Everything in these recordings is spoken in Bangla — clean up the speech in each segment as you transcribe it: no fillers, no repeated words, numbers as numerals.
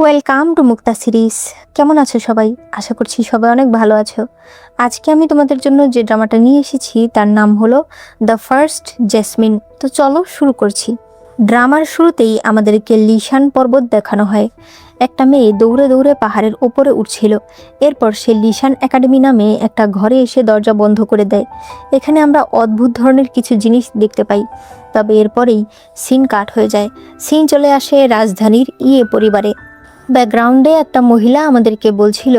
Welcome to Mukta series. কেমন আছো সবাই? আশা করছি সবাই অনেক ভালো আছো। আজকে আমি তোমাদের জন্য যে ড্রামাটা নিয়ে এসেছি তার নাম হলো দ্য ফার্স্ট জেসমিন। তো চলো শুরু করছি। ড্রামার শুরুতেই আমাদেরকে লিশান পর্বত দেখানো হয়। একটা মেয়ে দৌড়ে দৌড়ে পাহাড়ের ওপরে উঠছিল। এরপর সে লিশান একাডেমি নামে একটা ঘরে এসে দরজা বন্ধ করে দেয়। এখানে আমরা অদ্ভুত ধরনের কিছু জিনিস দেখতে পাই। তবে এরপরেই সিন কাট হয়ে যায়। সিন চলে আসে রাজধানীর পরিবারে। ব্যাকগ্রাউন্ডে একটা মহিলা আমাদেরকে বলছিল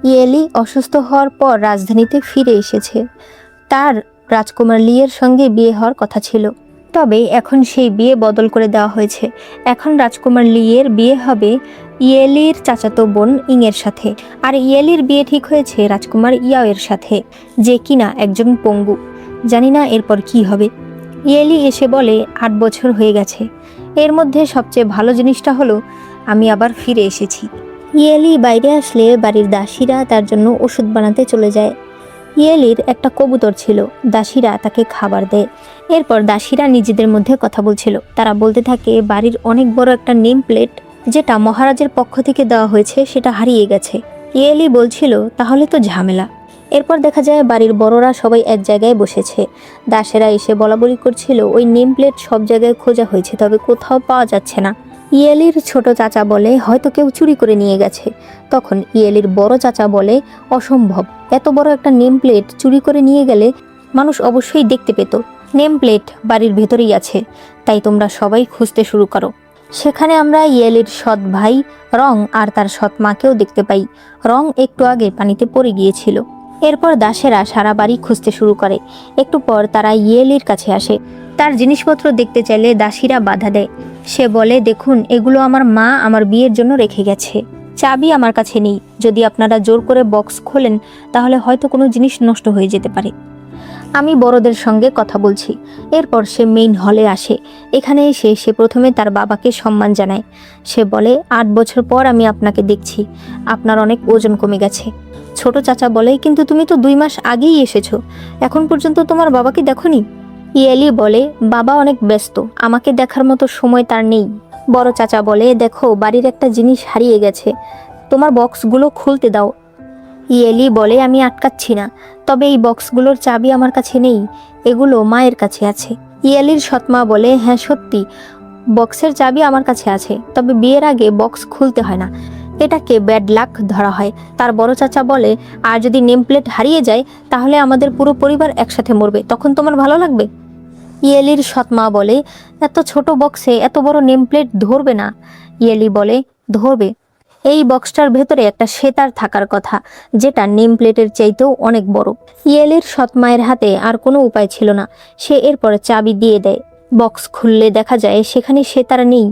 ইয়েলি অসুস্থ হওয়ার পর রাজধানীতে ফিরে এসেছে। তার রাজকুমার লিয়ের সঙ্গে বিয়ে হওয়ার কথা ছিল, তবে এখন সেই বিয়ে বদল করে দেওয়া হয়েছে। এখন রাজকুমার লিয়ের বিয়ে হবে ইয়েলির চাচাতো বোন ইংয়ের সাথে, আর ইয়েলির বিয়ে ঠিক হয়েছে রাজকুমার ইয়াওয়ের সাথে, যে কিনা একজন পঙ্গু। জানি না এরপর কি হবে। ইয়েলি এসে বলে 8 বছর হয়ে গেছে। এর মধ্যে সবচেয়ে ভালো জিনিসটা হলো আমি আবার ফিরে এসেছি। ইয়েলি বাইরে আসলে বাড়ির দাসীরা তার জন্য ওষুধ বানাতে চলে যায়। ইয়েলির একটা কবুতর ছিল, দাসীরা তাকে খাবার দেয়। এরপর দাসীরা নিজেদের মধ্যে কথা বলছিল। তারা বলতে থাকে বাড়ির অনেক বড় একটা নেম প্লেট যেটা মহারাজের পক্ষ থেকে দেওয়া হয়েছে সেটা হারিয়ে গেছে। ইয়েলি বলছিল তাহলে তো ঝামেলা। এরপর দেখা যায় বাড়ির বড়রা সবাই এক জায়গায় বসেছে। দাসেরা এসে বলাবলি করছিল ওই নেম প্লেট সব জায়গায় খোঁজা হয়েছে, তবে কোথাও পাওয়া যাচ্ছে না। ইয়েলির ছোট চাচা বলে হয়তো কেউ চুরি করে নিয়ে গেছে। তখন ইয়েলির বড় চাচা বলে অসম্ভব, এত বড় একটা নেম প্লেট চুরি করে নিয়ে গেলে মানুষ অবশ্যই দেখতে পেত। নেম প্লেট বাড়ির ভেতরেই আছে, তাই তোমরা সবাই খুঁজতে শুরু করো। সেখানে আমরা ইয়েলির সৎ ভাই রং আর তার সৎ মাকেও দেখতে পাই। রং একটু আগে পানিতে পড়ে গিয়েছিল। এরপর দাসেরা সারা বাড়ি খুঁজতে শুরু করে। একটু পর তারা ইয়েলির কাছে আসে। তার জিনিসপত্র দেখতে চাইলে দাসীরা বাধা দেয়। সে বলে দেখুন, এগুলো আমার মা আমার বিয়ের জন্য রেখে গেছে। চাবি আমার কাছে নেই। যদি আপনারা জোর করে বক্স খোলেন তাহলে হয়তো কোনো জিনিস নষ্ট হয়ে যেতে পারে। আমি বড়দের সঙ্গে কথা বলছি। এরপর সে মেইন হলে আসে। এখানে এসে সে প্রথমে তার বাবাকে সম্মান জানায়। সে বলে 8 বছর পর আমি আপনাকে দেখছি, আপনার অনেক ওজন কমে গেছে। ছোট চাচা বলে কিন্তু তুমি তো 2 মাস আগেই এসেছো, এখন পর্যন্ত তোমার বাবাকে দেখোনি। ইয়েলি বলে বাবা অনেক ব্যস্ত, আমাকে দেখার মতো সময় তার নেই। বড় চাচা বলে দেখো বাড়ির একটা জিনিস হারিয়ে গেছে, তোমার বক্সগুলো খুলতে দাও। ইয়েলি বলে আমি আটকাচ্ছি না, তবে এই বক্সগুলোর চাবি আমার কাছে নেই, এগুলো মায়ের কাছে আছে। ইয়েলির সৎমা বলে হ্যাঁ সত্যি, বক্সের চাবি আমার কাছে আছে, তবে বিয়ের আগে বক্স খুলতে হয় না, এটাকে ব্যাড লাক ধরা হয়। তার বড় চাচা বলে আর যদি নেম প্লেট হারিয়ে যায় তাহলে আমাদের পুরো পরিবার একসাথে মরবে, তখন তোমার ভালো লাগবে? ইয়েলির সৎমা বলে এত ছোট বক্সে এত বড় নেম প্লেট ধরবে না। ইয়েলি বলে ধরবে। এই বক্সটার ভেতরে একটা সেতার থাকার কথা, যেটা নেম প্লেটের চাইতেও অনেক বড়। ইয়েলির সৎমায়ের হাতে আর কোনো উপায় ছিল না। সে এরপর চাবি দিয়ে দেয়। বক্স খুললে দেখা যায় সেখানে সেতার নেই,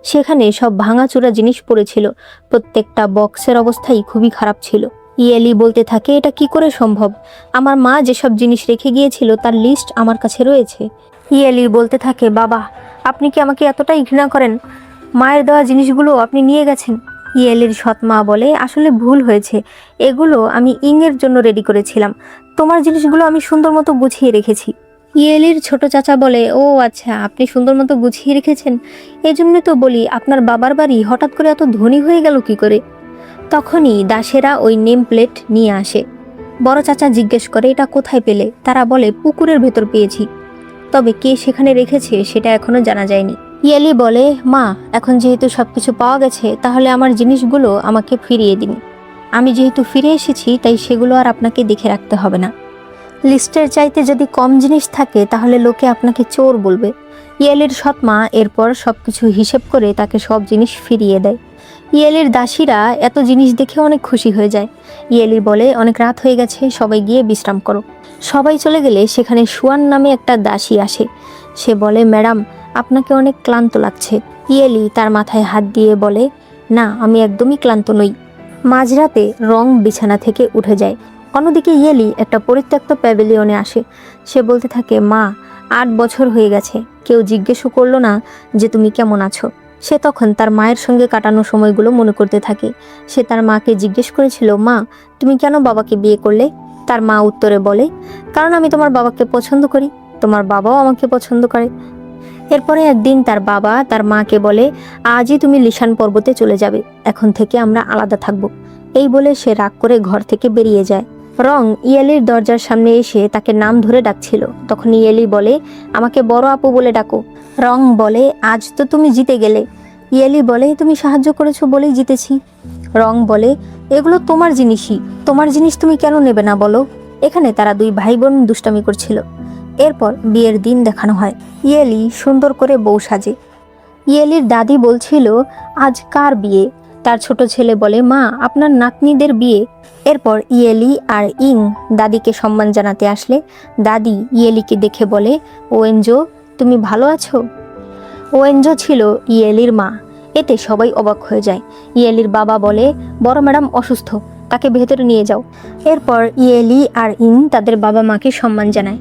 সেখানে সব ভাঙাচোরা জিনিস পড়েছিল। প্রত্যেকটা বক্সের অবস্থাই খুবই খারাপ ছিল। ইয়েলি বলতে থাকে এটা কি করে সম্ভব? আমার মা যেসব জিনিস রেখে গিয়েছিল তার লিস্ট আমার কাছে রয়েছে। ইয়েলি বলতে থাকে বাবা, আপনি কি আমাকে এতটাই ঘৃণা করেন? মায়ের দেওয়া জিনিসগুলো আপনি নিয়ে গেছেন। ইয়েলির সৎমা বলে আসলে ভুল হয়েছে, এগুলো আমি ইংয়ের জন্য রেডি করেছিলাম, তোমার জিনিসগুলো আমি সুন্দর মতো গুছিয়ে রেখেছি। ইয়েলির ছোট চাচা বলে ও আচ্ছা, আপনি সুন্দর মতো গুছিয়ে রেখেছেন, এজন্য তো বলি আপনার বাবার বাড়ি হঠাৎ করে এত ধনী হয়ে গেল কি করে। তখনই দাসেরা ওই নেম প্লেট নিয়ে আসে। বড় চাচা জিজ্ঞেস করে এটা কোথায় পেলে? তারা বলে পুকুরের ভেতর পেয়েছি, তবে কে সেখানে রেখেছে সেটা এখনো জানা যায়নি। ইয়েলি বলে মা, এখন যেহেতু সবকিছু পাওয়া গেছে তাহলে আমার জিনিসগুলো আমাকে ফিরিয়ে দিন। আমি যেহেতু ফিরে এসেছি তাই সেগুলো আর আপনাকে দেখে রাখতে হবে না। লিস্টের চাইতে যদি কম জিনিস থাকে তাহলে লোকে আপনাকে চোর বলবে। ইয়েলির সৎমা এরপর সবকিছু হিসেব করে তাকে সব জিনিস ফিরিয়ে দেয়। ইয়েলির দাসীরা এত জিনিস দেখে অনেক খুশি হয়ে যায়। ইয়েলি বলে অনেক রাত হয়ে গেছে, সবাই গিয়ে বিশ্রাম করো। সবাই চলে গেলে সেখানে সুয়ান নামে একটা দাসী আসে। সে বলে ম্যাডাম, আপনাকে অনেক ক্লান্ত লাগছে। ইয়েলি তার মাথায় হাত দিয়ে বলে না, আমি একদমই ক্লান্ত নই। মাঝরাতে রং বিছানা থেকে উঠে যায়। অন্যদিকে ইয়েলি একটা পরিত্যক্ত প্যাভিলিয়নে আসে। সে বলতে থাকে মা, 8 বছর হয়ে গেছে, কেউ জিজ্ঞেসও করলো না যে তুমি কেমন আছো। সে তখন তার মায়ের সঙ্গে কাটানো সময়গুলো মনে করতে থাকে। সে তার মাকে জিজ্ঞেস করেছিল মা, তুমি কেন বাবাকে বিয়ে করলে? তার মা উত্তরে বলে কারণ আমি তোমার বাবাকে পছন্দ করি, তোমার বাবাও আমাকে পছন্দ করে। এরপরে একদিন তার বাবা তার মাকে বলে, আজই তুমি লিশান পর্বতে চলে যাবে, এখন থেকে আমরা আলাদা থাকব। এই বলে সে রাগ করে ঘর থেকে বেরিয়ে যায়। রং ইয়েলির দরজার সামনে এসে তাকে নাম ধরে ডাকছিল। তখন ইয়েলি বলে, আমাকে বড় আপু বলে ডাকো। রং বলে, আজ তো তুমি জিতে গেলে। ইয়েলি বলে, তুমি সাহায্য করেছো বলেই জিতেছি। রং বলে, এগুলো তোমার জিনিসই, তোমার জিনিস তুমি কেন নেবে না বলো। এখানে তারা দুই ভাই বোন দুষ্টামি করছিল। এরপর বিয়ের দিন দেখানো হয়। ইয়েলি সুন্দর করে বউ সাজে। ইয়েলির দাদি বলছিল, আজ কার বিয়ে? তার ছোট ছেলে বলে, মা, আপনার নাতনিদের বিয়ে। এরপর ইয়েলি আর ইং দাদিকে সম্মান জানাতে আসলে দাদি ইয়েলিকে দেখে বলে, ওয়েনজো, তুমি ভালো আছো? ওয়েনজো ছিল ইয়েলির মা। এতে সবাই অবাক হয়ে যায়। ইয়েলির বাবা বলে, বড় ম্যাডাম অসুস্থ, তাকে ভেতরে নিয়ে যাও। এরপর ইয়েলি আর ইং তাদের বাবা মাকে সম্মান জানায়।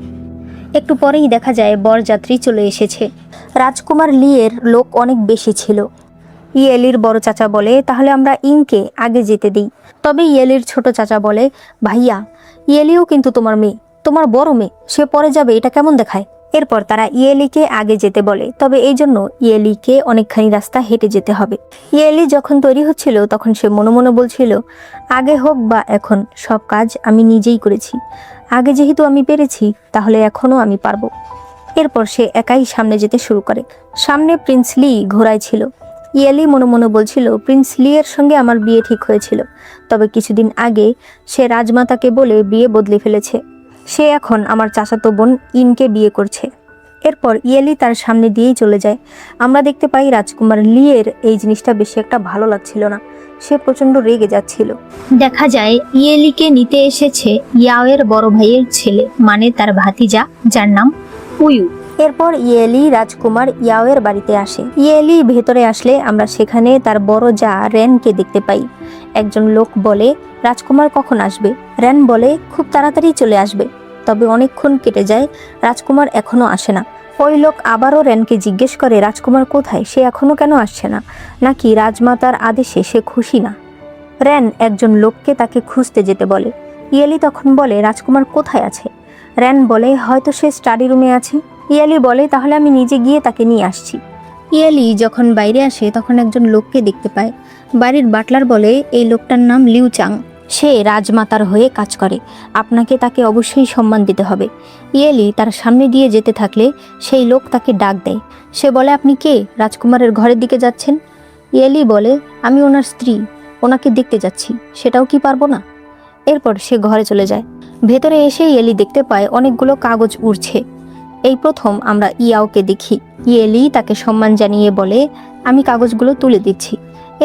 একটু পরেই দেখা যায় বরযাত্রী চলে এসেছে। রাজকুমার লিয়ের লোক অনেক বেশি ছিল। ইয়েলির বড় চাচা বলে, তাহলে আমরা ইংকে আগে যেতে দিই। তবে ইয়েলির ছোট চাচা বলে, ভাইয়া, ইয়েলিও কিন্তু তোমার মেয়ে, তোমার বড় মেয়ে, সে পরে যাবে, এটা কেমন দেখায়? এরপর তারা ইয়েলিকে আগে যেতে বলে। তবে এই জন্য ইয়েলিকে অনেকখানি রাস্তা হেঁটে যেতে হবে। ইয়েলি যখন তৈরি হচ্ছিল তখন সে মনে মনে বলছিল, আগে হোক বা এখন, সব কাজ আমি নিজেই করেছি। আগে যেহেতু আমি পেরেছি, তাহলে এখনও আমি পারবো। এরপর সে একাই সামনে যেতে শুরু করে। সামনে প্রিন্স লি ঘোড়ায় ছিল। ইয়েলি মনে মনে বলছিল, প্রিন্স লিয়ের সঙ্গে আমার বিয়ে ঠিক হয়েছিল, তবে কিছুদিন আগে সে রাজমাতাকে বলে বিয়ে বদলে ফেলেছে। সে এখন আমার চাচাতো বোন ইনকে বিয়ে করছে। এরপর ইয়েলি তার সামনে দিয়েই চলে যায়। আমরা দেখতে পাই রাজকুমার লিয়ের এই জিনিসটা বেশি একটা ভালো লাগছিল না, সে প্রচণ্ড রেগে যাচ্ছিল। দেখা যায় ইয়েলিকে নিতে এসেছে ইয়াওয়ের বড় ভাইয়ের ছেলে, মানে তার ভাতিজা, যার নাম উয়ু। এরপর ইয়েলি রাজকুমার ইয়াওয়ের বাড়িতে আসে। ইয়েলি ভেতরে আসলে আমরা সেখানে তার বড় যা রেনকে দেখতে পাই। একজন লোক বলে, রাজকুমার কখন আসবে? রেন বলে, খুব তাড়াতাড়ি চলে আসবে। তবে অনেকক্ষণ কেটে যায়, রাজকুমার এখনো আসে না। ওই লোক আবারও রেনকে জিজ্ঞেস করে, রাজকুমার কোথায়, সে এখনো কেন আসছে না? নাকি রাজমাতার আদেশে সে খুশি না? রেন একজন লোককে তাকে খুঁজতে যেতে বলে। ইয়েলি তখন বলে, রাজকুমার কোথায় আছে? রেন বলে, হয়তো সে স্টাডি রুমে আছে। ইয়েলি বলে, তাহলে আমি নিজে গিয়ে তাকে নিয়ে আসছি। ইয়েলি যখন বাইরে আসে তখন একজন লোককে দেখতে পায়। বাড়ির বাটলার বলে, এই লোকটার নাম লিউ চাং, সে রাজমাতার হয়ে কাজ করে, আপনাকে তাকে অবশ্যই সম্মান দিতে হবে। ইয়েলি তার সামনে দিয়ে যেতে থাকলে সেই লোক তাকে ডাক দেয়। সে বলে, আপনি কে? রাজকুমারের ঘরের দিকে যাচ্ছেন? ইয়েলি বলে, আমি ওনার স্ত্রী, ওনাকে দেখতে যাচ্ছি, সেটাও কি পারবো না? এরপর সে ঘরে চলে যায়। ভেতরে এসে ইয়েলি দেখতে পায় অনেকগুলো কাগজ উড়ছে। এই প্রথম আমরা ইয়াওকে দেখি। ইয়েলি তাকে সম্মান জানিয়ে বলে, আমি কাগজগুলো তুলে দিচ্ছি।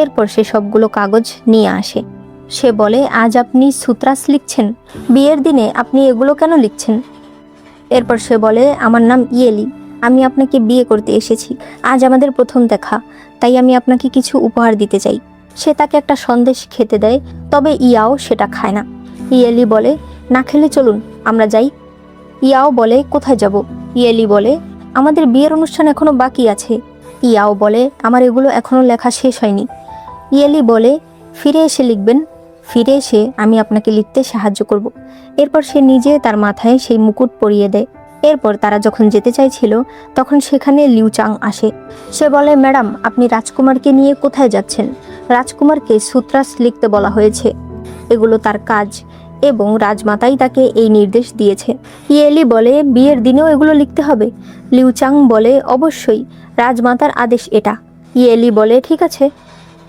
এরপর সে সবগুলো কাগজ নিয়ে আসে। সে বলে, আজ আপনি সুত্রাস লিখছেন? বিয়ের দিনে আপনি এগুলো কেন লিখছেন? এরপর সে বলে, আমার নাম ইয়েলি, আমি আপনাকে বিয়ে করতে এসেছি। আজ আমাদের প্রথম দেখা, তাই আমি আপনাকে কিছু উপহার দিতে চাই। সে তাকে একটা সন্দেশ খেতে দেয়, তবে ইয়াও সেটা খায় না। ইয়েলি বলে, না খেলে চলুন, আমরা যাই। ইয়াও বলে, কোথায় যাব? ইয়েলি বলে, আমাদের বিয়ের অনুষ্ঠান এখনো বাকি আছে। ইয়াও বলে, আমার এগুলো এখনো লেখা শেষ হয়নি। ইয়েলি বলে, ফিরে এসে লিখবেন, ফিরে এসে আমি আপনাকে লিখতে সাহায্য করব। এরপর সে নিজে তার মাথায় সেই মুকুট পরিয়ে দেয়। এরপর তারা যখন যেতে চাইছিল তখন সেখানে লিউ চাং আসে। সে বলে, ম্যাডাম, আপনি রাজকুমারকে নিয়ে কোথায় যাচ্ছেন? রাজকুমারকে সুত্রাস লিখতে বলা হয়েছে, এগুলো তার কাজ এবং রাজমাতাই তাকে এই নির্দেশ দিয়েছে। ইয়েলি বলে, বিয়ের দিনেও এগুলো লিখতে হবে? লিউ চাং বলে, অবশ্যই, রাজমাতার আদেশ এটা। ইয়েলি বলে, ঠিক আছে,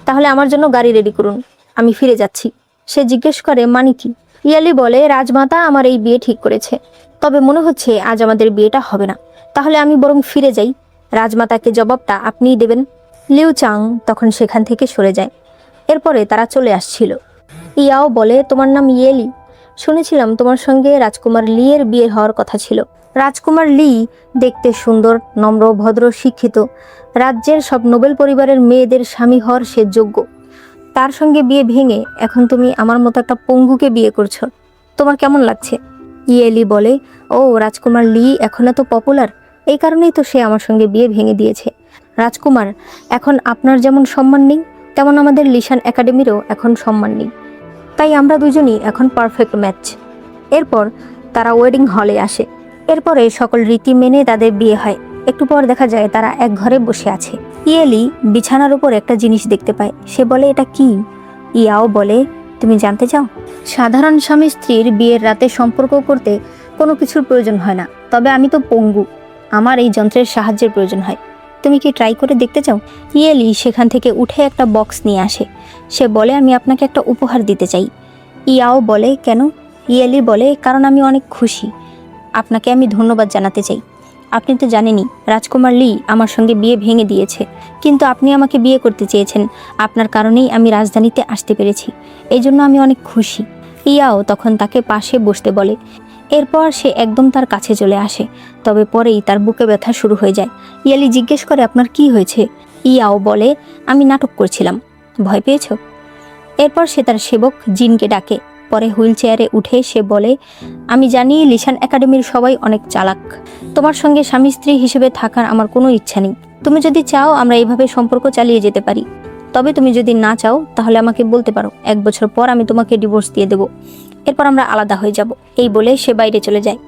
তাহলে আমার জন্য গাড়ি রেডি করুন, আমি ফিরে যাচ্ছি। সে জিজ্ঞেস করে, মানে কি? ইয়েলি বলে, রাজমাতা আমার এই বিয়ে ঠিক করেছে, তবে মনে হচ্ছে আজ আমাদের বিয়েটা হবে না, তাহলে আমি বরং ফিরে যাই, রাজমাতাকে জবাবটা আপনিই দেবেন। লিউ চাং তখন সেখান থেকে সরে যায়। এরপরে তারা চলে আসছিল। ইয়াও বলে, তোমার নাম ইয়েলি, শুনেছিলাম তোমার সঙ্গে রাজকুমার লিয়ের বিয়ে হওয়ার কথা ছিল। রাজকুমার লি দেখতে সুন্দর, নম্র, ভদ্র, শিক্ষিত, রাজ্যের সব নোবেল পরিবারের মেয়েদের স্বামী হওয়ার সে যোগ্য। তার সঙ্গে বিয়ে ভেঙে এখন তুমি আমার মতো একটা পঙ্গুকে বিয়ে করছো, তোমার কেমন লাগছে? ইয়েলি বলে, ও, রাজকুমার লি এখন এত পপুলার, এই কারণেই তো সে আমার সঙ্গে বিয়ে ভেঙে দিয়েছে। রাজকুমার, এখন আপনার যেমন সম্মান নেই, তেমন আমাদের লিশান একাডেমিরও এখন সম্মান নেই, তাই আমরা দুজনই এখন পারফেক্ট ম্যাচ। এরপর তারা ওয়েডিং হলে আসে। এরপরে সকল রীতি মেনে তাদের বিয়ে হয়। একটু পর দেখা যায় তারা এক ঘরে বসে আছে। ইয়েলি বিছানার উপর একটা জিনিস দেখতে পায়। সে বলে, এটা কি? ইয়াও বলে, তুমি জানতে চাও? সাধারণ স্বামী স্ত্রীর বিয়ের রাতে সম্পর্ক করতে কোনো কিছুর প্রয়োজন হয় না, তবে আমি তো পঙ্গু, আমার এই যন্ত্রের সাহায্যের প্রয়োজন হয়। তুমি কি ট্রাই করে দেখতে চাও? ইয়েলি সেখান থেকে উঠে একটা বক্স নিয়ে আসে। সে বলে, আমি আপনাকে একটা উপহার দিতে চাই। ইয়াও বলে, কেন? ইয়েলি বলে, কারণ আমি অনেক খুশি, আপনাকে আমি ধন্যবাদ জানাতে চাই। আপনি তো জানেনই রাজকুমার লি আমার সঙ্গে বিয়ে ভেঙে দিয়েছে, কিন্তু আপনি আমাকে বিয়ে করতে চেয়েছেন। আপনার কারণেই আমি রাজধানীতে আসতে পেরেছি, এই জন্য আমি অনেক খুশি। ইয়াও তখন তাকে পাশে বসতে বলে। এরপর সে একদম তার কাছে চলে আসে, তবে পরেই তার বুকে ব্যথা শুরু হয়ে যায়। ইয়ালি জিজ্ঞেস করে, আপনার কি হয়েছে? ইয়াও বলে, আমি নাটক করছিলাম। ভয় পেয়েছ? এরপর সে তার সেবক জিনকে ডাকে। পরে হুইল চেয়ারে উঠে সে বলে, আমি জানি লিশান একাডেমির সবাই অনেক চালাক, তোমার সঙ্গে স্বামী স্ত্রী হিসেবে থাকার আমার কোনো ইচ্ছা নেই। তুমি যদি চাও আমরা এইভাবে সম্পর্ক চালিয়ে যেতে পারি, তবে তুমি যদি না চাও তাহলে আমাকে বলতে পারো, 1 বছর পর আমি তোমাকে ডিভোর্স দিয়ে দেব, এরপর আমরা আলাদা হয়ে যাব। এই বলে সে বাইরে চলে যায়।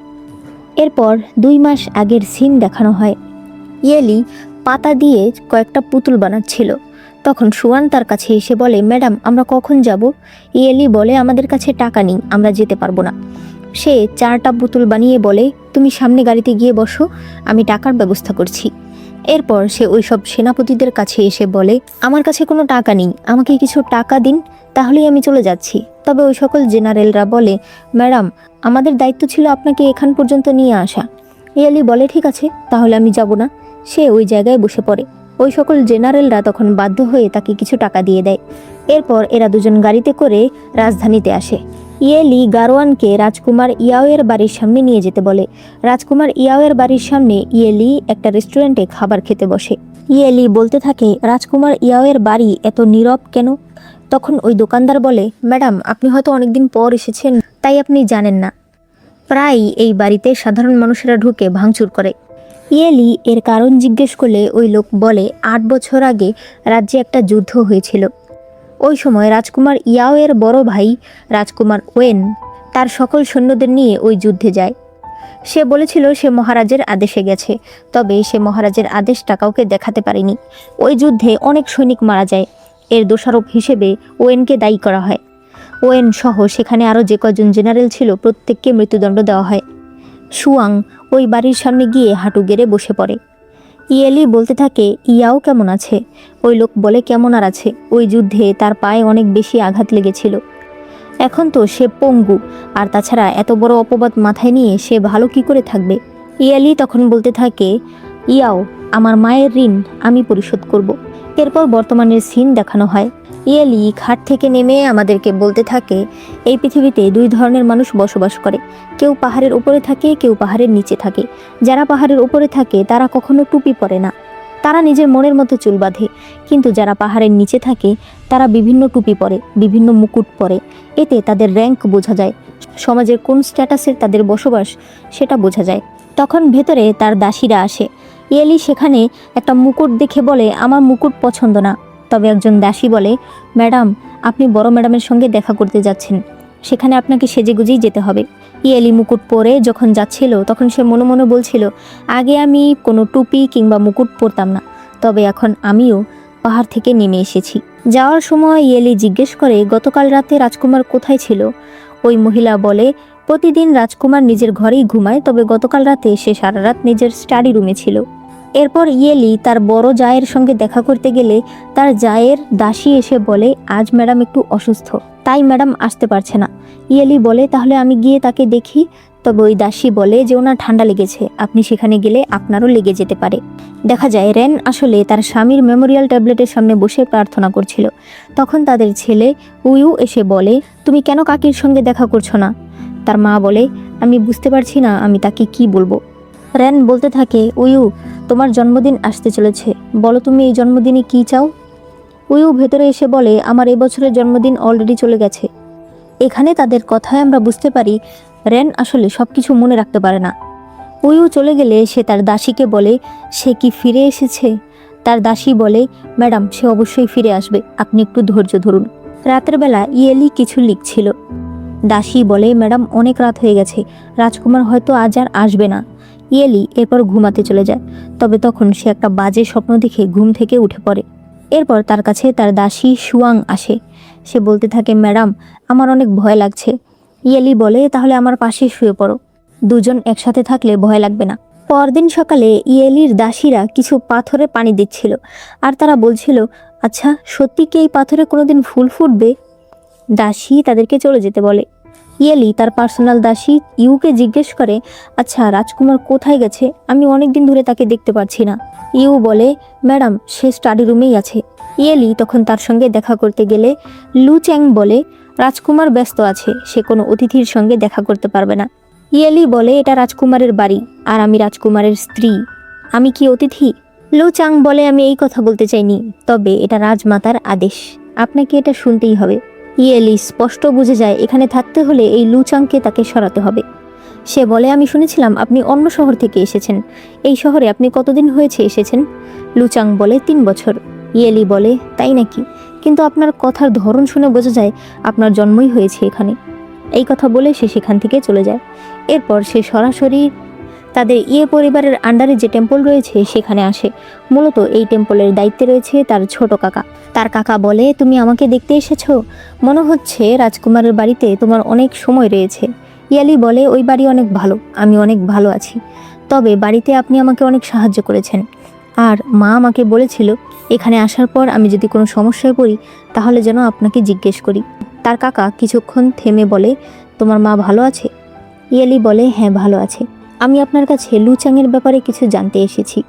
এরপর 2 মাস আগের সিন দেখানো হয়। ইয়েলি পাতা দিয়ে কয়েকটা পুতুল বানাচ্ছিল। তখন সুয়ান তার কাছে এসে বলে, ম্যাডাম আমরা কখন যাব? ইয়েলি বলে, আমাদের কাছে টাকা নেই, আমরা যেতে পারবো না। সে 4টা পুতুল বানিয়ে বলে, তুমি সামনে গাড়িতে গিয়ে বসো, আমি টাকার ব্যবস্থা করছি। এরপর সে ওইসব সেনাপতিদের কাছে এসে বলে, আমার কাছে কোনো টাকা নেই, আমাকে কিছু টাকা দিন, তাহলেই আমি চলে যাচ্ছি। তবে ওই সকল জেনারেলরা বলে, ম্যাডাম আমাদের দায়িত্ব ছিল আপনাকে এখান পর্যন্ত নিয়ে আসা। ইয়েলি বলে, ঠিক আছে, তাহলে আমি যাব না। সে ওই জায়গায় বসে পড়ে। ওই সকল জেনারেলরা তখন বাধ্য হয়ে তাকে কিছু টাকা দিয়ে দেয়। এরপর এরা দুজন গাড়িতে করে রাজধানীতে আসে। ইয়েলি গারোয়ানকে রাজকুমার ইয়াওয়ের বাড়ির সামনে নিয়ে যেতে বলে। রাজকুমার ইয়াওয়ের বাড়ির সামনে ইয়েলি একটা রেস্টুরেন্টে খাবার খেতে বসে। ইয়েলি বলতে থাকে, রাজকুমার ইয়াওয়ের বাড়ি এত নীরব কেন? তখন ওই দোকানদার বলে, ম্যাডাম আপনি হয়তো অনেকদিন পর এসেছেন, তাই আপনি জানেন না, প্রায় এই বাড়িতে সাধারণ মানুষেরা ঢুকে ভাঙচুর করে। ইয়েলি এর কারণ জিজ্ঞেস করলে ওই লোক বলে, 8 বছর আগে রাজ্যে একটা যুদ্ধ হয়েছিল। ওই সময় রাজকুমার ইয়াওয়ের বড় ভাই রাজকুমার ওয়েন তার সকল সৈন্যদের নিয়ে ওই যুদ্ধে যায়। সে বলেছিল সে মহারাজের আদেশে গেছে, তবে সে মহারাজের আদেশটা কাউকে দেখাতে পারেনি। ওই যুদ্ধে অনেক সৈনিক মারা যায়। এর দোষারোপ হিসেবে ওয়েনকে দায়ী করা হয়। ওয়েন সহ সেখানে আরও যে কজন জেনারেল ছিল প্রত্যেককে মৃত্যুদণ্ড দেওয়া হয়। সুয়াং ওই বাড়ির সামনে গিয়ে হাঁটু গেড়ে বসে পড়ে। ইয়েলি বলতে থাকে, ইয়াও কেমন আছে? ওই লোক বলে, কেমন আর আছে, ওই যুদ্ধে তার পায়ে অনেক বেশি আঘাত লেগেছিল, এখন তো সে পঙ্গু, আর তাছাড়া এত বড় অপবাদ মাথায় নিয়ে সে ভালো কি করে থাকবে? ইয়েলি তখন বলতে থাকে, ইয়াও আমার মায়ের ঋণ আমি পরিশোধ করব। এরপর বর্তমানের সিন দেখানো হয়। ইয়েলি খাট থেকে নেমে আমাদেরকে বলতে থাকে, এই পৃথিবীতে 2 ধরনের মানুষ বসবাস করে, কেউ পাহাড়ের উপরে থাকে, কেউ পাহাড়ের নিচে থাকে। যারা পাহাড়ের উপরে থাকে তারা কখনো টুপি পরে না, তারা নিজের মনের মতো চুল বাঁধে। কিন্তু যারা পাহাড়ের নিচে থাকে তারা বিভিন্ন টুপি পরে, বিভিন্ন মুকুট পরে। এতে তাদের র্যাঙ্ক বোঝা যায়, সমাজের কোন স্ট্যাটাসের তাদের বসবাস সেটা বোঝা যায়। তখন ভেতরে তার দাসীরা আসে। ইয়েলি সেখানে একটা মুকুট দেখে বলে, আমার মুকুট পছন্দ না। তবে একজন দাসী বলে, ম্যাডাম আপনি বড় ম্যাডামের সঙ্গে দেখা করতে যাচ্ছেন, সেখানে আপনাকে সেজেগুজেই যেতে হবে। ইয়েলি মুকুট পরে যখন যাচ্ছিল তখন সে মনে মনে বলছিল, আগে আমি কোনো টুপি কিংবা মুকুট পরতাম না, তবে এখন আমিও পাহাড় থেকে নেমে এসেছি। যাওয়ার সময় ইয়েলি জিজ্ঞেস করে, গতকাল রাতে রাজকুমার কোথায় ছিল? ওই মহিলা বলে, প্রতিদিন রাজকুমার নিজের ঘরেই ঘুমায়, তবে গতকাল রাতে সে সারা রাত নিজের স্টাডি রুমে ছিল। এরপর ইয়েলি তার বড় জায়ের সঙ্গে দেখা করতে গেলে তার জায়ের দাসী এসে বলে, আজ ম্যাডাম একটু অসুস্থ, তাই ম্যাডাম আসতে পারছে না। ইয়েলি বলে, তাহলে আমি গিয়ে তাকে দেখি। তবে ওই দাসী বলে যে ওনার ঠান্ডা লেগেছে, আপনি সেখানে গেলে আপনারও লেগে যেতে পারে। দেখা যায় রেন আসলে তার স্বামীর মেমোরিয়াল ট্যাবলেটের সামনে বসে প্রার্থনা করছিল। তখন তাদের ছেলে উইউ এসে বলে, তুমি কেন কাকির সঙ্গে দেখা করছো না? তার মা বলে, আমি বুঝতে পারছি না আমি তাকে কি বলবো। রেন বলতে থাকে, উইউ তোমার জন্মদিন আসতে চলেছে, বলো তুমি এই জন্মদিনে কি চাও? উইউ ভেতরে এসে বলে, আমার এবছরের জন্মদিন অলরেডি চলে গেছে। এখানে তাদের কথায় আমরা বুঝতে পারি রেন আসলে সবকিছু মনে রাখতে পারে না। উইউ চলে গেলে সে তার দাসীকে বলে, সে কি ফিরে এসেছে? তার দাসী বলে, ম্যাডাম সে অবশ্যই ফিরে আসবে, আপনি একটু ধৈর্য ধরুন। রাতের বেলা ইয়েলি কিছু লিখছিল। দাসী বলে, ম্যাডাম অনেক রাত হয়ে গেছে, রাজকুমার হয়তো আজ আর আসবে না, ইয়েলি এরপর ঘুমাতে চলে যায়। তবে তখন সে একটা বাজে স্বপ্ন দেখে ঘুম থেকে উঠে পড়ে। এরপর তার কাছে তার দাসী সুয়াং আসে। সে বলতে থাকে, ম্যাডাম, আমার অনেক ভয় লাগছে। ইয়েলি বলে, তাহলে আমার পাশে শুয়ে পড়ো, দুজন একসাথে থাকলে ভয় লাগবে না। পরদিন সকালে ইয়েলির দাসীরা কিছু পাথরে পানি দিচ্ছিল, আর তারা বলছিল, আচ্ছা, সত্যি কি এই পাথরে কোনোদিন ফুল ফুটবে? দাসী তাদেরকে চলে যেতে বলে। ইয়েলি তার পার্সোনাল দাসী ইউকে জিজ্ঞেস করে, আচ্ছা, রাজকুমার কোথায় গেছে? আমি অনেক দিন ধরে তাকে দেখতে পাচ্ছি না। ইউ বলে, ম্যাডাম, সে স্টাডি রুমেই আছে। ইয়েলি তখন তার সঙ্গে দেখা করতে গেলে লু চ্যাং বলে, রাজকুমার ব্যস্ত আছে, সে কোনো অতিথির সঙ্গে দেখা করতে পারবে না। ইয়েলি বলে, এটা রাজকুমারের বাড়ি, আর আমি রাজকুমারের স্ত্রী, আমি কি অতিথি? লু চাং বলে, আমি এই কথা বলতে চাইনি, তবে এটা রাজমাতার আদেশ, আপনাকে এটা শুনতেই হবে। ইয়েলি স্পষ্ট বুঝে যায় এখানে থাকতে হলে এই লু চাংকে তাকে সরাতে হবে। সে বলে, আমি শুনেছিলাম আপনি অন্য শহর থেকে এসেছেন, এই শহরে আপনি কতদিন হয়েছে এসেছেন? লু চাং বলে, 3 বছর। ইয়েলি বলে, তাই নাকি? কিন্তু আপনার কথার ধরন শুনে বোঝা যায় আপনার জন্মই হয়েছে এখানে। এই কথা বলে সে সেখান থেকে চলে যায়। এরপর সে সরাসরি তাদের পরিবারের আন্ডারে যে টেম্পল রয়েছে সেখানে আসে। মূলত এই টেম্পলের দায়িত্বে রয়েছে তার ছোট কাকা। তার কাকা বলে, তুমি আমাকে দেখতে এসেছো? মনে হচ্ছে রাজকুমারের বাড়িতে তোমার অনেক সময় রয়েছে। ইয়ালি বলে, ওই বাড়ি অনেক ভালো, আমি অনেক ভালো আছি, তবে বাড়িতে আপনি আমাকে অনেক সাহায্য করেছেন, আর মা আমাকে বলেছিল এখানে আসার পর আমি যদি কোনো সমস্যায় পড়ি তাহলে যেন আপনাকে জিজ্ঞেস করি। তার কাকা কিছুক্ষণ থেমে বলে, তোমার মা ভালো আছে? ইয়ালি বলে, হ্যাঁ, ভালো আছে। আমি আপনার কাছে লু চাংয়ের ব্যাপারে কিছু জানতে এসেছি।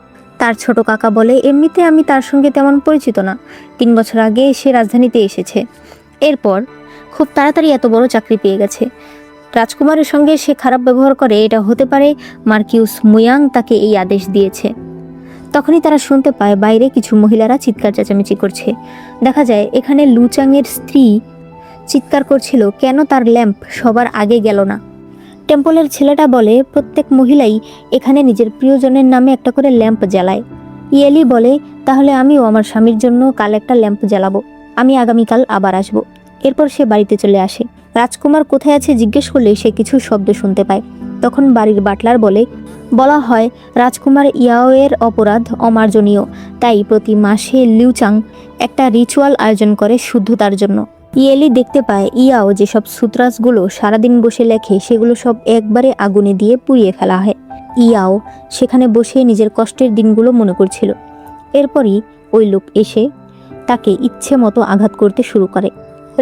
তার ছোট কাকা বলে, এমনিতে আমি তার সঙ্গে তেমন পরিচিত না, 3 বছর আগে সে রাজধানীতে এসেছে, এরপর খুব তাড়াতাড়ি এত বড় চাকরি পেয়ে গেছে। রাজকুমারের সঙ্গে সে খারাপ ব্যবহার করে, এটা হতে পারে মার্কিউস মুয়াং তাকে এই আদেশ দিয়েছে। তখনই তারা শুনতে পায় বাইরে কিছু মহিলারা চিৎকার চেঁচামেচি করছে। দেখা যায় এখানে লু চাংয়ের স্ত্রী চিৎকার করছিল, কেন তার ল্যাম্প সবার আগে গেল না। টেম্পলের ছেলেটা বলে, প্রত্যেক মহিলাই এখানে নিজের প্রিয়জনের নামে একটা করে ল্যাম্প জ্বালায়। ইয়েলি বলে, তাহলে আমিও আমার স্বামীর জন্য কাল একটা ল্যাম্প জ্বালাবো, আমি আগামীকাল আবার আসব। এরপর সে বাড়িতে চলে আসে। রাজকুমার কোথায় আছে জিজ্ঞেস করলে সে কিছু শব্দ শুনতে পায়। তখন বাড়ির বাটলার বলা হয় রাজকুমার ইয়াওয়ের অপরাধ অমার্জনীয়, তাই প্রতি মাসে লিউ চাং একটা রিচুয়াল আয়োজন করে শুদ্ধতার জন্য। ইয়েলি দেখতে পায় ইয়াও যেসব সূত্রাসগুলো সারাদিন বসে লেখে সেগুলো সব একবারে আগুনে দিয়ে পুড়িয়ে ফেলা হয়। ইয়াও সেখানে বসে নিজের কষ্টের দিনগুলো মনে করছিল। এরপরই ওই লোক এসে তাকে ইচ্ছে মতো আঘাত করতে শুরু করে।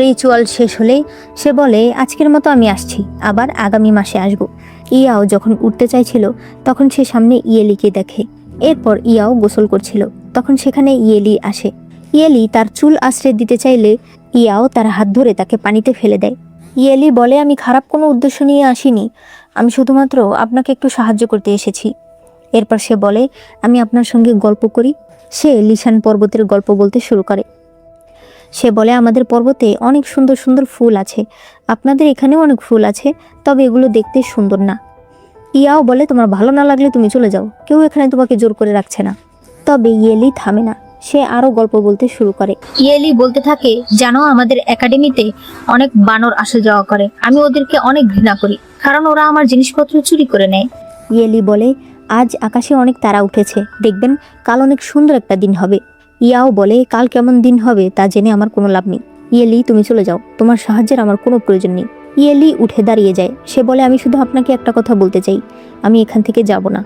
রিচুয়াল শেষ হলে সে বলে, আজকের মতো আমি আসছি, আবার আগামী মাসে আসব। ইয়াও যখন উঠতে চাইছিল তখন সে সামনে ইয়েলিকে দেখে। এরপর ইয়াও গোসল করছিল, তখন সেখানে ইয়েলি আসে। ইয়েলি তার চুল আশ্রয় দিতে চাইলে ইয়াও তার হাত ধরে তাকে পানিতে ফেলে দেয়। ইয়েলি বলে, আমি খারাপ কোনো উদ্দেশ্য নিয়ে আসিনি, আমি শুধুমাত্র আপনাকে একটু সাহায্য করতে এসেছি। এরপর সে বলে, আমি আপনার সঙ্গে গল্প করি। সে লিশান পর্বতের গল্প বলতে শুরু করে। সে বলে, আমাদের পর্বতে অনেক সুন্দর সুন্দর ফুল আছে, আপনাদের এখানেও অনেক ফুল আছে, তবে এগুলো দেখতে সুন্দর না। ইয়াও বলে, তোমার ভালো না লাগলে তুমি চলে যাও, কেউ এখানে তোমাকে জোর করে রাখছে না। তবে ইয়েলি থামে না, সে আরো গল্প বলতে শুরু করে। ইয়েলি বলতে থাকে, জানো, আমাদের একাডেমিতে অনেক বানর আসা যাওয়া করে, আমি ওদেরকে অনেক ঘৃণা করি, কারণ ওরা আমার জিনিসপত্র চুরি করে নেয়। ইয়েলি বলে, আজ আকাশে অনেক তারা উঠেছে, দেখবেন কাল অনেক সুন্দর একটা দিন হবে। ইয়াও বলে, কাল কেমন দিন হবে তা জেনে আমার কোনো লাভ নেই, ইয়েলি তুমি চলে যাও, তোমার সাহায্যের আমার কোনো প্রয়োজন নেই। ইয়েলি উঠে দাঁড়িয়ে যায়। সে বলে, আমি শুধু আপনাকে একটা কথা বলতে চাই, আমি এখান থেকে যাব না,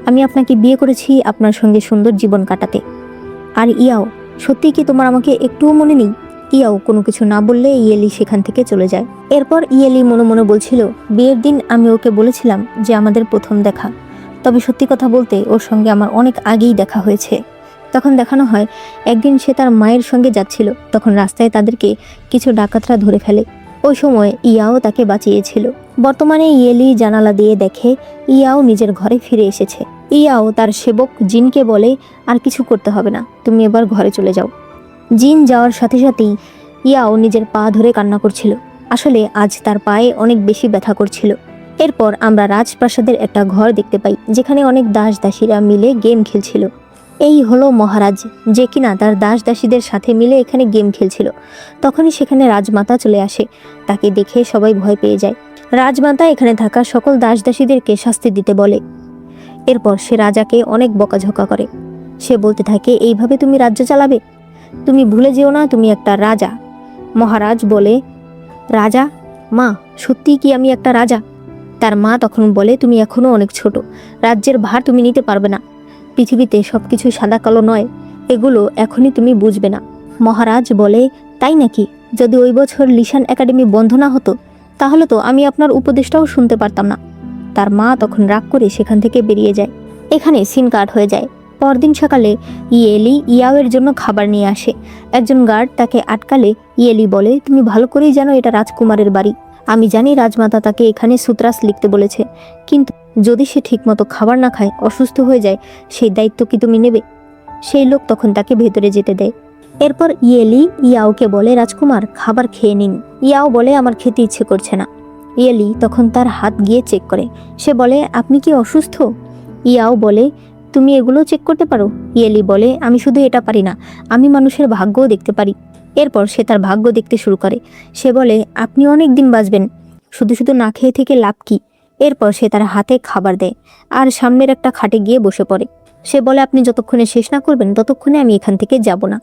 আমি আপনাকে বিয়ে করেছি আপনার সঙ্গে সুন্দর জীবন কাটাতে। আর ইয়াও, সত্যি কি তোমার আমাকে একটুও মনে নেই? ইয়াও কোনো কিছু না বললে ইয়েলি সেখান থেকে চলে যায়। এরপর ইয়েলি মনে মনে বলছিল, বিয়ের দিন আমি ওকে বলেছিলাম যে আমাদের প্রথম দেখা, তবে সত্যি কথা বলতে ওর সঙ্গে আমার অনেক আগেই দেখা হয়েছে। তখন দেখানো হয় একদিন সে তার মায়ের সঙ্গে যাচ্ছিল, তখন রাস্তায় তাদেরকে কিছু ডাকাতরা ধরে ফেলে। ওই সময় ইয়াও তাকে বাঁচিয়েছিল। বর্তমানে ইয়েলি জানালা দিয়ে দেখে ইয়াও নিজের ঘরে ফিরে এসেছে। ইয়াও তার সেবক জিনকে বলে, আর কিছু করতে হবে না, তুমি এবার ঘরে চলে যাও। জিন যাওয়ার সাথে সাথেই ইয়াও নিজের পা ধরে কান্না করছিল, আসলে আজ তার পায়ে অনেক বেশি ব্যথা করছিল। এরপর আমরা রাজপ্রাসাদের একটা ঘর দেখতে পাই, যেখানে অনেক দাস দাসীরা মিলে গেম খেলছিল। এই হলো মহারাজ, যে কিনা তার দাস দাসীদের সাথে মিলে এখানে গেম খেলছিল। তখনই সেখানে রাজমাতা চলে আসে, তাকে দেখে সবাই ভয় পেয়ে যায়। রাজমাতা এখানে থাকা সকল দাস দাসীদেরকে শাস্তি দিতে বলে। এরপর সে রাজাকে অনেক বকাঝকা করে। সে বলতে থাকে, এইভাবে তুমি রাজ্য চালাবে? তুমি ভুলে যেও না তুমি একটা রাজা। মহারাজ বলে, রাজা? মা, সত্যিই কি আমি একটা রাজা? তার মা তখন বলে, তুমি এখনো অনেক ছোট, রাজ্যের ভার তুমি নিতে পারবে না। পৃথিবীতে সবকিছু সাদা কালো নয়, এগুলো এখনই তুমি বুঝবে না। মহারাজ বলে, তাই নাকি? যদি ওই বছর লিসান একাডেমি বন্ধ না হতো তাহলে তো আমি আপনার উপদেশটাও শুনতে পারতাম না। তার মা তখন রাগ করে সেখান থেকে বেরিয়ে যায়। এখানে সিন কাট হয়ে যায়। পরদিন সকালে ইয়েলি ইয়াওয়ের জন্য খাবার নিয়ে আসে। একজন গার্ড তাকে আটকালে ইয়েলি বলে, তুমি ভালো করেই জানো এটা রাজকুমারের বাড়ি। আমি জানি রাজমাতা তাকে এখানে সুত্রাস লিখতে বলেছে, কিন্তু যদি সে ঠিকমতো খাবার না খায়, অসুস্থ হয়ে যায়, সেই দায়িত্ব কি তুমি নেবে? সেই লোক তখন তাকে ভেতরে যেতে দেয়। এরপর ইয়েলি ইয়াওকে বলে, রাজকুমার খাবার খেয়ে নিন। ইয়াও বলে, আমার খেতে ইচ্ছে করছে না। ইয়েলি তখন তার হাত গিয়ে চেক করে। সে বলে, আপনি কি অসুস্থ? ইয়াও বলে, তুমি এগুলো চেক করতে পারো? ইয়েলি বলে, আমি শুধু এটা পারি না, আমি মানুষের ভাগ্যও দেখতে পারি। এরপর সে তার ভাগ্য দেখতে শুরু করে। সে বলে, আপনি অনেক দিন বাঁচবেন, শুধু শুধু না খেয়ে থেকে লাভ কি? এরপর সে তার হাতে খাবার দেয় আর সামনের একটা খাটে গিয়ে বসে পড়ে। সে বলে, আপনি যতক্ষণে শেষ না করবেন ততক্ষণে আমি এখান থেকে যাব না।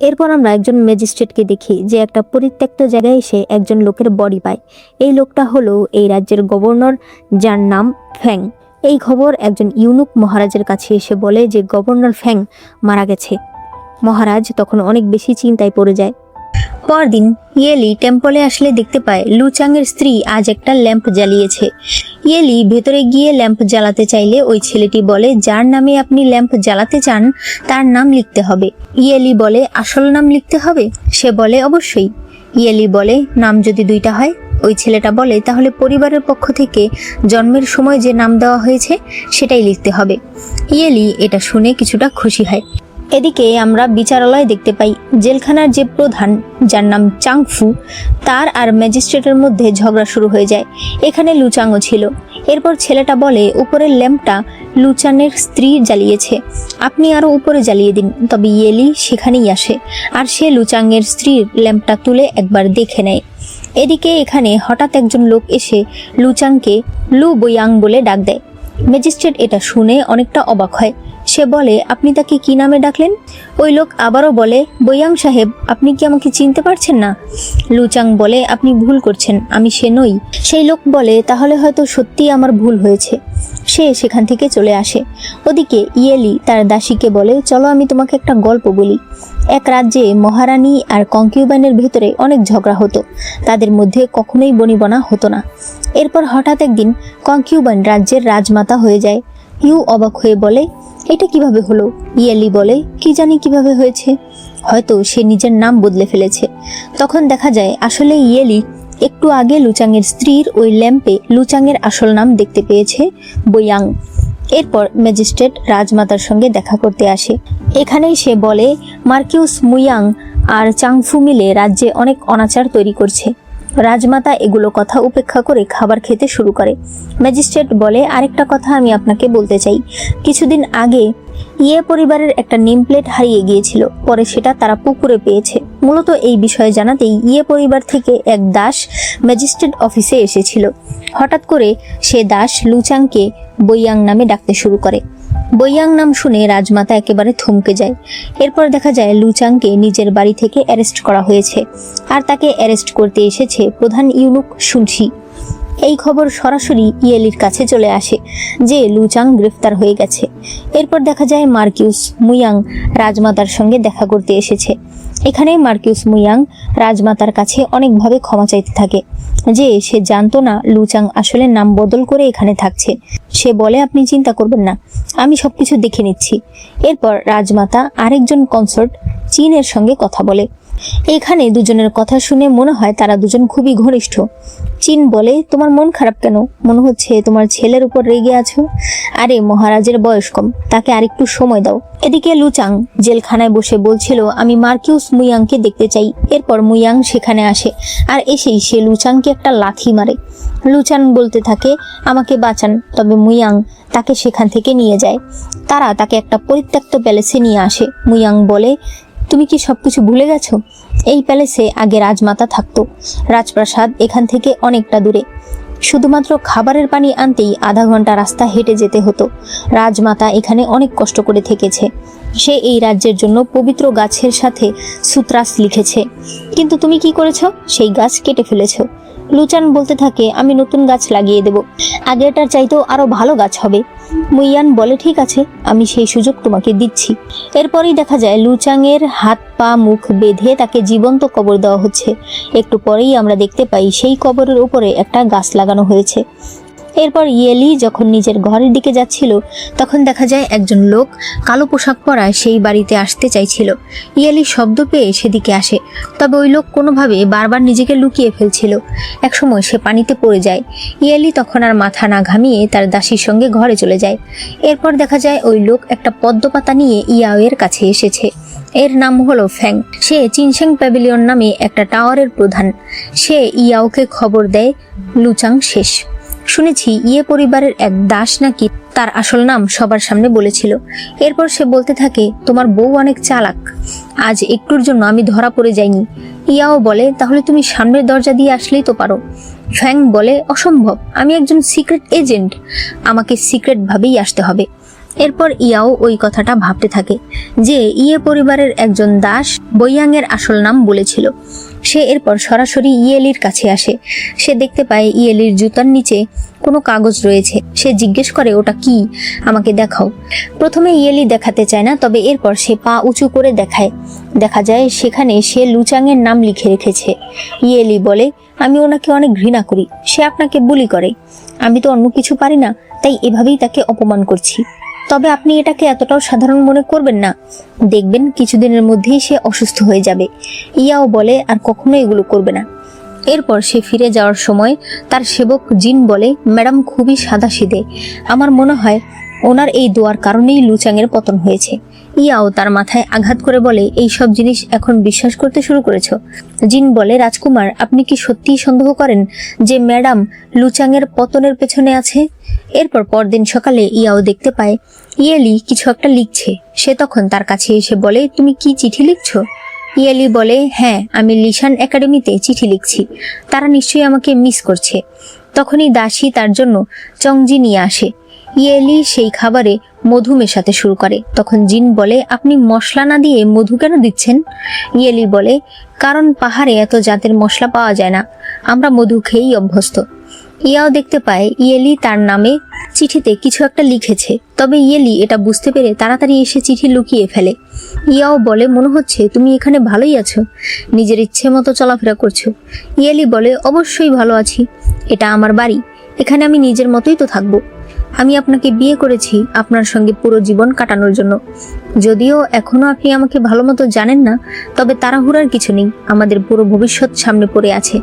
এরপর আমরা একজন ম্যাজিস্ট্রেটকে দেখি যে একটা পরিত্যক্ত জায়গায় এসে একজন লোকের বডি পায়। এই লোকটা হলো এই রাজ্যের গভর্নর, যার নাম ফ্যাং। এই খবর একজন ইউনুক মহারাজের কাছে এসে বলে যে গভর্নর ফ্যাং মারা গেছে। মহারাজ তখন অনেক বেশি চিন্তায় পড়ে যায়। পরদিন ইয়েলি টেম্পলে আসলে দেখতে পায় লুচাংয়ের স্ত্রী আজ একটা ল্যাম্প জ্বালিয়েছে। ইয়েলি ভেতরে গিয়ে ল্যাম্প জ্বালাতে চাইলে ওই ছেলেটি বলে, যার নামে আপনি ল্যাম্প জ্বালাতে চান তার নাম লিখতে হবে। ইয়েলি বলে, আসল নাম লিখতে হবে? সে বলে, অবশ্যই। ইয়েলি বলে, নাম যদি দুইটা হয়? ওই ছেলেটা বলে, তাহলে পরিবারের পক্ষ থেকে জন্মের সময় যে নাম দেওয়া হয়েছে সেটাই লিখতে হবে। ইয়েলি এটা শুনে কিছুটা খুশি হয়। এদিকে আমরা বিচারালয় দেখতে পাই। জেলখানার যে প্রধান, যার নাম চাংফু, তার আর ম্যাজিস্ট্রেটের মধ্যে ঝগড়া শুরু হয়ে যায়। এখানে লুচাংও ছিল। এরপর ছেলেটা বলে, উপরের ল্যাম্পটা লুচানের স্ত্রী জ্বালিয়েছে, আপনি আরো উপরে জ্বালিয়ে দিন। তবে ইয়েলি সেখানেই আসে আর সে লুচাংয়ের স্ত্রীর ল্যাম্পটা তুলে একবার দেখে নেয়। এদিকে এখানে হঠাৎ একজন লোক এসে লুচাংকে লু বয়াং বলে ডাক দেয়। ম্যাজিস্ট্রেট এটা শুনে অনেকটা অবাক হয়। সে বলে, আপনি তাকে কি নামে ডাকলেন? ওই লোক আবারও বলে, বয়াং সাহেব, আপনি কি আমাকে চিনতে পারছেন না? লুচাং বলে, আপনি ভুল করছেন, আমি সে নই। সেই লোক বলে, তাহলে হয়তো সত্যিই আমার ভুল হয়েছে। সে সেখান থেকে চলে আসে। ওদিকে ইয়েলি তার দাসীকে বলে, চলো আমি তোমাকে একটা গল্প বলি। এক রাজ্যে মহারানী আর কনকিউবাইনের ভেতরে অনেক ঝগড়া হতো, তাদের মধ্যে কখনোই বনিবনা হতো না। এরপর হঠাৎ একদিন কনকিউবাইন রাজ্যের রাজমাতা হয়ে যায়। ইউ অবাক হয়ে বলে, এটা কিভাবে হলো? ইয়েলি বলে, কি জানি কিভাবে হয়েছে, হয়তো সে নিজের নাম বদলে ফেলেছে। তখন দেখা যায় আসলে ইয়েলি একটু আগে লুচাংয়ের স্ত্রীর ওই ল্যাম্পে লুচাংয়ের আসল নাম দেখতে পেয়েছে, বয়াং। এরপর ম্যাজিস্ট্রেট রাজমাতার সঙ্গে দেখা করতে আসে। এখানেই সে বলে, মার্কিউস মুয়াং আর চাংফু মিলে রাজ্যে অনেক অনাচার তৈরি করছে। রাজমাতা এগুলো কথা উপেক্ষা করে খাবার খেতে শুরু করে। ম্যাজিস্ট্রেট বলে, আরেকটা কথা আমি আপনাকে বলতে চাই। কিছুদিন আগে ইয়ে পরিবারের একটা নেম প্লেট হারিয়ে গিয়েছিল, পরে সেটা তারা পুকুরে পেয়েছে। মূলত এই বিষয়ে জানাতেই ইয়ে পরিবার থেকে এক দাস ম্যাজিস্ট্রেট অফিসে এসেছিল। হঠাৎ করে সে দাস লুচাংকে বইয়াং নামে ডাকতে শুরু করে। বইয়াং নাম শুনে রাজমাতা একেবারে থমকে যায়। এরপর দেখা যায় লুচাংকে নিজের বাড়ি থেকে অ্যারেস্ট করা হয়েছে, আর তাকে অ্যারেস্ট করতে এসেছে প্রধান ইউনুক শুনশি। এই খবর সরাসরি ইয়েলির কাছে চলে আসে যে লুচাং গ্রেফতার হয়ে গেছে। এরপর দেখা যায় মার্কিউস মুয়াং রাজমাতার সঙ্গে দেখা করতে এসেছে। এখানে মার্কিউস মুয়াং রাজমাতার কাছে অনেকভাবে ক্ষমা চাইতে থাকে যে সে জানতো না লুচাং আসলে নাম বদল করে এখানে থাকছে। সে বলে, আপনি চিন্তা করবেন না, আমি সবকিছু দেখে নিচ্ছি। এরপর রাজমাতা আরেকজন কনসর্ট চীনের সঙ্গে কথা বলে। এখানে দুজনের কথা শুনে মনে হয় তারা দুজন খুবই ঘনিষ্ঠ। চীন বলে, তোমার মন খারাপ কেন? মনে হচ্ছে তোমার ছেলের উপর রেগে আছো। আরে মহারাজের বয়স কম, তাকে আরেকটু সময় দাও। এদিকে লুচাং জেলখানায় বসে বলছিল, আমি মার্কিউস মুয়াংকে দেখতে চাই। এরপর মুয়াং সেখানে আসে, আর এসেই সে লুচাংকে একটা লাথি মারে। লুচাং বলতে থাকে, আমাকে বাঁচান। তবে মুয়াং তাকে সেখান থেকে নিয়ে যায়। তারা তাকে একটা পরিত্যক্ত প্যালেসে নিয়ে আসে। মুয়াং বলে, তুমি কি সবকিছু ভুলে গেছো? এই প্যালেসে আগে রাজমাতা থাকতো। রাজপ্রাসাদ এখান থেকে অনেকটা দূরে। শুধুমাত্র খাবারের পানি আনতেই আধা ঘন্টা রাস্তা হেঁটে যেতে হতো। রাজমাতা এখানে অনেক কষ্ট করে থেকেছে। সে এই রাজ্যের জন্য পবিত্র গাছের সাথে সূত্রাস লিখেছে। কিন্তু তুমি কি করেছো? সেই গাছ কেটে ফেলেছো। লুচান বলতে থাকে, আমি নতুন গাছ লাগিয়ে দেব, আগেরটার চাইতেও আরো ভালো গাছ হবে। মুইয়ান বলে, ঠিক আছে, আমি সেই সুযোগ তোমাকে দিচ্ছি। এরপরই দেখা যায় লুচাংয়ের হাত পা মুখ বেঁধে তাকে জীবন্ত কবর দেওয়া হচ্ছে। একটু পরেই আমরা দেখতে পাই সেই কবরের উপরে একটা গাছ লাগানো হয়েছে। এরপর ইয়েলি যখন নিজের ঘরের দিকে যাচ্ছিল তখন দেখা যায় একজন লোক কালো পোশাক পরায় সেই বাড়িতে আসতে চাইছিল। ইয়েলি শব্দ পেয়ে সেদিকে আসে, তবে ওই লোক কোনোভাবে বারবার নিজেকে লুকিয়ে ফেলছিল। একসময় সে পানিতে পড়ে যায়। ইয়েলি তখন আর মাথা না ঘামিয়ে তার দাসীর সঙ্গে ঘরে চলে যায়। এরপর দেখা যায় ওই লোক একটা পদ্মপাতা নিয়ে ইয়াওয়ের কাছে এসেছে। এর নাম হলো ফ্যাং। সে চিনশেং প্যাভিলিয়ন নামে একটা টাওয়ারের প্রধান। সে ইয়াওকে খবর দেয় লুচাং শেষ। শুনেছি ইয়ে পরিবারের এক দাস নাকি তার আসল নাম সবার সামনে বলেছিল। এরপর সে বলতে থাকে, তোমার বউ অনেক চালাক, আজ একটুর জন্য আমি ধরা পড়ে যাইনি। ইয়াও বলে, তাহলে তুমি সামনের দরজা দিয়ে আসলেই তো পারো। ফ্যাং বলে, অসম্ভব, আমি একজন সিক্রেট এজেন্ট, আমাকে সিক্রেট ভাবেই আসতে হবে। এরপর ইয়াও ওই কথাটা ভাবতে থাকে যে ইয়ে পরিবারের একজন দাস বইয়াংয়ের আসল নাম বলেছিল। সে এরপর সরাসরি ইয়েলির কাছে আসে। সে দেখতে পায় ইয়েলির জুতার নিচে কোনো কাগজ রয়েছে। সে জিজ্ঞেস করে, ওটা কি, আমাকে দেখাও। প্রথমে ইয়েলি দেখাতে চায় না, তবে এরপর সে পা উঁচু করে দেখায়। দেখা যায় সেখানে সে লুচাংয়ের নাম লিখে রেখেছে। ইয়েলি বলে, আমি ওনাকে অনেক ঘৃণা করি, সে আপনাকে বুলি করে, আমি তো অন্য কিছু পারি না, তাই এভাবেই তাকে অপমান করছি। তবে আপনি এটাকে এতটাও সাধারণ মনে করবেন না, দেখবেন কিছুদিনের মধ্যেই সে অসুস্থ হয়ে যাবে। ইয়াও বলে, আর কখনো এগুলো করবে না। এরপর সে ফিরে যাওয়ার সময় তার সেবক জিন বলে, ম্যাডাম খুবই সাদাসিধে, আমার মনে হয় ওনার এই দোয়ার কারণেই লুচাংয়ের পতন হয়েছে। ইয়াও তার মাথায় আঘাত করে বলে, এই সব জিনিস এখন বিশ্বাস করতে শুরু করেছো? জিন বলে, রাজকুমার, আপনি কি সত্যিই সন্দেহ করেন যে ম্যাডাম লুচাংয়ের পতনের পেছনে আছে? এরপর পরদিন সকালে ইয়াও দেখতে পায় ইয়েলি কিছু একটা লিখছে। সে তখন তার কাছে এসে বলে, তুমি কি চিঠি লিখছো? ইয়েলি বলে, হ্যাঁ, আমি লিশান একাডেমিতে চিঠি লিখছি, তারা নিশ্চয়ই আমাকে মিস করছে। তখনই দাসী তার জন্য চংজি নিয়ে আসে। ইয়েলি সেই খাবারে মধু মেশাতে শুরু করে। তখন জিন বলে, আপনি মশলা না দিয়ে মধু কেন দিচ্ছেন? ইয়েলি বলে, কারণ পাহাড়ে এত জাতের মশলা পাওয়া যায় না, আমরা মধু খেয়েই অভ্যস্ত। ইয়াও দেখতে পায় ইয়েলি তার নামে চিঠিতে কিছু একটা লিখেছে, তবে ইয়েলি এটা বুঝতে পেরে তাড়াতাড়ি এসে চিঠি লুকিয়ে ফেলে। ইয়াও বলে, মনে হচ্ছে তুমি এখানে ভালোই আছো, নিজের ইচ্ছে মতো চলাফেরা করছো। ইয়েলি বলে, অবশ্যই ভালো আছি, এটা আমার বাড়ি, এখানে আমি নিজের মতোই তো থাকবো। আমি আপনাকে বিয়ে করেছি আপনার সঙ্গে পুরো জীবন কাটানোর জন্য। যদিও এখনো আপনি আমাকে ভালো মতো জানেন না, তবে তাড়াহুড়ার কিছু নেই, আমাদের পুরো ভবিষ্যৎ সামনে পড়ে আছে।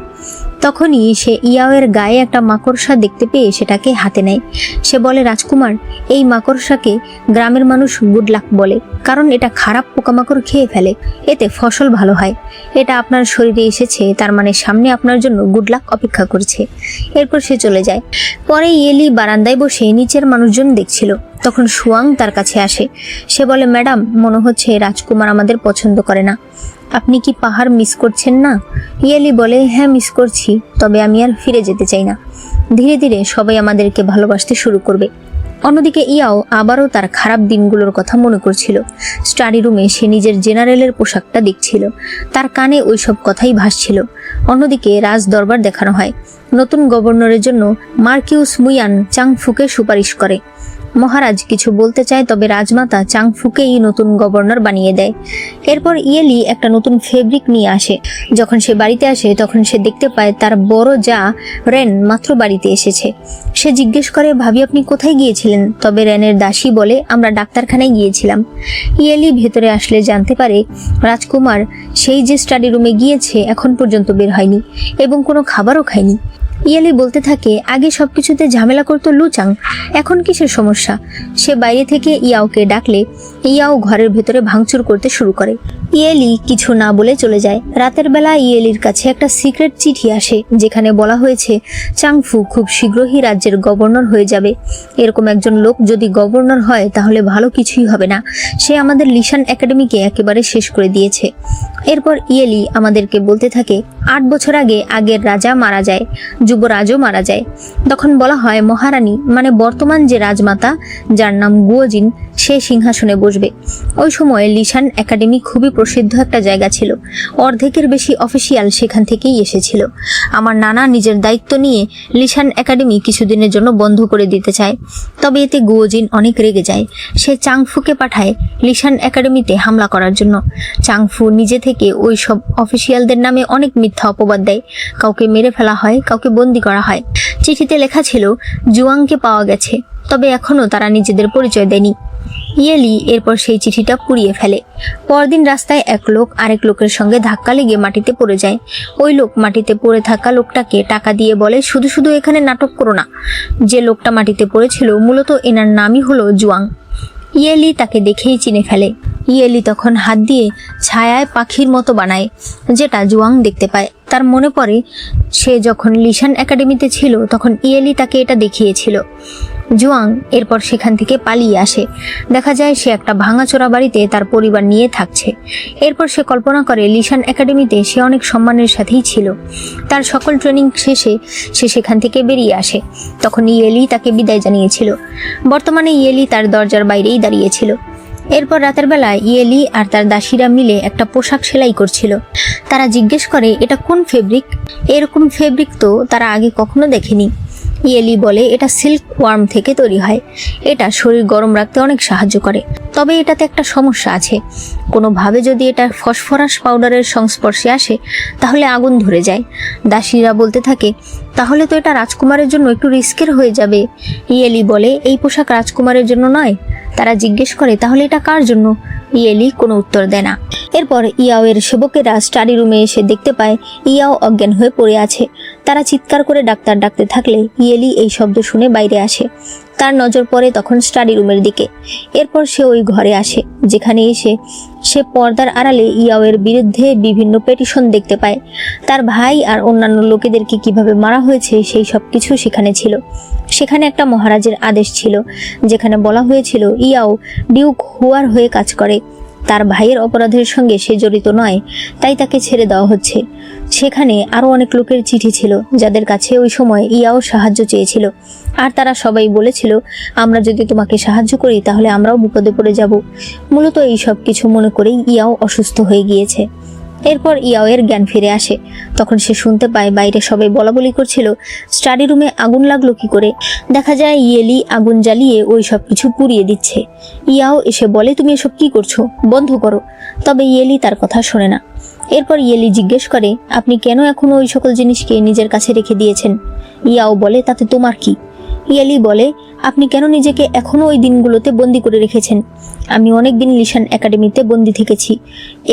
তখনই সে ইয়াওয়ের গায়ে একটা মাকড়সা দেখতে পেয়ে সেটাকে হাতে নেয়। সে বলে, রাজকুমার, এই মাকড়সাকে গ্রামের মানুষ গুড লাক বলে, কারণ এটা খারাপ পোকামাকড় খেয়ে ফেলে, এতে ফসল ভালো হয়। এটা আপনার শরীরে এসেছে, তার মানে সামনে আপনার জন্য গুড লাক অপেক্ষা করছে। এরপর সে চলে যায়। পরে ইয়েলি বারান্দায় বসে নিচের মানুষজন দেখছিল। তখন সুয়াং তার কাছে আসে। সে বলে, ম্যাডাম, মনে হচ্ছে রাজকুমার আমাদের পছন্দ করে না, আপনি কি পাহাড় মিস করছেন না? ইয়েলি বলে, হ্যাঁ মিস করছি, তবে আমি আর ফিরে যেতে চাই না, ধীরে ধীরে সবাই আমাদেরকে ভালোবাসতে শুরু করবে। অন্যদিকে ইয়াও আবারও তার খারাপ দিনগুলোর কথা মনে করছিল। স্টাডি রুমে সে নিজের জেনারেলের পোশাকটা দেখছিল, তার কানে ওইসব কথাই ভাসছিল। অন্যদিকে রাজ দরবার দেখানো হয়। নতুন গভর্নরের জন্য মার্কিউস মুইয়ান চাংফুকে সুপারিশ করে। মহারাজ কিছু বলতে চায়, তবে রাজমাতা চাংফুকেই নতুন গভর্নর বানিয়ে দেয়। এরপর ইয়েলি একটা নতুন ফেব্রিক নিয়ে আসে। যখন সে বাড়িতে আসে তখন সে দেখতে পায় তার বড় যা রেন মাত্র বাড়িতে এসেছে। সে জিজ্ঞেস করে, ভাবি আপনি কোথায় গিয়েছিলেন? তবে রেনের দাসী বলে, আমরা ডাক্তারখানায় গিয়েছিলাম। ইয়েলি ভেতরে আসলে জানতে পারে রাজকুমার সেই যে স্টাডি রুমে গিয়েছে এখন পর্যন্ত বের হয়নি এবং কোনো খাবারও খায়নি। ইয়েলি বলতে থাকে, আগে সবকিছুতে ঝামেলা করতো লুচাং, এখন কিসের সমস্যা? সে বাইরে থেকে ইয়াওকে ডাকলে ইয়াও ঘরের ভেতরে ভাঙচুর করতে শুরু করে। ইয়েলি কিছু না বলে চলে যায়। রাতের বেলা ইয়েলির কাছে একটা সিক্রেট চিঠি আসে, যেখানে বলা হয়েছে চাংফু খুব শীঘ্রই রাজ্যের গভর্নর হয়ে যাবে। এরকম একজন লোক যদি গভর্নর হয় তাহলে ভালো কিছুই হবে না, সে আমাদের লিশান একাডেমিকে একেবারে শেষ করে দিয়েছে। এরপর ইয়েলি আমাদেরকে বলতে থাকে, 8 বছর আগে আগের রাজা মারা যায়, যুবরাজও মারা যায়। তখন বলা হয় মহারানী মানে বর্তমান যে রাজমাতা, যার নাম গুয়োজিন, সে সিংহাসনে বসবে। ওই সময় লিশান একাডেমি খুবই প্রসিদ্ধ একটা জায়গা ছিল। অর্ধেকের বেশি অফিসিয়াল সেখান থেকেই এসেছিল। আমার নানা নিজের দায়িত্ব নিয়ে লিশান একাডেমি কিছুদিনের জন্য বন্ধ করে দিতে চায়। তবে এতে গুয়োজিন অনেক রেগে যায়। সে চাংফুকে পাঠায় লিশান একাডেমিতে হামলা করার জন্য। চাংফু নিজে থেকে ওই সব অফিসিয়ালদের নামে অনেক মিথ্যা অপবাদ দেয়। কাউকে মেরে ফেলা হয়, কাউকে বন্দি করা হয়। চিঠিতে লেখা ছিল জুয়াংকে পাওয়া গেছে, তবে এখনো তারা নিজেদের পরিচয় দেয়নি। ইয়েলি এরপর সেই চিঠিটা পুড়িয়ে ফেলে। পরদিন রাস্তায় এক লোক আরেক লোকের সঙ্গে ধাক্কা লেগে মাটিতে পড়ে যায়। ওই লোক মাটিতে পড়ে থাকা লোকটাকে টাকা দিয়ে বলে, শুধু শুধু এখানে নাটক করো না। যে লোকটা মাটিতে পড়েছিল মূলত এনার নামই হলো জুয়াং। ইয়েলি তাকে দেখেই চিনে ফেলে। ইয়েলি তখন হাত দিয়ে ছায়ায় পাখির মতো বানায়, যেটা জুয়াং দেখতে পায়। তার মনে পড়ে সে যখন লিশান একাডেমিতে ছিল তখন ইয়েলি তাকে এটা দেখিয়েছিল। জুয়াং এরপর সেখান থেকে পালিয়ে আসে। দেখা যায় সে একটা ভাঙাচোরা বাড়িতে তার পরিবার নিয়ে থাকছে। এরপর সে কল্পনা করে লিশান একাডেমিতে সে অনেক সম্মানের সাথেই ছিল। তার সকল ট্রেনিং শেষে সে সেখান থেকে বেরিয়ে আসে। তখন ইয়েলি তাকে বিদায় জানিয়েছিল। বর্তমানে ইয়েলি তার দরজার বাইরেই দাঁড়িয়েছিল। এরপর রাতের বেলায় ইয়েলি আর তার দাসীরা মিলে একটা পোশাক সেলাই করছিল। তারা জিজ্ঞেস করে এটা কোন ফেব্রিক, এরকম ফেব্রিক তো তারা আগে কখনো দেখেনি। ইয়েলি বলে এটা সিল্ক ওয়ার্ম থেকে তৈরি হয়, এটা শরীর গরম রাখতে অনেক সাহায্য করে। তবে এটাতে একটা সমস্যা আছে, কোনোভাবে যদি এটা ফসফরাস পাউডারের সংস্পর্শে আসে তাহলে আগুন ধরে যায়। দাসীরা বলতে থাকে তাহলে তো এটা রাজকুমারের জন্য একটু রিস্কের হয়ে যাবে। ইয়েলি বলে এই পোশাক রাজকুমারের জন্য নয়। তারা জিজ্ঞেস করে তাহলে এটা কার জন্য? ইয়েলি কোনো উত্তর দেয় না। এরপর ইয়াও এর সেবকেরা স্টাডি রুমে এসে দেখতে পায় ইয়াও অজ্ঞান হয়ে পড়ে আছে। তারা চিৎকার করে ডাক্তার ডাকতে থাকলে ইয়েলি এই শব্দ শুনে বাইরে আসে। তার নজর পড়ে তখন স্টাডি রুমের দিকে। এরপর সে ওই ঘরে আসে, যেখানে এসে সে পর্দার আড়ালে ইয়াও এর বিরুদ্ধে বিভিন্ন পেটিশন দেখতে পায়। তার ভাই আর অন্যান্য লোকেদেরকে কিভাবে মারা হয়েছে সেই সব কিছু সেখানে ছিল। সেখানে একটা মহারাজের আদেশ ছিল, যেখানে বলা হয়েছিল ইয়াও ডিউক হুয়ার হয়ে কাজ করে। তার ভাইয়ের অপরাধের সঙ্গে সে জড়িত নয়, তাই তাকে ছেড়ে দেওয়া হচ্ছে। সেখানে আরো অনেক লোকের চিঠি ছিল যাদের কাছে ওই সময় ইয়াও সাহায্য চেয়েছিল, আর তারা সবাই বলেছিল আমরা যদি তোমাকে সাহায্য করি তাহলে আমরাও বিপদে পড়ে যাব। মূলত এই সব কিছু মনে করেই ইয়াও অসুস্থ হয়ে গিয়েছে। এরপর ইয়াও এর জ্ঞান ফিরে আসে। তখন সে শুনতে পায় বাইরে সবাই বলাবলি করছিল স্টাডি রুমে আগুন লাগলো কি করে। দেখা যায় ইয়েলি আগুন জ্বালিয়ে ওই সব কিছু পুড়িয়ে দিচ্ছে। ইয়াও এসে বলে তুমি এসব কি করছো, বন্ধ করো। তবে ইয়েলি তার কথা শোনে না। এরপর ইয়েলি জিজ্ঞেস করে আপনি কেন এখনো ওই সকল জিনিসকে নিজের কাছে রেখে দিয়েছেন? ইয়াও বলে তাতে তোমার কি? ইয়েলি বলে আপনি কেন নিজেকে এখনো ওই দিনগুলোতে বন্দি করে রেখেছেন? আমি অনেক দিন লিশান একাডেমিতে বন্দি থেকেছি,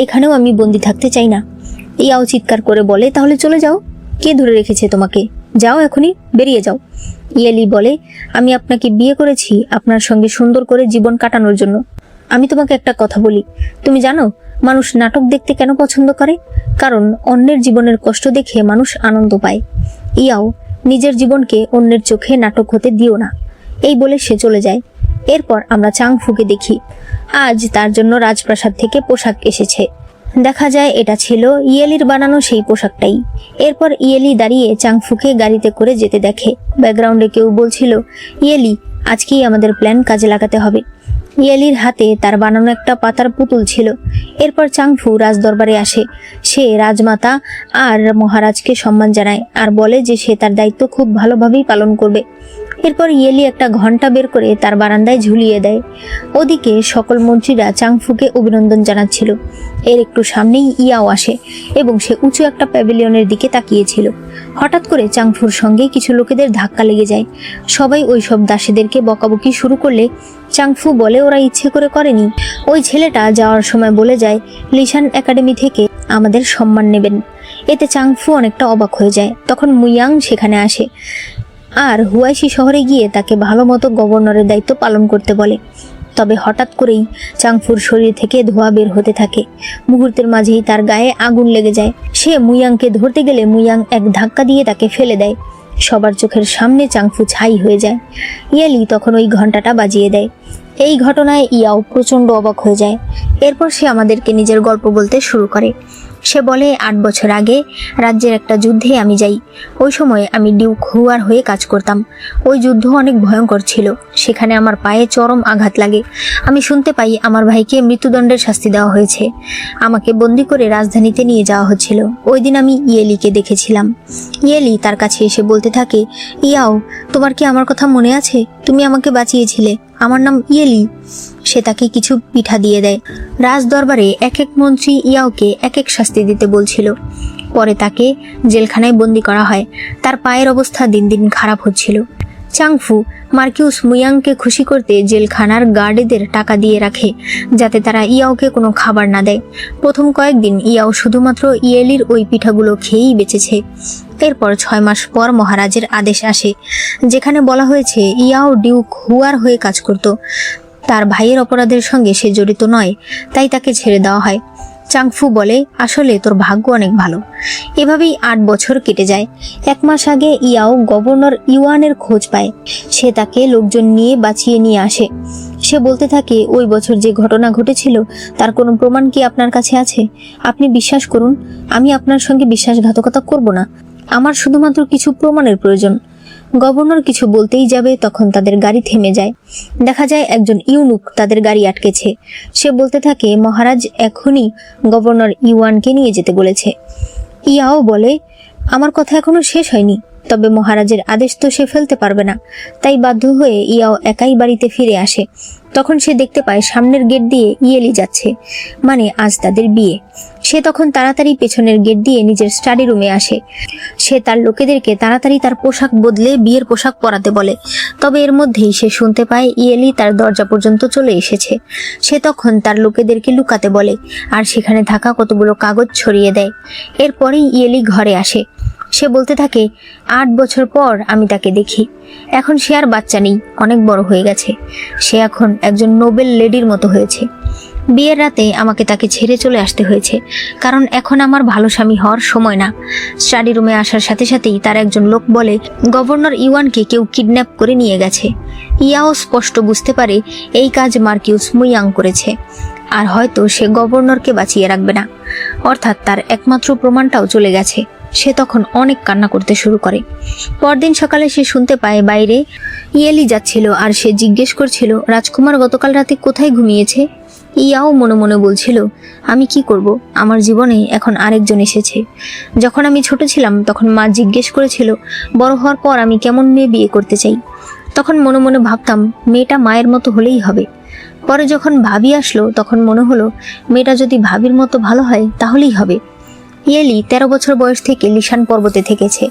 এখানেও আমি বন্দি থাকতে চাই না। ইয়াও চিৎকার করে বলে তাহলে চলে যাও, কে ধরে রেখেছে তোমাকে? যাও, এখনই বেরিয়ে যাও। ইয়েলি বলে আমি আপনাকে বিয়ে করেছি আপনার সঙ্গে সুন্দর করে জীবন কাটানোর জন্য। আমি তোমাকে একটা কথা বলি, তুমি জানো মানুষ নাটক দেখতে কেন পছন্দ করে? কারণ অন্যের জীবনের কষ্ট দেখে মানুষ আনন্দ পায়। ইয়াও নিজের জীবনকে অন্যের চোখে নাটক হতে দিও না, এই বলে সে চলে যায়। এরপর আমরা চাংফুকে দেখি। আজ তার জন্য রাজপ্রাসাদ থেকে পোশাক এসেছে। দেখা যায় এটা ছিল ইয়েলির বানানো সেই পোশাকটাই। এরপর ইয়েলি দাঁড়িয়ে চাংফুকে গাড়িতে করে যেতে দেখে। ব্যাকগ্রাউন্ডে কেউ বলছিল ইয়েলি আজকেই আমাদের প্ল্যান কাজে লাগাতে হবে। ইয়েলির হাতে তার বানানো একটা পাতার পুতুল ছিল। এরপর চাংফু রাজদরবারে আসে। সে রাজমাতা আর মহারাজকে সম্মান জানায় আর বলে যে সে তার দায়িত্ব খুব ভালোভাবেই পালন করবে। এরপর ইয়েলি একটা ঘন্টা বের করে তার বারান্দায় ঝুলিয়ে দেয়। ওদিকে সকল মন্ত্রীরা চাংফুকে অভিনন্দন জানাচ্ছিল। এর একটু সামনেই ইয়াও আসে এবং সে উঁচু একটা প্যাভিলিয়নের দিকে তাকিয়েছিল। হঠাৎ করে চাংফুর সঙ্গে কিছু লোকেদের ধাক্কা লেগে যায়। সবাই ওই সব দাসীদেরকে বকাবকি শুরু করলে চাংফু বলে ওরা ইচ্ছে করে করেনি। ওই ছেলেটা যাওয়ার সময় বলে যায় লিশান একাডেমি থেকে আমাদের সম্মান নেবেন। এতে চাংফু অনেকটা অবাক হয়ে যায়। তখন মুইয়াং সেখানে আসে আর হুয়াইশি শহরে গিয়ে তাকে ভালো মতো গভর্নরের দায়িত্ব পালন করতে বলে। তবে হঠাৎ করেই চাংফুর শরীর থেকে ধোঁয়া বের হতে থাকে। মুহূর্তের মাঝেই তার গায়ে আগুন লেগে যায়। সে মুইয়াংকে ধরতে গেলে মুইয়াং এক ধাক্কা দিয়ে তাকে ফেলে দেয়। সবার চোখের সামনে চাংফু ছাই হয়ে যায়। ইয়েলি তখন ওই ঘন্টাটা বাজিয়ে দেয়। এই ঘটনায় ইয়াও প্রচণ্ড অবাক হয়ে যায়। এরপর সে আমাদেরকে নিজের গল্প বলতে শুরু করে। সে বলে 8 বছর আগে রাজ্যের একটা যুদ্ধে আমি যাই। ওই সময় আমি ডিউক হুয়ার হয়ে কাজ করতাম। ওই যুদ্ধ অনেক ভয়ঙ্কর ছিল। সেখানে আমার পায়ে চরম আঘাত লাগে। আমি শুনতে পাই আমার ভাইকে মৃত্যুদণ্ডের শাস্তি দেওয়া হয়েছে। আমাকে বন্দি করে রাজধানীতে নিয়ে যাওয়া হচ্ছিল। ওই দিন আমি ইয়েলিকে দেখেছিলাম। ইয়েলি তার কাছে এসে বলতে থাকে, ইয়াও, তোমার কি আমার কথা মনে আছে? তুমি আমাকে বাঁচিয়েছিলে। আমার নাম ইয়েলি। সে তাকে কিছু পিঠা দিয়ে দেয়। রাজ দরবারে এক এক মন্ত্রী ইয়াওকে এক এক শাস্তি দিতে বলছিল। পরে তাকে জেলখানায় বন্দি করা হয়। তার পায়ের অবস্থা দিন দিন খারাপ হচ্ছিল। চাংফু মার্কিউস মুয়াংকে খুশি করতে জেলখানার গার্ডেদের টাকা দিয়ে রাখে, যাতে তারা ইয়াওকে কোনো খাবার না দেয়। প্রথম কয়েকদিন ইয়াও শুধুমাত্র ইয়েলির ওই পিঠাগুলো খেয়েই বেঁচেছে। এরপর 6 মাস পর মহারাজের আদেশ আসে, যেখানে বলা হয়েছে ইয়াও ডিউক হুয়ার হয়ে কাজ করত। তার ভাইয়ের অপরাধের সঙ্গে সে জড়িত নয়, তাই তাকে ছেড়ে দেওয়া হয়। চাংফু বলে, আসলে তোর ভাগ্য অনেক ভালো। এভাবেই 8 বছর কেটে যায়। 1 মাস আগে ইয়াও গভর্নর ইউয়ানের খোঁজ পায়। সে তাকে লোকজন নিয়ে বাঁচিয়ে নিয়ে আসে। সে বলতে থাকে, ওই বছর যে ঘটনা ঘটেছিল তার কোনো প্রমাণ কি আপনার কাছে আছে? আপনি বিশ্বাস করুন, আমি আপনার সঙ্গে বিশ্বাসঘাতকতা করব না। আমার শুধুমাত্র কিছু প্রমাণের প্রয়োজন। গভর্নর কিছু বলতেই যাবে, তখন তাদের গাড়ি থেমে যায়। দেখা যায় একজন ইউনুক তাদের গাড়ি আটকেছে। সে বলতে থাকে, মহারাজ এখনই গভর্নর ইউয়ানকে নিয়ে যেতে বলেছে। ইয়াও বলে, আমার কথা এখনো শেষ হয়নি, তবে মহারাজের আদেশ তো সে ফেলতে পারবে না। তাই বাধ্য হয়ে ইয়াও একাই বাড়িতে ফিরে আসে। তখন সে দেখতে পায় সামনের গেট দিয়ে ইয়েলি যাচ্ছে, মানে আজ তাদের বিয়ে। সে তখন তাড়াতাড়ি পেছনের গেট দিয়ে নিজের স্টাডি রুমে আসে। সে তার লোকেদেরকে তাড়াতাড়ি তার পোশাক বদলে বিয়ের পোশাক পরাতে বলে। তবে এর মধ্যেই সে শুনতে পায় ইয়েলি তার দরজা পর্যন্ত চলে এসেছে। সে তখন তার লোকেদেরকে লুকাতে বলে, আর সেখানে থাকা কতগুলো কাগজ ছড়িয়ে দেয়। এরপরেই ইয়েলি ঘরে আসে। সে বলতে থাকে, 8 বছর পর আমি তাকে দেখি। এখন সে আর বাচ্চা নেই, অনেক বড় হয়ে গেছে। সে এখন একজন নোবেল লেডির মতো হয়েছে। বিয়ের রাতে আমাকে তাকে ছেড়ে চলে আসতে হয়েছে, কারণ এখন আমার ভালো স্বামী হওয়ার সময় না। স্টাডি রুমে আসার সাথে সাথেই তার একজন লোক বলে, গভর্নর ইউয়ানকে কেউ কিডন্যাপ করে নিয়ে গেছে। ইয়াও স্পষ্ট বুঝতে পারে এই কাজ মার্কিউস মুয়াং করেছে, আর হয়তো সে গভর্নরকে বাঁচিয়ে রাখবে না। অর্থাৎ তার একমাত্র প্রমাণটাও চলে গেছে। সে তখন অনেক কান্না করতে শুরু করে। পরদিন সকালে সে শুনতে পায় বাইরে ইয়েলি যাচ্ছিল, আর সে জিজ্ঞেস করছিল, রাজকুমার গতকাল রাতে কোথায় ঘুমিয়েছে? ইয়াও মনে মনে বলছিল, আমি কি করব, আমার জীবনে এখন আরেকজন এসেছে। যখন আমি ছোট ছিলাম তখন মা জিজ্ঞেস করেছিল বড় হওয়ার পর আমি কেমন মেয়ে বিয়ে করতে চাই। তখন মনে মনে ভাবতাম মেয়েটা মায়ের মতো হলেই হবে। পরে যখন ভাবি আসলো তখন মনে হলো মেয়েটা যদি ভাবির মতো ভালো হয় তাহলেই হবে। ইয়েলি 13 বছর বয়স থেকে লিশান পর্বতে থেকেছে।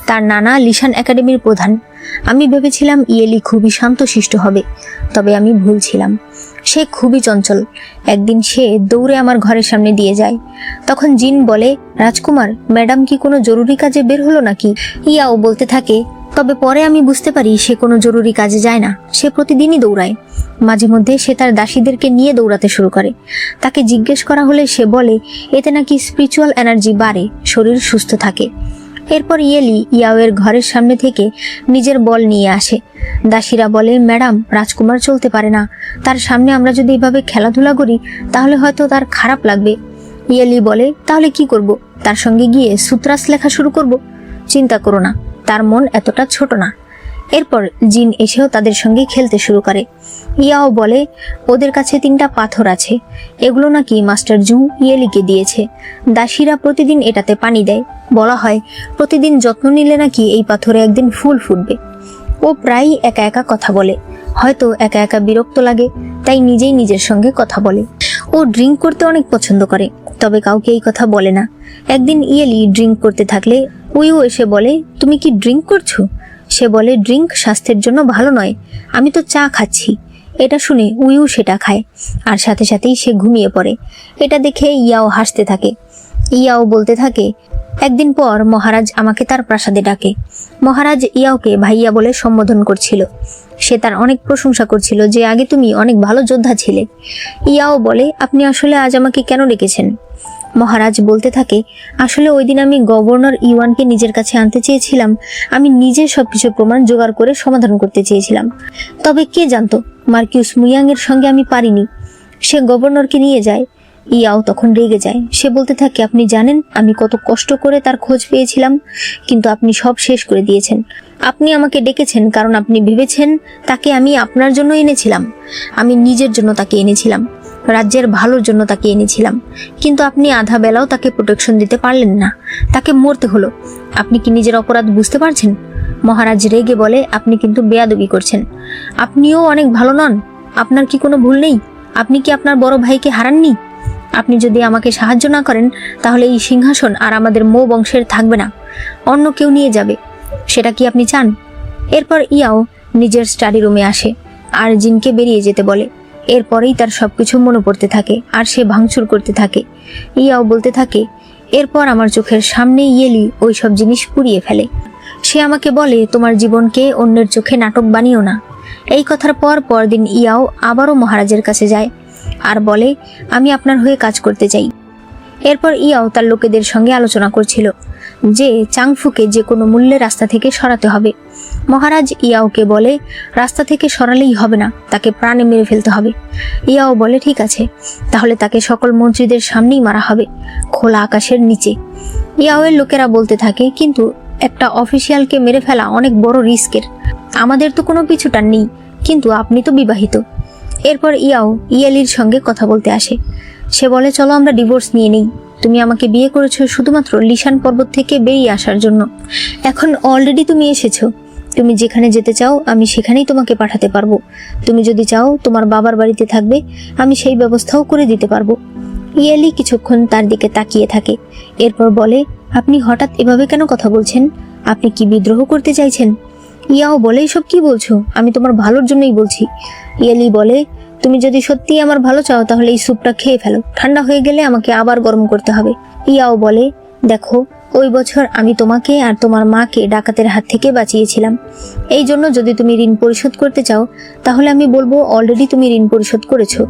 তার নানা লিশান একাডেমির প্রধান। আমি ভেবেছিলাম ইয়েলি খুবই শান্তশিষ্ট হবে, তবে আমি ভুল ছিলাম। সে খুবই চঞ্চল। একদিন সে দৌড়ে আমার ঘরের সামনে দিয়ে যায়। তখন জিন বলে, রাজকুমার, ম্যাডাম কি কোনো জরুরি কাজে বের হলো নাকি? ইয়াও বলতে থাকে, তবে পরে আমি বুঝতে পারি সে কোনো জরুরি কাজে যায় না, সে প্রতিদিনই দৌড়ায়। মাঝে মধ্যে সে তার দাসীদেরকে নিয়ে দৌড়াতে শুরু করে। তাকে জিজ্ঞেস করা হলে সে বলে এতে নাকি স্পিরিচুয়াল এনার্জি বাড়ে, শরীর সুস্থ থাকে। এরপর ইয়েলি ইয়াওয়ের ঘরের সামনে থেকে নিজের বল নিয়ে আসে। দাসীরা বলে, ম্যাডাম, রাজকুমার চলতে পারে না, তার সামনে আমরা যদি এভাবে খেলাধুলা করি তাহলে হয়তো তার খারাপ লাগবে। ইয়েলি বলে, তাহলে কি করব? তার সঙ্গে গিয়ে সূত্রাস লেখা শুরু করব? চিন্তা করো না, তার মন এতটা ছোট না। এরপর জিন এসেও তাদের সঙ্গে খেলতে শুরু করে। ইয়াও বলে, ওদের কাছে 3টা পাথর আছে, এগুলো নাকি মাস্টার জু ইয়েলিকে দিয়েছে। দাসীরা প্রতিদিন এটাতে পানি দেয়। বলা হয় প্রতিদিন যত্ন নিলে নাকি এই পাথরে একদিন ফুল ফুটবে। ও প্রায়ই একা একা কথা বলে, হয়তো একা একা বিরক্ত লাগে, তাই নিজেই নিজের সঙ্গে কথা বলে। ও ড্রিঙ্ক করতে অনেক পছন্দ করে, তবে কাউকে এই কথা বলে না। একদিন ইয়েলি ড্রিঙ্ক করতে থাকলে উইও এসে বলে, তুমি কি ড্রিঙ্ক করছো? সে বলে, ড্রিঙ্ক স্বাস্থ্যের জন্য ভালো নয়, আমি তো চা খাচ্ছি। এটা শুনে উইও সেটা খায়, আর সাথে সাথেই সে ঘুমিয়ে পড়ে। এটা দেখে ইয়াও হাসতে থাকে। ইয়াও বলতে থাকে, একদিন পর মহারাজ আমাকে তার প্রাসাদে ডাকে। মহারাজ ইয়াওকে ভাইয়া বলে সম্বোধন করছিল। সে তার অনেক প্রশংসা করছিল যে আগে তুমি অনেক ভালো যোদ্ধা ছিলে। ইয়াও বলে, আপনি আসলে আজ আমাকে কেন ডেকেছেন? মহারাজ বলতে থাকে, আসলে ওই দিন আমি গভর্নর ইউয়ানকে নিজের কাছে আনতে চেয়েছিলাম। আমি নিজে সবকিছু প্রমাণ জোগাড় করে সমাধান করতে চেয়েছিলাম, তবে কে জানতো মার্কিউস মুয়াং এর সঙ্গে আমি পারিনি। সে গভর্নরকে নিয়ে যায়। ইয়াও তখন রেগে যায়। সে বলতে থাকে, আপনি জানেন আমি কত কষ্ট করে তার খোঁজ পেয়েছিলাম, কিন্তু আপনি সব শেষ করে দিয়েছেন। আপনি আমাকে ডেকেছেন কারণ আপনি ভেবেছেন তাকে আমি আপনার জন্য এনেছিলাম। আমি নিজের জন্য তাকে এনেছিলাম, রাজ্যের ভালোর জন্য তাকে এনেছিলাম, কিন্তু আপনি আধা বেলাও তাকে প্রোটেকশন দিতে পারলেন না, তাকে মরতে হলো। আপনি কি নিজের অপরাধ বুঝতে পারছেন? মহারাজ রেগে বলে, আপনি কিন্তু বেয়াদবি করছেন। আপনিও অনেক ভালো নন। আপনার কি কোনো ভুল নেই? আপনি কি আপনার বড় ভাইকে হারাননি? আপনি যদি আমাকে সাহায্য না করেন তাহলে এই সিংহাসন আর আমাদের মো বংশের থাকবে না, অন্য কেউ নিয়ে যাবে। সেটা কি আপনি চান? এরপর ইয়াও নিজের স্টাডি রুমে আসে আর জিনকে বেরিয়ে যেতে বলে। এরপরেই তার সবকিছু মনে পড়তে থাকে আর সে ভাঙচুর করতে থাকে। ইয়াও বলতে থাকে, এরপর আমার চোখের সামনে ইয়েলি ওই সব জিনিস পুড়িয়ে ফেলে। সে আমাকে বলে, তোমার জীবনকে অন্যের চোখে নাটক বানিও না। এই কথার পর পরদিন ইয়াও আবারও মহারাজের কাছে যায় আর বলে, আমি আপনার হয়ে কাজ করতে চাই। এরপর ইয়াও তার লোকেদের সঙ্গে আলোচনা করছিল যে চাংফুকে যে কোনো মূল্যে রাস্তা থেকে সরাতে হবে। মহারাজ ইয়াওকে বলে, রাস্তা থেকে সরালেই হবে না, তাকে প্রাণে মেরে ফেলতে হবে। ইয়াও বলে, ঠিক আছে, তাহলে তাকে সকল মন্ত্রীদের সামনেই মারা হবে, খোলা আকাশের নিচে। ইয়াওয়ের লোকেরা বলতে থাকে, কিন্তু একটা অফিসিয়ালকে মেরে ফেলা অনেক বড় রিস্কের। আমাদের তো কোনো পিছুটান নেই, কিন্তু আপনি তো বিবাহিত। এরপর ইয়াও ইয়েলির সঙ্গে কথা বলতে আসে। সে বলে, চলো আমরা ডিভোর্স নিয়ে নেই। তুমি আমাকে বিয়ে করেছো শুধুমাত্র লিশান পর্বত থেকে বেরিয়ে আসার জন্য। এখন অলরেডি তুমি এসেছো। তুমি যেখানে যেতে চাও আমি সেখানেই তোমাকে পাঠাতে পারবো। তুমি যদি চাও তোমার বাবার বাড়িতে থাকবে, আমি সেই ব্যবস্থাও করে দিতে পারবো। ইয়েলি কিছুক্ষণ তার দিকে তাকিয়ে থাকে। এরপর বলে, আপনি হঠাৎ এভাবে কেন কথা বলছেন? আপনি কি বিদ্রোহ করতে চাইছেন? ইয়াও বলে, এসব কি বলছো? আমি তোমার ভালোর জন্যই বলছি। ইয়েলি বলে, তুমি যদি সত্যিই আমার ভালো চাও তাহলে এই স্যুপটা খেয়ে ফেলো, ঠান্ডা হয়ে গেলে আমাকে আবার গরম করতে হবে। ইয়াও বলে, দেখো, ওই বছর আমি তোমাকে আর তোমার মাকে ডাকাতের হাত থেকে বাঁচিয়েছিলাম। এই জন্য যদি তুমি ঋণ পরিশোধ করতে চাও তাহলে আমি বলবো অলরেডি তুমি ঋণ পরিশোধ করেছো।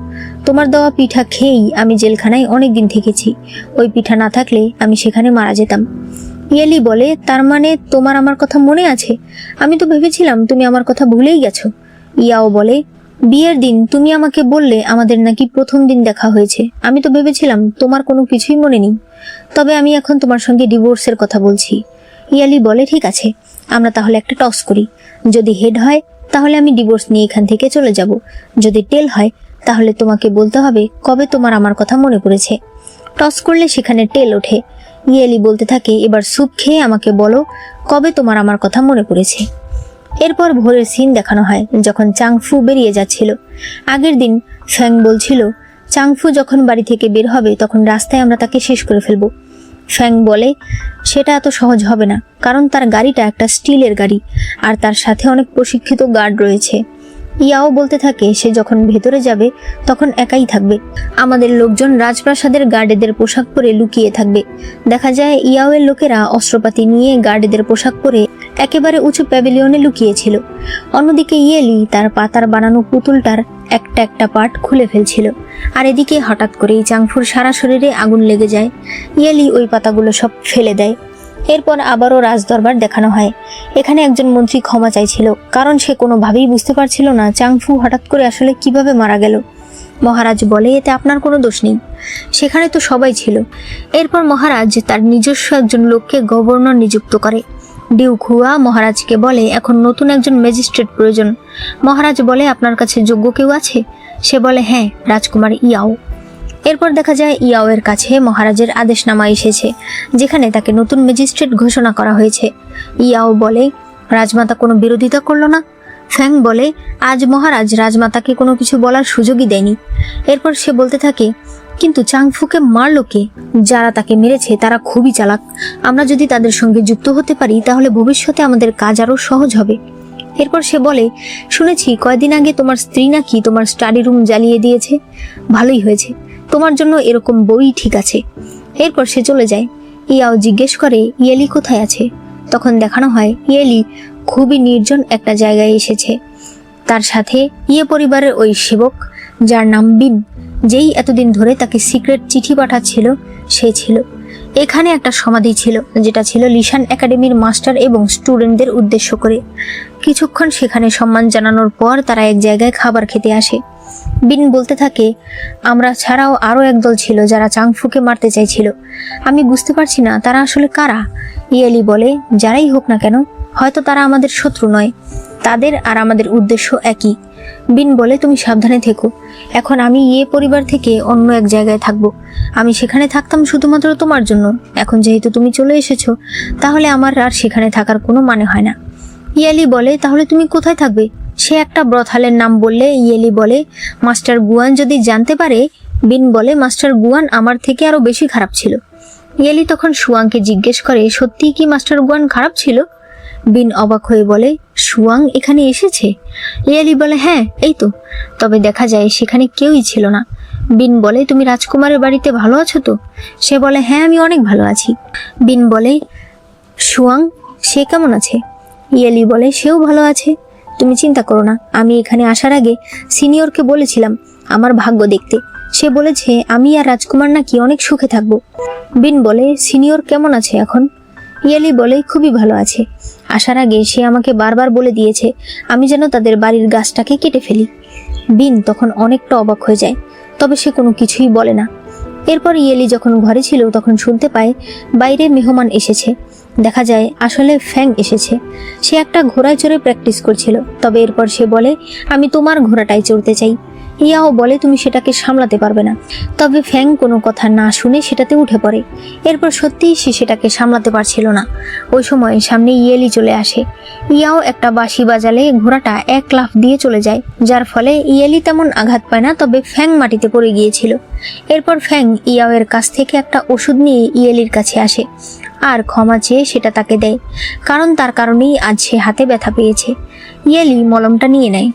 তোমার দেওয়া পিঠা খেয়েই আমি জেলখানায় অনেক দিন থেকেছি। ওই পিঠা না থাকলে আমি সেখানে মারা যেতাম। ইয়েলি বলে, তার মানে তোমার আমার কথা মনে আছে? আমি তো ভেবেছিলাম তুমি আমার কথা ভুলেই গেছো। ইয়াও বলে, বিয়ের দিন তুমি আমাকে বললে আমাদের নাকি প্রথম দিন দেখা হয়েছে। আমি তো ভেবেছিলাম তোমার কোনো কিছুই মনে নেই। তবে আমি এখন তোমার সঙ্গে ডিভোর্সের কথা বলছি। ইয়ালি বলে, ঠিক আছে, আমরা তাহলে একটা টস করি। যদি হেড হয় তাহলে আমি ডিভোর্স নিয়ে এখান থেকে চলে যাব। যদি টেল হয় তাহলে তোমাকে বলতে হবে কবে তোমার আমার কথা মনে পড়েছে। টস করলে সেখানে টেল ওঠে। ইয়েলি বলতে থাকে, এবার স্যুপ খেয়ে আমাকে বলো কবে তোমার আমার কথা মনে পড়েছে। এরপর ভোরের সিন দেখানো হয় যখন চাংফু বেরিয়ে যাচ্ছিল। আগের দিন ফ্যাং বলছিল, চাংফু যখন বাড়ি থেকে বের হবে তখন রাস্তায় আমরা তাকে শেষ করে ফেলবো। ফ্যাং বলে, সেটা এত সহজ হবে না, কারণ তার গাড়িটা একটা স্টিলের গাড়ি আর তার সাথে অনেক প্রশিক্ষিত গার্ড রয়েছে। ইয়াও বলতে থাকে, সে যখন ভেতরে যাবে তখন একাই থাকবে। আমাদের লোকজন রাজপ্রাসাদের গার্ডেদের পোশাক পরে লুকিয়ে থাকবে। দেখা যায় ইয়াওয়ের লোকেরা অস্ত্রপাতি নিয়ে গার্ডেদের পোশাক পরে একেবারে উঁচু প্যাভিলিয়নে লুকিয়েছিল। অন্যদিকে ইয়েলি তার পাতার বানানো পুতুলটার একটা একটা পার্ট খুলে ফেলছিল। আর এদিকে হঠাৎ করেই চাংফুর সারা শরীরে আগুন লেগে যায়। ইয়েলি ওই পাতাগুলো সব ফেলে দেয়। এরপর আবারও রাজদরবার দেখানো হয়। এখানে একজন মন্ত্রী ক্ষমা চাইছিল, কারণ সে কোনোভাবেই বুঝতে পারছিল না চাংফু হঠাৎ করে আসলে কিভাবে মারা গেল। মহারাজ বলে, এতে আপনার কোনো দোষ নেই, সেখানে তো সবাই ছিল। এরপর মহারাজ তার নিজস্ব একজন লোককে গভর্নর নিযুক্ত করে। ডিউক হুয়া মহারাজকে বলে, এখন নতুন একজন ম্যাজিস্ট্রেট প্রয়োজন। মহারাজ বলে, আপনার কাছে যোগ্য কেউ আছে? সে বলে, হ্যাঁ, রাজকুমার ইয়াও। এরপর দেখা যায় ইয়াওয়ের কাছে মহারাজের আদেশনামা এসেছে, যেখানে তাকে নতুন ম্যাজিস্ট্রেট ঘোষণা করা হয়েছে। ইয়াও বলে, রাজমাতা কোনো বিরোধিতা করলো না? ফ্যাং বলে, আজ মহারাজ রাজমাতাকে কোনো কিছু বলার সুযোগই দেয়নি। এরপর সে বলতে থাকে, কিন্তু চাংফুকে মারলো কে? যারা তাকে মেরেছে তারা খুবই চালাক। আমরা যদি তাদের সঙ্গে যুক্ত হতে পারি তাহলে ভবিষ্যতে আমাদের কাজ আরো সহজ হবে। এরপর সে বলে, শুনেছি কয়দিন আগে তোমার স্ত্রী নাকি তোমার স্টাডি রুম জ্বালিয়ে দিয়েছে। ভালোই হয়েছে, তোমার জন্য এরকম বই ঠিক আছে। এরপর সে চলে যায়। ইয়াও জিজ্ঞেস করে, ইয়েলি কোথায় আছে? তখন দেখানো হয় ইয়েলি খুবই নির্জন একটা জায়গায় এসেছে। তার সাথে ইয়ে পরিবারের ওই সেবক, যার নাম বিন, যেই এতদিন ধরে তাকে সিক্রেট চিঠি পাঠাচ্ছিল, সে ছিল। এখানে একটা সমাধি ছিল, যেটা ছিল লিশান একাডেমির মাস্টার এবং স্টুডেন্টদের উদ্দেশ্য করে। কিছুক্ষণ সেখানে সম্মান জানানোর পর তারা এক জায়গায় খাবার খেতে আসে। বিন বলতে থাকে, আমরা ছাড়াও আরও একদল ছিল যারা চাংফুকে মারতে চাইছিল। আমি বুঝতে পারছি না তারা আসলে কারা। ইয়েলি বলে, যারাই হোক না কেন, হয়তো তারা আমাদের শত্রু নয়, তাদের আর আমাদের উদ্দেশ্য একই। বিন বলে, তুমি সাবধানে থেকো। এখন আমি পরিবার থেকে অন্য এক জায়গায় থাকবো। আমি সেখানে থাকতাম শুধুমাত্র তোমার জন্য। এখন যেহেতু তুমি চলে এসেছো, তাহলে আমার আর সেখানে থাকার কোনো মানে হয় না। ইয়েলি বলে, তাহলে তুমি কোথায় থাকবে? সে একটা ব্রথালের নাম বললে ইয়েলি বলে, মাস্টার গুয়ান যদি জানতে পারে। বিন বলে, মাস্টার গুয়ান আমার থেকে আরো বেশি খারাপ ছিল। ইয়েলি তখন সুয়াংকে জিজ্ঞেস করে, সত্যিই কি মাস্টার গুয়ান খারাপ ছিল? বিন অবাক হয়ে বলে, সুয়াং এখানে এসেছে? ইয়েলি বলে, হ্যাঁ, এই তো। তবে দেখা যায় সেখানে কেউই ছিল না। বিন বলে, তুমি রাজকুমারের বাড়িতে ভালো আছো তো? সে বলে, হ্যাঁ, আমি অনেক ভালো আছি। বিন বলে, সুয়াং সে কেমন আছে? ইয়েলি বলে, সেও ভালো আছে। তুমি চিন্তা করো না, আমি এখানে আসার আগে সিনিয়রকে বলেছিলাম আমার ভাগ্য দেখতে। সে বলেছে আমি আর রাজকুমার নাকি অনেক সুখে থাকবো। বিন বলে, সিনিয়র কেমন আছে এখন? ইয়েলি বলে, খুবই ভালো আছে। আসার আগে সে আমাকে বারবার বলে দিয়েছে আমি যেন তাদের বাড়ির গাছটাকে কেটে ফেলি। বিন তখন অনেকটা অবাক হয়ে যায়, তবে সে কোনো কিছুই বলে না। এরপর ইয়েলি যখন ঘরে ছিল তখন শুনতে পায় বাইরে মেহমান এসেছে। দেখা যায় আসলে ফ্যাং এসেছে। সে একটা ঘোড়ায় চড়ে প্র্যাকটিস করছিল। তবে এরপর সে বলে, আমি তোমার ঘোড়াটাই চড়তে চাই। ইয়াও বলে, তুমি সেটাকে সামলাতে পারবে না। তবে ফ্যাং কোনো কথা না শুনে সেটাতে উঠে পড়ে। এরপর সত্যিই সে সেটাকে সামলাতে পারছিল না। ওই সময় সামনে ইয়েলি চলে আসে। ইয়াও একটা বাঁশি বাজালে ঘোড়াটা এক লাফ দিয়ে চলে যায়, যার ফলে ইয়েলি তেমন আঘাত পায় না, তবে ফ্যাং মাটিতে পড়ে গিয়েছিল। এরপর ফ্যাং ইয়াওয়ের কাছ থেকে একটা ওষুধ নিয়ে ইয়েলির কাছে আসে আর ক্ষমা চেয়ে সেটা তাকে দেয়, কারণ তার কারণেই আজ সে হাতে ব্যথা পেয়েছে। ইয়েলি মলমটা নিয়ে নেয়।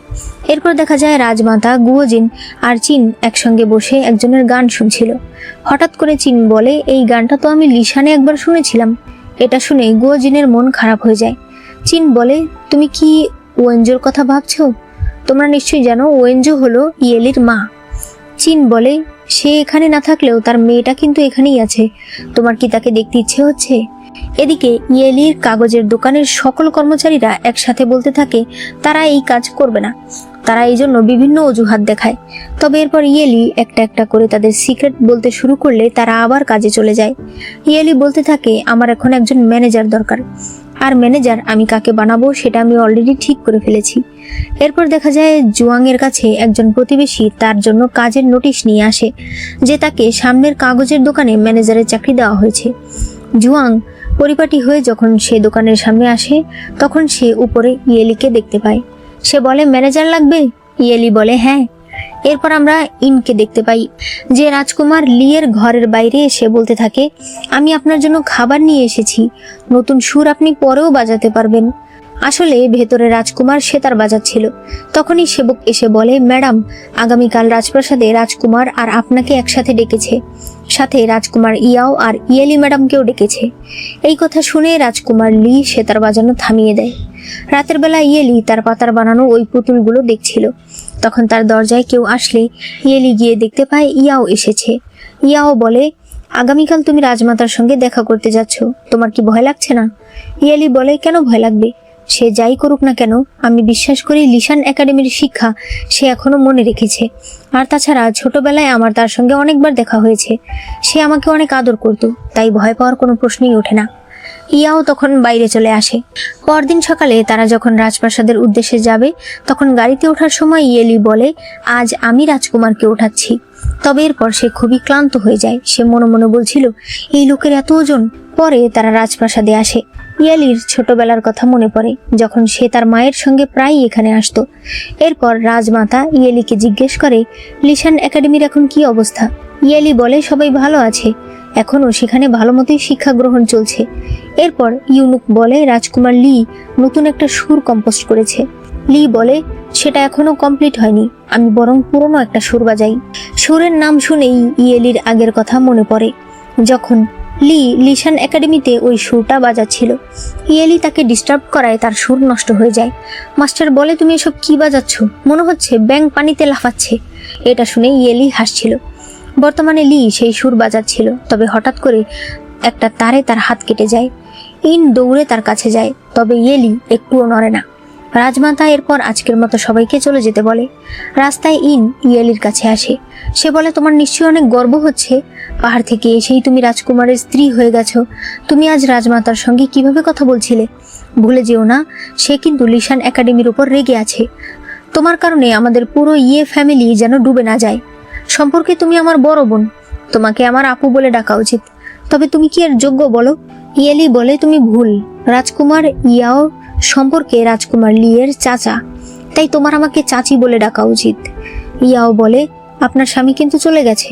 এরপর দেখা যায় রাজমাতা, গুয়োজিন আর চিন একসঙ্গে বসে একজনের গান শুনছিল। হঠাৎ করে চিন বলে, এই গানটা তো আমি লিশানে একবার শুনেছিলাম। এটা শুনে গুয়োজিনের মন খারাপ হয়ে যায়। চিন বলে, তুমি কি ওয়েনজোর কথা ভাবছো? তোমরা নিশ্চয়ই জানো ওয়েনজো হলো ইয়েলির মা। চিন বলে, সে এখানে না থাকলেও তার মেয়েটা কিন্তু এখানেই আছে। তোমার কি তাকে দেখতে ইচ্ছে হচ্ছে? এদিকে ইয়েলির কাগজের দোকানের সকল কর্মচারীরা একসাথে বলতে থাকে তারা এই কাজ করবে না। তারা এই জন্য বিভিন্ন অজুহাত দেখায়। তবে এরপর ইয়েলি একটা একটা করে তাদের সিক্রেট বলতে শুরু করলে তারা আবার কাজে চলে যায়। ইয়েলি বলতে থাকে, আমার এখন একজন ম্যানেজার দরকার, আর ম্যানেজার আমি কাকে বানাবো সেটা আমি অলরেডি ঠিক করে ফেলেছি। এরপর দেখা যায় জুয়াংয়ের কাছে একজন প্রতিবেশী তার জন্য কাজের নোটিশ নিয়ে আসে যে তাকে সামনের কাগজের দোকানে ম্যানেজারের চাকরি দেওয়া হয়েছে। জুয়াং পরিপাটি হয়ে যখন সে দোকানের সামনে আসে তখন সে উপরে ইয়েলিকে দেখতে পায়। সে বলে, ম্যানেজার লাগবে? ইয়েলি বলে, হ্যাঁ। এরপর আমরা ইনকে দেখতে পাই, যে রাজকুমার লিয়ের ঘরের বাইরে এসে বলতে থাকে, আমি আপনার জন্য খাবার নিয়ে এসেছি, নতুন সুর আপনি পরেও বাজাতে পারবেন। আসলে ভেতরে রাজকুমার সেতার বাজাচ্ছিল। তখনই সেবক এসে বলে, ম্যাডাম, আগামীকাল রাজপ্রাসাদে রাজকুমার আর আপনাকে একসাথে ডেকেছে, সাথে রাজকুমার ইয়াও আর ইয়েলি ম্যাডামকেও ডেকেছে। এই কথা শুনে রাজকুমার লি সেতার বাজানো থামিয়ে দেয়। রাতের বেলা ইয়েলি তার পাতার বানানো ওই পুতুলগুলো দেখছিল। তখন তার দরজায় কেউ আসলে ইয়েলি গিয়ে দেখতে পায় ইয়াও এসেছে। ইয়াও বলে, আগামীকাল তুমি রাজমাতার সঙ্গে দেখা করতে যাচ্ছ, তোমার কি ভয় লাগছে না? ইয়েলি বলে, কেন ভয় লাগবে? সে যাই করুক না কেন, আমি বিশ্বাস করি লিশান একাডেমির শিক্ষা সে এখনো মনে রেখেছে। আর তাছাড়া ছোটবেলায় আমার তার সঙ্গে অনেকবার দেখা হয়েছে, সে আমাকে অনেক আদর করত, তাই ভয় পাওয়ার কোনো প্রশ্নই ওঠে না। ইয়াও তখন বাইরে চলে আসে। পরদিন সকালে তারা যখন রাজপ্রাসাদের উদ্দেশ্যে যাবে তখন গাড়িতে ওঠার সময় ইয়েলি বলে, আজ আমি রাজকুমারকে ওঠাচ্ছি। তবে এরপর সে খুবই ক্লান্ত হয়ে যায়। সে মনে মনে বলছিল, এই লোকের এত ওজন। পরে তারা রাজপ্রাসাদে আসে। ইয়েলির ছোটবেলার কথা মনে পড়ে, যখন সে তার মায়ের সঙ্গে প্রায়ই এখানে আসতো। এরপর রাজমাতা ইয়েলিকে জিজ্ঞেস করে, লিশান একাডেমির এখন কি অবস্থা? ইয়েলি বলে, সবাই ভালো আছে, এখনো সেখানে ভালো মতোই শিক্ষা গ্রহণ চলছে। এরপর ইউনুক বলে, রাজকুমার লি নতুন একটা সুর কম্পোজ করেছে। লি বলে, সেটা এখনো কমপ্লিট হয়নি, আমি বরং পুরনো একটা সুর বাজাই। সুরের নাম শুনেই ইয়েলির আগের কথা মনে পড়ে, যখন লি লিশান একাডেমিতে ওই সুরটা বাজাচ্ছিল। ইয়েলি তাকে ডিস্টার্ব করায় তার সুর নষ্ট হয়ে যায়। মাস্টার বলে, তুমি এসব কি বাজাচ্ছ? মনে হচ্ছে ব্যাঙ পানিতে লাফাচ্ছে। এটা শুনে ইয়েলি হাসছিল। বর্তমানে লি সেই সুর বাজাচ্ছিল। তবে হঠাৎ করে একটা তারে তার হাত কেটে যায়। ইন দৌড়ে তার কাছে যায়, তবে ইয়েলি একটুও নড়ে না। রাজমাতা এরপর আজকের মতো সবাইকে চলে যেতে বলে। রাস্তায় ইন ইয়েলির কাছে আসে। সে বলে, তোমার নিশ্চয়ই অনেক গর্ব হচ্ছে, পাহাড় থেকে এসেই তুমি রাজকুমারের স্ত্রী হয়ে গেছো। তুমি আজ রাজমাতার সঙ্গে কিভাবে কথা বলছিলে? ভুলে যেও না, সে কিন্তু লিশান একাডেমির উপর রেগে আছে। তোমার কারণে আমাদের পুরো ফ্যামিলি যেন ডুবে না যায়। সম্পর্কে তুমি আমার বড় বোন, তোমাকে আমার আপু বলে ডাকা উচিত। তবে তুমি কি এর যোগ্য বলো? ইয়েলি বলে, তুমি ভুল। রাজকুমার ইয়াও সম্পর্কে রাজকুমার লিয়ের চাচা, তাই তোমার আমাকে চাচি বলে ডাকা উচিত। ইয়াও বলে, আপনার স্বামী কিন্তু চলে গেছে।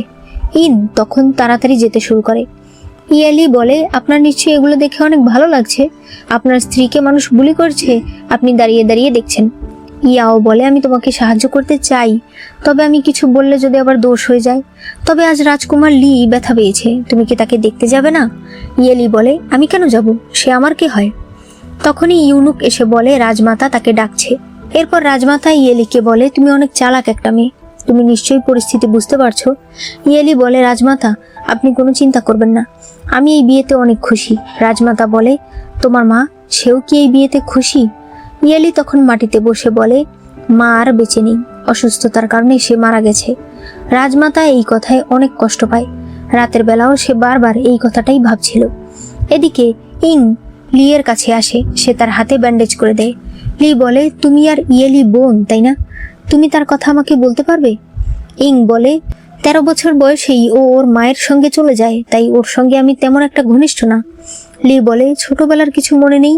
ইন তখন তাড়াতাড়ি যেতে শুরু করে। ইয়েলি বলে, আপনার নিশ্চয়ই এগুলো দেখে অনেক ভালো লাগছে। আপনার স্ত্রীকে মানুষ বুলি করছে, আপনি দাঁড়িয়ে দাঁড়িয়ে দেখছেন। ইয়াও বলে, আমি তোমাকে সাহায্য করতে চাই, তবে আমি কিছু বললে যদি আবার দোষ হয়ে যায়। তবে আজ রাজকুমার লি ব্যথা পেয়েছে, তুমি কি তাকে দেখতে যাবে না? ইয়েলি বলে, আমি কেন যাব? সে আমার কে হয়? তখনই ইউনুক এসে বলে রাজমাতা তাকে ডাকছে। এরপর রাজমাতা ইয়েলিকে বলে, তুমি অনেক চালাক একটা মেয়ে, তুমি নিশ্চয়ই পরিস্থিতি বুঝতে পারছো। ইয়েলি বলে, রাজমাতা আপনি কোনো চিন্তা করবেন না, আমি এই বিয়েতে অনেক খুশি। রাজমাতা বলে, তোমার মা, সেও কি এই বিয়েতে খুশি? ইয়েলি তখন মাটিতে বসে বলে, মা আর বেঁচে নেই, অসুস্থতার কারণে সে মারা গেছে। রাজমাতা এই কথায় অনেক কষ্ট পায়। রাতের বেলাও সে বারবার এই কথাটাই ভাবছিল। এদিকে ইং লিয়ের কাছে আসে। সে তার হাতে ব্যান্ডেজ করে দেয়। লি বলে, তুমি আর ইয়েলি বোন তাই না? তুমি তার কথা আমাকে বলতে পারবে? ইং বলে, 13 বছর বয়সেই ও ওর মায়ের সঙ্গে চলে যায়, তাই ওর সঙ্গে আমি তেমন একটা ঘনিষ্ঠ না। লি বলে, ছোটবেলার কিছু মনে নেই?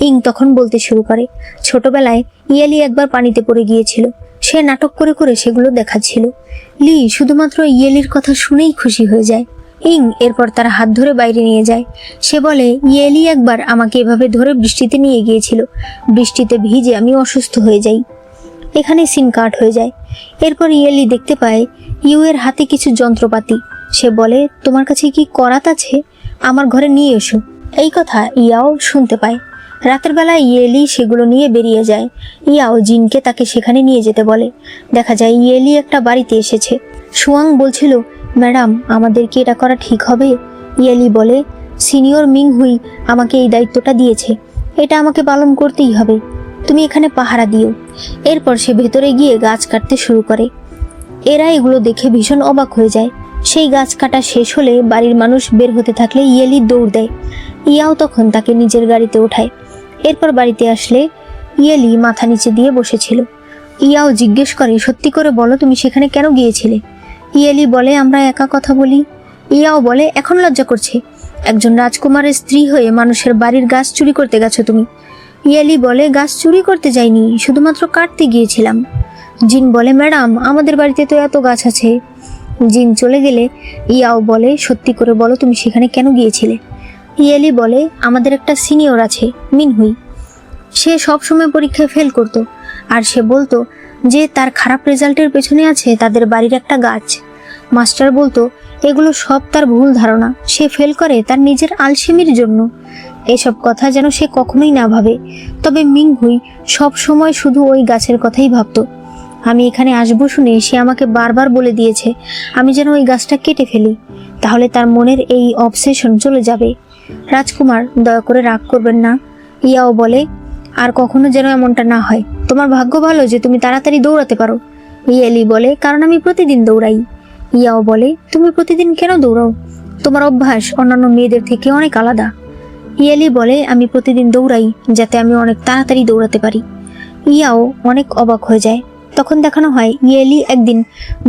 ইং তখন বলতে শুরু করে, ছোটবেলায় ইয়েলি একবার পানিতে পড়ে গিয়েছিল, সে নাটক করে করে সেগুলো দেখাচ্ছিল। লি শুধুমাত্র ইয়েলির কথা শুনেই খুশি হয়ে যায়। ইং এরপর তার হাত ধরে বাইরে নিয়ে যায়। সে বলে, ইয়েলি একবার আমাকে এভাবে ধরে বৃষ্টিতে নিয়ে গিয়েছিল, বৃষ্টিতে ভিজে আমি অসুস্থ হয়ে যাই। এখানে সিন কাট হয়ে যায়। এরপর ইয়েলি দেখতে পায় ইউ এর হাতে কিছু যন্ত্রপাতি। সে বলে, তোমার কাছে কি করাত আছে? আমার ঘরে নিয়ে এসো। এই কথা ইয়াও শুনতে পায়। রাতের বেলা ইয়েলি সেগুলো নিয়ে বেরিয়ে যায়। ইয়াও জিনকে তাকে সেখানে নিয়ে যেতে বলে। দেখা যায় ইয়েলি একটা বাড়িতে এসেছে। সুয়াং বলছিল, ম্যাডাম আমাদের কি এটা করা ঠিক হবে? ইয়েলি বলে, সিনিয়র মিং হুই আমাকে এই দায়িত্বটা দিয়েছে, এটা আমাকে পালন করতেই হবে, তুমি এখানে পাহারা দিও। এরপর সে ভেতরে গিয়ে গাছ কাটতে শুরু করে। এরা এগুলো দেখে ভীষণ অবাক হয়ে যায়। সেই গাছ কাটা শেষ হলে বাড়ির মানুষ বের হতে থাকলে ইয়েলি দৌড় দেয়। ইয়াও তখন তাকে নিজের গাড়িতে ওঠায়। এরপর বাড়িতে আসলে ইয়েলি মাথা নিচে দিয়ে বসেছিল। ইয়াও জিজ্ঞেস করে, সত্যি করে বলো তুমি সেখানে কেন গিয়েছিলে? ইয়েলি বলে, আমরা একা কথা বলি। ইয়াও বলে, এখন লজ্জা করছে? একজন রাজকুমারের স্ত্রী হয়ে মানুষের বাড়ির গাছ চুরি করতে গেছো তুমি? ইয়েলি বলে, গাছ চুরি করতে যাইনি, শুধুমাত্র কাটতে গিয়েছিলাম। জিন বলে, ম্যাডাম আমাদের বাড়িতে তো এত গাছ আছে। জিন চলে গেলে ইয়াও বলে, সত্যি করে বলো তুমি সেখানে কেন গিয়েছিলে? ইয়েলি বলে, আমাদের একটা সিনিয়র আছে মিনহুই, সে সবসময় পরীক্ষায় ফেল করত, আর সে বলতো যে তার খারাপ রেজাল্টের পেছনে আছে তাদের বাড়ির একটা গাছ। মাস্টার বলতো এগুলো সব তার ভুল ধারণা, সে ফেল করে তার নিজের আলসেমির জন্য। এসব কথা যেন সে কখনোই না ভাবে, তবে মিংহুই সব সময় শুধু ওই গাছের কথাই ভাবতো। আমি এখানে আসবো শুনে সে আমাকে বারবার বলে দিয়েছে আমি যেন ওই গাছটা কেটে ফেলি, তাহলে তার মনের এই অবসেশন চলে যাবে। রাজকুমার দয়া করে রাগ করবেন না। ইয়াও বলে, আর কখনো যেন এমনটা না হয়। তোমার ভাগ্য ভালো যে তুমি তাড়াতাড়ি দৌড়াতে পারো। ইয়েলি বলে, কারণ আমি প্রতিদিন দৌড়াই। ইয়াও বলে, তুমি প্রতিদিন কেন দৌড়াও? তোমার অভ্যাস অন্যান্য মেয়েদের থেকে অনেক আলাদা। ইয়েলি বলে, আমি প্রতিদিন দৌড়াই যাতে আমি অনেক তাড়াতাড়ি দৌড়াতে পারি। ইয়াও অনেক অবাক হয়ে যায়। তখন দেখানো হয় ইয়েলি একদিন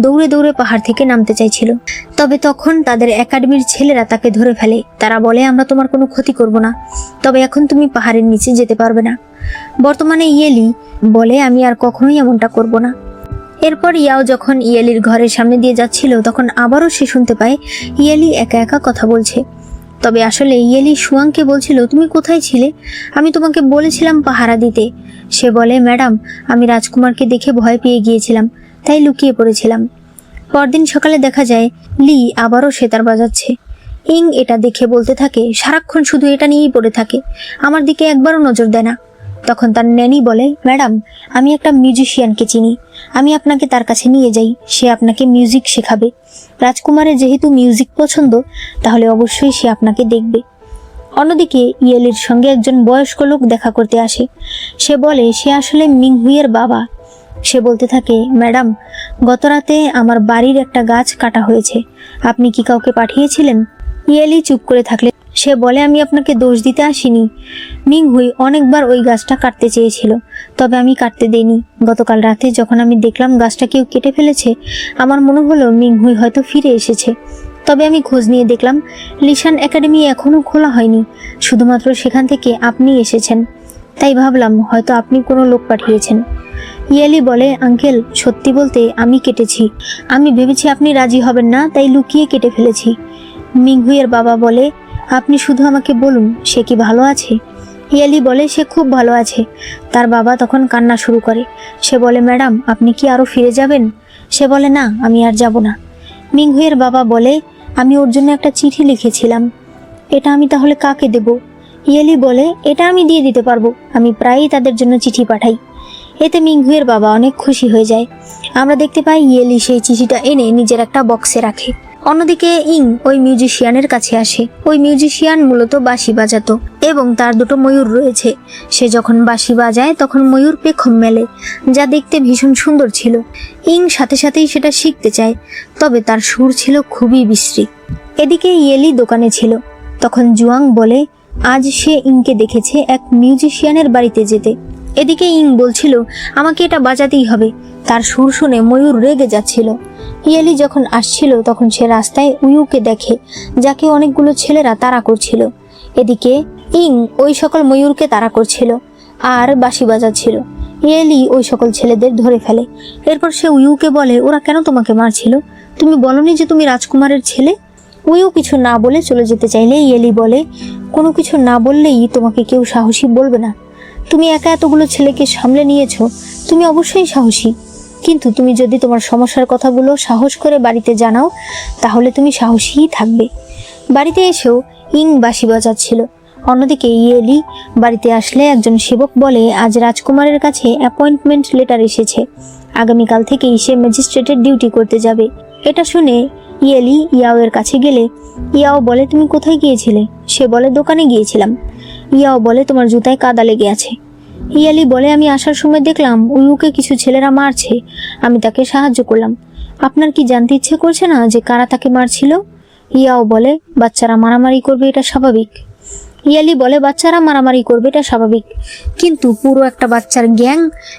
দৌড়ে দৌড়ে পাহাড় থেকে নামতে চাইছিল, তবে তখন তাদের একাডেমির ছেলেরা তাকে ধরে ফেলে। তারা বলে, আমরা তোমার কোনো ক্ষতি করব না, তবে এখন তুমি পাহাড়ের নিচে যেতে পারবে না। বর্তমানে ইয়েলি বলে, আমি আর কখনোই এমনটা করব না। এরপর ইয়াও যখন ইয়েলির ঘরের সামনে দিয়ে যাচ্ছিল তখন আবারও সে শুনতে পায় ইয়েলি একা একা কথা বলছে। তবে আসলে ইয়েলি সুয়াংকে বলছিল, তুমি কোথায় ছিলে? আমি তোমাকে বলেছিলাম পাহারা দিতে। সে বলে, ম্যাডাম আমি রাজকুমারকে দেখে ভয় পেয়ে গিয়েছিলাম, তাই লুকিয়ে পড়েছিলাম। পরদিন সকালে দেখা যায় লি আবারও সেতার বাজাচ্ছে। ইং এটা দেখে বলতে থাকে, সারাক্ষণ শুধু এটা নিয়েই পড়ে থাকে, আমার দিকে একবারও নজর দেয় না। তখন তার ন্যানি বলে, ম্যাডাম আমি একটা মিউজিশিয়ানকে চিনি, আমি আপনাকে তার কাছে নিয়ে যাই, সে আপনাকে মিউজিক শেখাবে। রাজকুমারের যেহেতু মিউজিক পছন্দ, তাহলে অবশ্যই সে আপনাকে দেখবে। অন্যদিকে ইয়েলির সঙ্গে একজন বয়স্ক লোক দেখা করতে আসে। সে বলে সে আসলে মিংহুইয়ের বাবা। সে বলতে থাকে, ম্যাডাম গতরাতে আমার বাড়ির একটা গাছ কাটা হয়েছে, আপনি কি কাউকে পাঠিয়েছিলেন? ইয়েলি চুপ করে থাকলে সে বলে, আমি আপনাকে দোষ দিতে আসিনি। মিংহুই অনেকবার ওই গাছটা কাটতে চেয়েছিল, তবে আমি কাটতে দেইনি। গতকাল রাতে যখন আমি দেখলাম গাছটা কেউ কেটে ফেলেছে, আমার মনে হলো মিংহুই হয়তো ফিরে এসেছে। তবে আমি খোঁজ নিয়ে দেখলাম লিশান একাডেমি এখনো খোলা হয়নি, শুধুমাত্র সেখান থেকে আপনি এসেছেন। তাই ভাবলাম হয়তো আপনি কোনো লোক পাঠিয়েছেন। ইয়েলি বলে, আঙ্কেল সত্যি বলতে আমি কেটেছি, আমি ভেবেছি আপনি রাজি হবেন না, তাই লুকিয়ে কেটে ফেলেছি। মিংহুইয়ের বাবা বলে, আপনি শুধু আমাকে বলুন সে কি ভালো আছে? ইয়েলি বলে, সে খুব ভালো আছে। তার বাবা তখন কান্না শুরু করে। সে বলে, ম্যাডাম আপনি কি আরও ফিরে যাবেন? সে বলে, না আমি আর যাব না। মিংহুইয়ের বাবা বলে, আমি ওর জন্য একটা চিঠি লিখেছিলাম, এটা আমি তাহলে কাকে দেব? ইয়েলি বলে, এটা আমি দিয়ে দিতে পারবো, আমি প্রায়ই তাদের জন্য চিঠি পাঠাই। এতে মিংহুইয়ের বাবা অনেক খুশি হয়ে যায়। আমরা দেখতে পাই ইয়েলি সেই চিঠিটা এনে নিজের একটা বক্সে রাখে। অন্যদিকে ইং ওই মিউজিশিয়ানের কাছে আসে। ওই মিউজিশিয়ান মূলত বাঁশি বাজাতো এবং তার দুটো ময়ূর রয়েছে। সে যখন বাঁশি বাজায় তখন ময়ূর পেখম মেলে, যা দেখতে ভীষণ সুন্দর ছিল। ইং সাথে সাথেই সেটা শিখতে চায়, তবে তার সুর ছিল খুবই বিশ্রী। এদিকে ইয়েলি দোকানে ছিল। তখন জুয়াং বলে আজ সে ইংকে দেখেছে এক মিউজিশিয়ানের বাড়িতে যেতে। এদিকে ইং বলছিল আমাকে এটা বাজাতেই হবে। তার সুর শুনে ময়ূর রেগে যাচ্ছিল। ইয়েলি যখন আসছিল তখন সে রাস্তায় উইউকে দেখে, যাকে অনেকগুলো ছেলেরা তাড়া করছিল। এদিকে ইং ওই সকল ময়ূরকে তাড়া করছিল আর বাঁশি বাজাচ্ছিল। ইয়েলি ওই সকল ছেলেদের ধরে ফেলে। এরপর সে উইউকে বলে, ওরা কেন তোমাকে মারছিল? তুমি বলনি যে তুমি রাজকুমারের ছেলে? উইউ কিছু না বলে চলে যেতে চাইলে ইয়েলি বলে, কোনো কিছু না বললেই তোমাকে কেউ সাহসী বলবে না। তুমি একা এতগুলো ছেলেকে সামলে নিয়েছো, তুমি অবশ্যই সাহসী। কিন্তু তুমি যদি তোমার সমস্যার কথাগুলো সাহস করে বাড়িতে জানাও, তাহলে তুমি সাহসীই থাকবে। বাড়িতে এসেও ইং বাঁশি বাজাচ্ছিল। অন্যদিকে ইয়েলি বাড়িতে আসলে একজন সেবক বলে, আজ রাজকুমারের কাছে অ্যাপয়েন্টমেন্ট লেটার এসেছে, আগামীকাল থেকেই সে ম্যাজিস্ট্রেটের ডিউটি করতে যাবে। এটা শুনে ইয়েলি ইয়াও এর কাছে গেলে ইয়াও বলে, তুমি কোথায় গিয়েছিলে? সে বলে, দোকানে গিয়েছিলাম। ইয়াও বলে, তোমার জুতায় কাদা লেগে আছে। ইয়েলি বলে, আমি আসার সময় দেখলাম উইউকে কিছু ছেলেরা মারছে, আমি তাকে সাহায্য করলাম। আপনার কি জানতে ইচ্ছে করছে না যে কারা তাকে মারছিল? ইয়াও বলে, বাচ্চারা মারামারি করবে এটা স্বাভাবিক। ইয়েলি বলে, বাচ্চারা মারামারি করবে এটা স্বাভাবিক, কিন্তু পুরো একটা বাচ্চার গ্যাং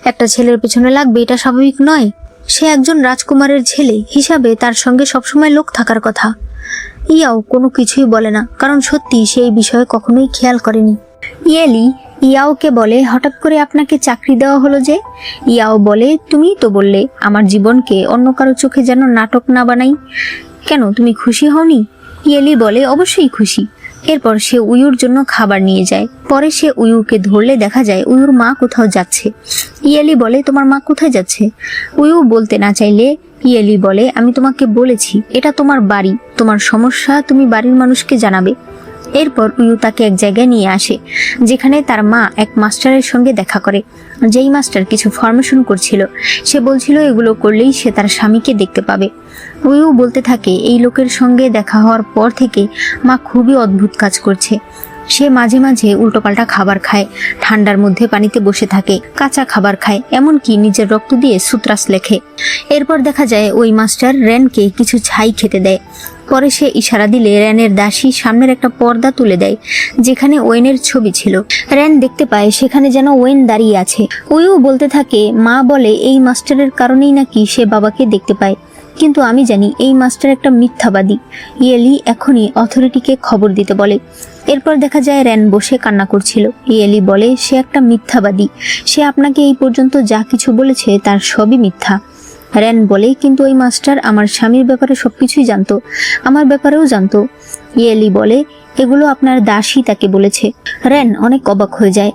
একটা ছেলের পেছনে লাগবে এটা স্বাভাবিক নয়। সে একজন রাজকুমারের ছেলে হিসাবে তার সঙ্গে সবসময় লোক থাকার কথা। ইয়াও কোনো কিছুই বলে না, কারণ সত্যি সেই বিষয়ে কখনোই খেয়াল করেনি। ইয়েলি ইয়াওকে বলে, হঠাৎ করে আপনাকে চাকরি দেওয়া হলো যে? ইয়াও বলে, তুমিই তো বললে আমার জীবনকে অন্য কারো চোখে যেন নাটক না বানাই। কেন, তুমি খুশি হওনি? ইয়েলি বলে, অবশ্যই খুশি। এরপর সে উইউর জন্য খাবার নিয়ে যায়। পরে সে উইউকে ধরলে দেখা যায় উইউর মা কোথাও যাচ্ছে। ইয়েলি বলে, তোমার মা কোথায় যাচ্ছে? উইউ বলতে না চাইলে ইয়েলি বলে, আমি তোমাকে বলেছি এটা তোমার বাড়ি, তোমার সমস্যা তুমি বাড়ির মানুষকে জানাবে। এরপর উইউ তাকে এক জায়গায় নিয়ে আসে, যেখানে তার মা এক মাস্টারের সঙ্গে দেখা করে। যেই মাস্টার কিছু ফরমেশন করছিল। সে বলছিল এগুলো করলেই সে তার স্বামীকে দেখতে পাবে। উইউ বলতে থাকে, এই লোকের সঙ্গে দেখা হওয়ার পর থেকে মা খুবই অদ্ভুত কাজ করছে। সে মাঝে মাঝে উল্টোপাল্টা খাবার খায়, ঠান্ডার মধ্যে পানিতে বসে থাকে, কাঁচা খাবার খায়, এমনকি নিজের রক্ত দিয়ে সূত্রাস লেখে। এরপর দেখা যায় ওই মাস্টার রেনকে কিছু ছাই খেতে দেয়। পরে সে ইশারা দিলে রেনের দাসী সামনের একটা পর্দা তুলে দেয়, যেখানে ওয়েনের ছবি ছিল। রেন দেখতে পায় সেখানে যেন ওয়েন দাঁড়িয়ে আছে। উইউ বলতে থাকে, মা বলে এই মাস্টারের কারণেই নাকি সে বাবাকে দেখতে পায়, কিন্তু আমি জানি এই মাস্টার একটা মিথ্যাবাদী। ইয়েলি এখনই অথরিটিকে খবর দিতে বলে। এরপর দেখা যায় রেন বসে কান্না করছিল। ইয়েলি বলে, সে একটা মিথ্যাবাদী, সে আপনাকে এই পর্যন্ত যা কিছু বলেছে তার সবই মিথ্যা। রেন বলে, কিন্তু ওই মাস্টার আমার স্বামীর ব্যাপারে সবকিছুই জানতো, আমার ব্যাপারেও জানতো। ইয়েলি বলে, এগুলো আপনার দাসী তাকে বলেছে। রেন অনেক অবাক হয়ে যায়।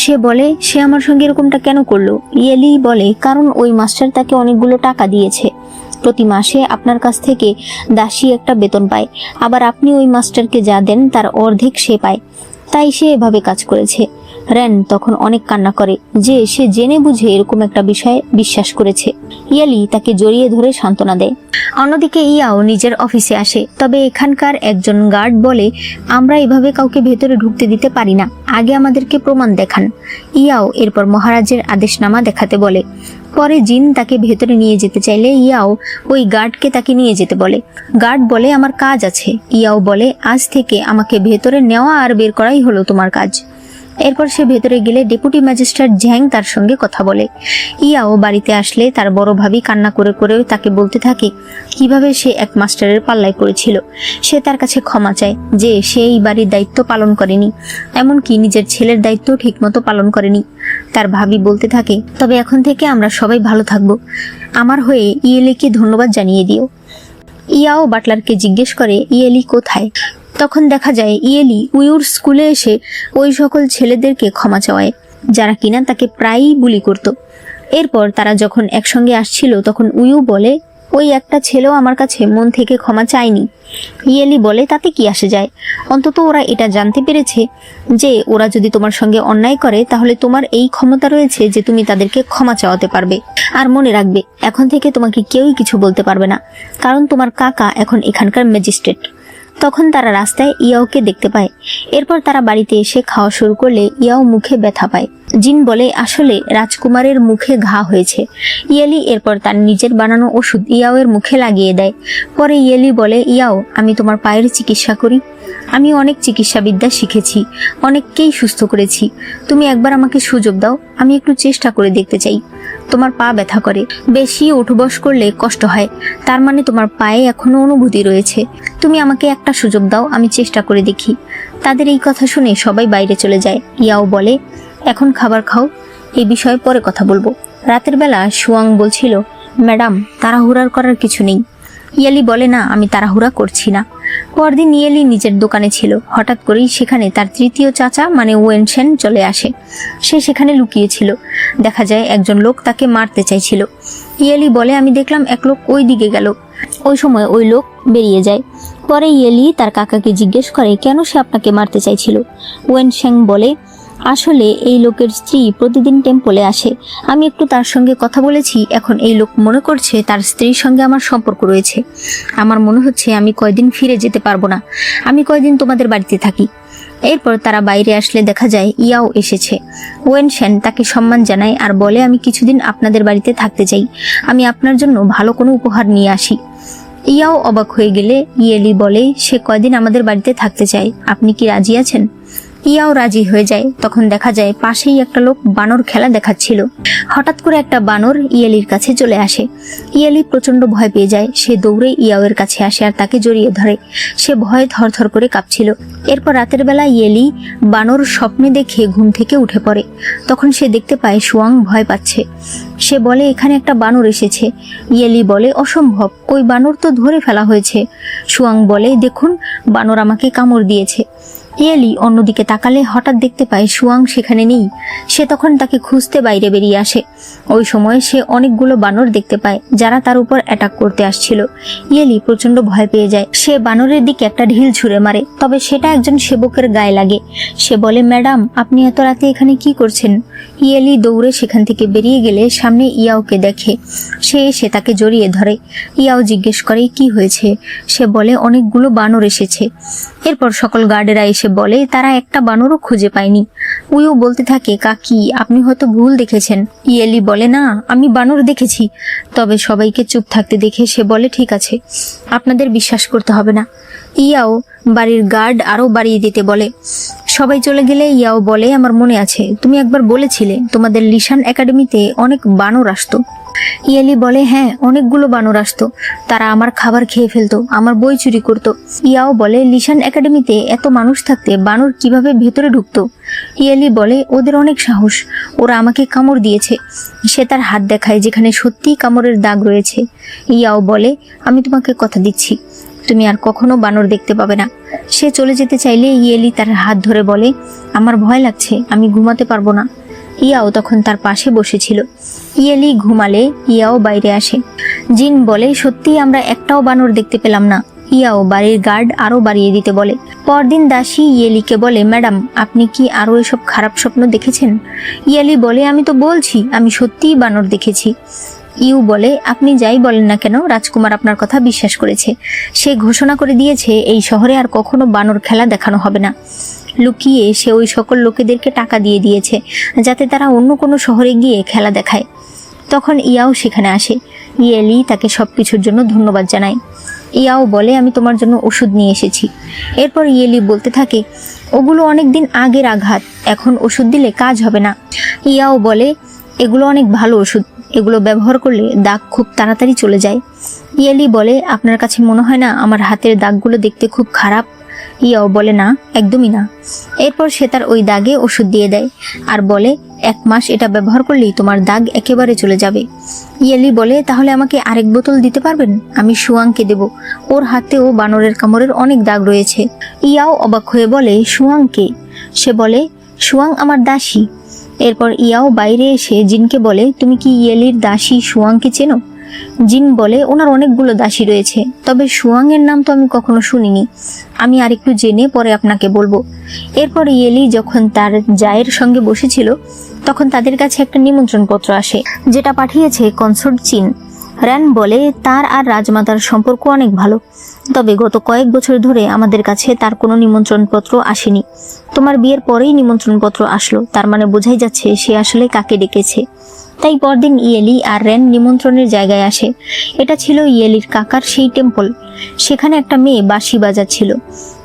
সে বলে, সে আমার সঙ্গে এরকমটা কেন করলো? ইয়েলি বলে, কারণ ওই মাস্টার তাকে অনেকগুলো টাকা দিয়েছে। প্রতি মাসে আপনার কাছ থেকে দাসী একটা বেতন পায়, আবার আপনি ওই মাস্টারকে যা দেন তার অর্ধেক সে পায়, তাই সে এভাবে কাজ করেছে। রেন তখন অনেক কান্না করে যে সে জেনে বুঝে এরকম একটা বিষয়ে বিশ্বাস করেছে। ইয়ালি তাকে জড়িয়ে ধরে সান্ত্বনা দেয়। অন্যদিকে ইয়াও নিজের অফিসে আসে, তবে এখানকার একজন গার্ড বলে আমরা এভাবে কাউকে ভেতরে ঢুকতে দিতে পারি না, আগে আমাদেরকে প্রমাণ দেখান। ইয়াও এরপর মহারাজের আদেশনামা দেখাতে বলে। পরে জিন তাকে ভেতরে নিয়ে যেতে চাইলে ইয়াও ওই গার্ডকে তাকে নিয়ে যেতে বলে। গার্ড বলে আমার কাজ আছে। ইয়াও বলে আজ থেকে আমাকে ভেতরে নেওয়া আর বের করাই হলো তোমার কাজ। এরপর সে ভেতরে গেলে ডেপুটি ম্যাজিস্ট্রেট ঝ্যাং তার সঙ্গে কথা বলে। ইয়াও বাড়িতে আসলে তার বড় ভাবি কান্না করে করে তাকে বলতে থাকে কিভাবে সে এক মাস্টারের পাল্লায় পড়েছিল। সে তার কাছে ক্ষমা চায় যে সে এই বাড়ির দায়িত্ব পালন করেনি, এমনকি নিজের ছেলের দায়িত্ব ঠিকমতো পালন করেনি। তার ভাবি বলতে থাকে তবে এখন থেকে আমরা সবাই ভালো থাকবো, আমার হয়ে ইয়েলিকে ধন্যবাদ জানিয়ে দিও। ইয়াও বাটলারকে জিজ্ঞেস করে ইয়েলি কোথায়। তখন দেখা যায় ইয়েলি উইউর স্কুলে এসে ওই সকল ছেলেদেরকে ক্ষমা চাওয়ায় যারা কিনা তাকে প্রায়ই বুলি করত। এরপর তারা যখন একসঙ্গে আসছিল তখন উইউ বলে ওই একটা ছেলেও আমার কাছে মন থেকে ক্ষমা চায়নি। ইয়েলি বলে তাতে কি আসে যায়, অন্তত ওরা এটা জানতে পেরেছে যে ওরা যদি তোমার সঙ্গে অন্যায় করে তাহলে তোমার এই ক্ষমতা রয়েছে যে তুমি তাদেরকে ক্ষমা চাওয়াতে পারবে। আর মনে রাখবে এখন থেকে তোমাকে কেউই কিছু বলতে পারবে না, কারণ তোমার কাকা এখন এখানকার ম্যাজিস্ট্রেট। তখন তারা রাস্তায় ইয়াওকে দেখতে পায়। এরপর তারা বাড়িতে এসে খাওয়া শুরু করলে ইয়াও মুখে ব্যথা পায়। জিন বলে আসলে রাজকুমারের মুখে ঘা হয়েছে। ইয়েলি এরপর তার নিজের বানানো ওষুধ ইয়াওয়ের মুখে লাগিয়ে দেয়। পরে ইয়েলি বলে ইয়াও আমি তোমার পায়ের চিকিৎসা করি, আমি অনেক চিকিৎসাবিদ্যা শিখেছি, অনেককেই সুস্থ করেছি, তুমি একবার আমাকে সুযোগ দাও, আমি একটু চেষ্টা করে দেখতে চাই। তোমার পা ব্যথা করে, বেশি উঠবস করলে কষ্ট হয়, তার মানে তোমার পায়ে এখনো অনুভূতি রয়েছে, তুমি আমাকে একটা সুযোগ দাও, আমি চেষ্টা করে দেখি। তাদের এই কথা শুনে সবাই বাইরে চলে যায়। ইয়াও বলে এখন খাবার খাও, এই বিষয়ে পরে কথা বলবো। রাতের বেলা সুয়াং বলছিল ম্যাডাম তাড়াহুড়ার করার কিছু নেই। ইয়ালি বলে না আমি তাড়াহুড়া করছি না। পরদিন ইয়েলি নিজের দোকানে ছিল, হঠাৎ করেই সেখানে তার তৃতীয় চাচা মানে ওয়েনশেন চলে আসে। সে সেখানে লুকিয়েছিল। দেখা যায় একজন লোক তাকে মারতে চাইছিল। ইয়েলি বলে আমি দেখলাম এক লোক ওই দিকে গেল। ওই সময় ওই লোক বেরিয়ে যায়। পরে ইয়েলি তার কাকাকে জিজ্ঞেস করে কেন সে আপনাকে মারতে চাইছিল। ওয়েনশেং বলে আসলে এই লোকের স্ত্রী প্রতিদিন টেম্পলে আসে, আমি একটু তার সঙ্গে কথা বলেছি, এখন এই লোক মনে করছে তার স্ত্রীর সঙ্গে আমার সম্পর্ক রয়েছে। আমার মনে হচ্ছে আমি কয়দিন ফিরে যেতে পারবো না, আমি কয়দিন তোমাদের বাড়িতে থাকি। এরপর তারা বাইরে আসলে দেখা যায় ইয়াও এসেছে। ওয়েনশেন তাকে সম্মান জানায় আর বলে আমি কিছুদিন আপনাদের বাড়িতে থাকতে চাই, আমি আপনার জন্য ভালো কোনো উপহার নিয়ে আসি। ইয়াও অবাক হয়ে গেলে ইয়েলি বলে সে কয়দিন আমাদের বাড়িতে থাকতে চায়, আপনি কি রাজি আছেন? ইয়াও রাজি হয়ে যায়। তখন দেখা যায় পাশেই একটা লোক বানর খেলা দেখাচ্ছিল। হঠাৎ করে একটা বানর ইয়েলির কাছে চলে আসে। ইয়েলি প্রচন্ড ভয় পেয়ে যায়। সে দৌড়ে ইয়াওয়ের কাছে আসে আর তাকে জড়িয়ে ধরে। সে ভয়ে থরথর করে কাঁপছিল। এরপর রাতের বেলা ইয়েলি বানর স্বপ্নে দেখে ঘুম থেকে উঠে পড়ে। তখন সে দেখতে পায় সুয়াং ভয় পাচ্ছে। সে বলে এখানে একটা বানর এসেছে। ইয়েলি বলে অসম্ভব, ওই বানর তো ধরে ফেলা হয়েছে। সুয়াং বলে দেখুন বানর আমাকে কামড় দিয়েছে। ইয়েলি অন্যদিকে তাকালে হঠাৎ দেখতে পায় সুয়াং সেখানে নেই। সে তখন তাকে খুঁজতে বাইরে বেরিয়ে আসে। ওই সময় সে অনেকগুলো বানর দেখতে পায় যারা তার উপর অ্যাটাক করতে আসছিল। ইয়েলি প্রচন্ড ভয় পেয়ে যায়। সে বানরের দিকে একটা ঢিল ছুঁড়ে মারে, তবে সেটা একজন সেবকের গায়ে লাগে। সে বলে ম্যাডাম আপনি এত রাতে এখানে কি করছেন? ইয়েলি দৌড়ে সেখান থেকে বেরিয়ে গেলে সামনে ইয়াওকে দেখে। সে এসে তাকে জড়িয়ে ধরে। ইয়াও জিজ্ঞেস করে কি হয়েছে। সে বলে অনেকগুলো বানর এসেছে। এরপর সকল গার্ডেরা এসে বলে তারা একটা বানরও খুঁজে পায়নি। উইও বলতে থাকে কাকি আপনি হয়তো ভুল দেখেছেন। ইয়েলি বলে না আমি বানর দেখেছি। তবে সবাইকে চুপ থাকতে দেখে সে বলে ঠিক আছে, আপনাদের বিশ্বাস করতে হবে না। ইয়াও বাড়ির গার্ড আরো বাড়িয়ে দিতে বলে। সবাই চলে গেলে ইয়াও বলে আমার মনে আছে তুমি একবার বলেছিলে তোমাদের লিশান একাডেমিতে অনেক বানর আসতো। ইয়েলি বলে হ্যাঁ অনেকগুলো বানর আসতো, তারা আমার খাবার খেয়ে ফেলতো, আমার বই চুরি করতো। ইয়াও বলে লিশান একাডেমিতে এত মানুষ থাকতে বানর কিভাবে ভেতরে ঢুকতো? ইয়েলি বলে ওদের অনেক সাহস, ওরা আমাকে কামড় দিয়েছে। সে তার হাত দেখায় যেখানে সত্যিই কামড়ের দাগ রয়েছে। ইয়াও বলে আমি তোমাকে কথা দিচ্ছি তুমি আর কখনো বানর দেখতে পাবে না। সে চলে যেতে চাইলে ইয়েলি তার হাত ধরে বলে আমার ভয় লাগছে, আমি ঘুমাতে পারবো না। ইয়াও তখন তার পাশে বসেছিল। ইয়েলি ঘুমালে ইয়াও বাইরে আসে। জিন বলে সত্যিই আমরা একটাও বানর দেখতে পেলাম না। ইয়াও বাড়ির গার্ড আরো বাড়িয়ে দিতে বলে। পরদিন দাসী ইয়েলিকে বলে, ম্যাডাম আপনি কি আরও এসব খারাপ স্বপ্ন দেখেছেন? ইয়েলি বলে, আমি তো বলছি আমি সত্যিই বানর দেখেছি। ইউ বলে, আপনি যাই বলেন না কেন, রাজকুমার আপনার কথা বিশ্বাস করেছে। সে ঘোষণা করে দিয়েছে এই শহরে আর কখনো বানর খেলা দেখানো হবে না। লুকিয়ে সে ওই সকল লোকেদেরকে টাকা দিয়ে দিয়েছে যাতে তারা অন্য কোনো শহরে গিয়ে খেলা দেখায়। তখন ইয়াও সেখানে আসে। ইয়েলি তাকে সব কিছুর জন্য ধন্যবাদ জানায়। ইয়াও বলে, আমি তোমার জন্য ওষুধ নিয়ে এসেছি। এরপর ইয়েলি বলতে থাকে, ওগুলো অনেক দিন আগের আঘাত, এখন ওষুধ দিলে কাজ হবে না। ইয়াও বলে, এগুলো অনেক ভালো ওষুধ, এগুলো ব্যবহার করলে দাগ খুব তাড়াতাড়ি চলে যায়। ইয়েলি বলে, আপনার কাছে মনে হয় না আমার হাতের দাগগুলো দেখতে খুব খারাপ? ইয়াও বলে, না, একদমই না। এরপর সে তার ওই দাগে ওষুধ দিয়ে দেয় আর বলে, 1 মাস এটা ব্যবহার করলেই তোমার দাগ একেবারে চলে যাবে। ইয়েলি বলে, তাহলে আমাকে আরেক বোতল দিতে পারবেন? আমি সুয়াংকে দেব, ওর হাতেও বানরের কামড়ের অনেক দাগ রয়েছে। ইয়াও অবাক হয়ে বলে, সুয়াংকে? সে বলে, সুয়াং আমার দাসী। এরপর ইয়াও বাইরে এসে জিনকে বলে, তুমি কি ইয়েলির দাসী সুয়াংকে চেনো? জিন বলে, ওনার অনেকগুলো দাসী রয়েছে, তবে সুয়াং এর নাম তো আমি কখনো শুনিনি। আমি আরেকটু জেনে পরে আপনাকে বলবো। এরপর ইয়েলি যখন তার জায়ের সঙ্গে বসেছিল তখন তাদের কাছে একটা নিমন্ত্রণ পত্র আসে, যেটা পাঠিয়েছে কনসোর্ট চিন। র্যান বলে, তার আর রাজমাতার সম্পর্ক অনেক ভালো, তবে গত কয়েক বছর ধরে আমাদের কাছে তার কোনো নিমন্ত্রণপত্র আসেনি। তোমার বিয়ের পরেই নিমন্ত্রণপত্র আসলো, তার মানে বোঝাই যাচ্ছে সে আসলে কাকে ডেকেছে। তাই পরদিন ইয়েলি আর র্যান নিমন্ত্রণের জায়গায় আসে। এটা ছিল ইয়েলির কাকার সেই টেম্পল। সেখানে একটা মেয়ে বাঁশি বাজাচ্ছিল।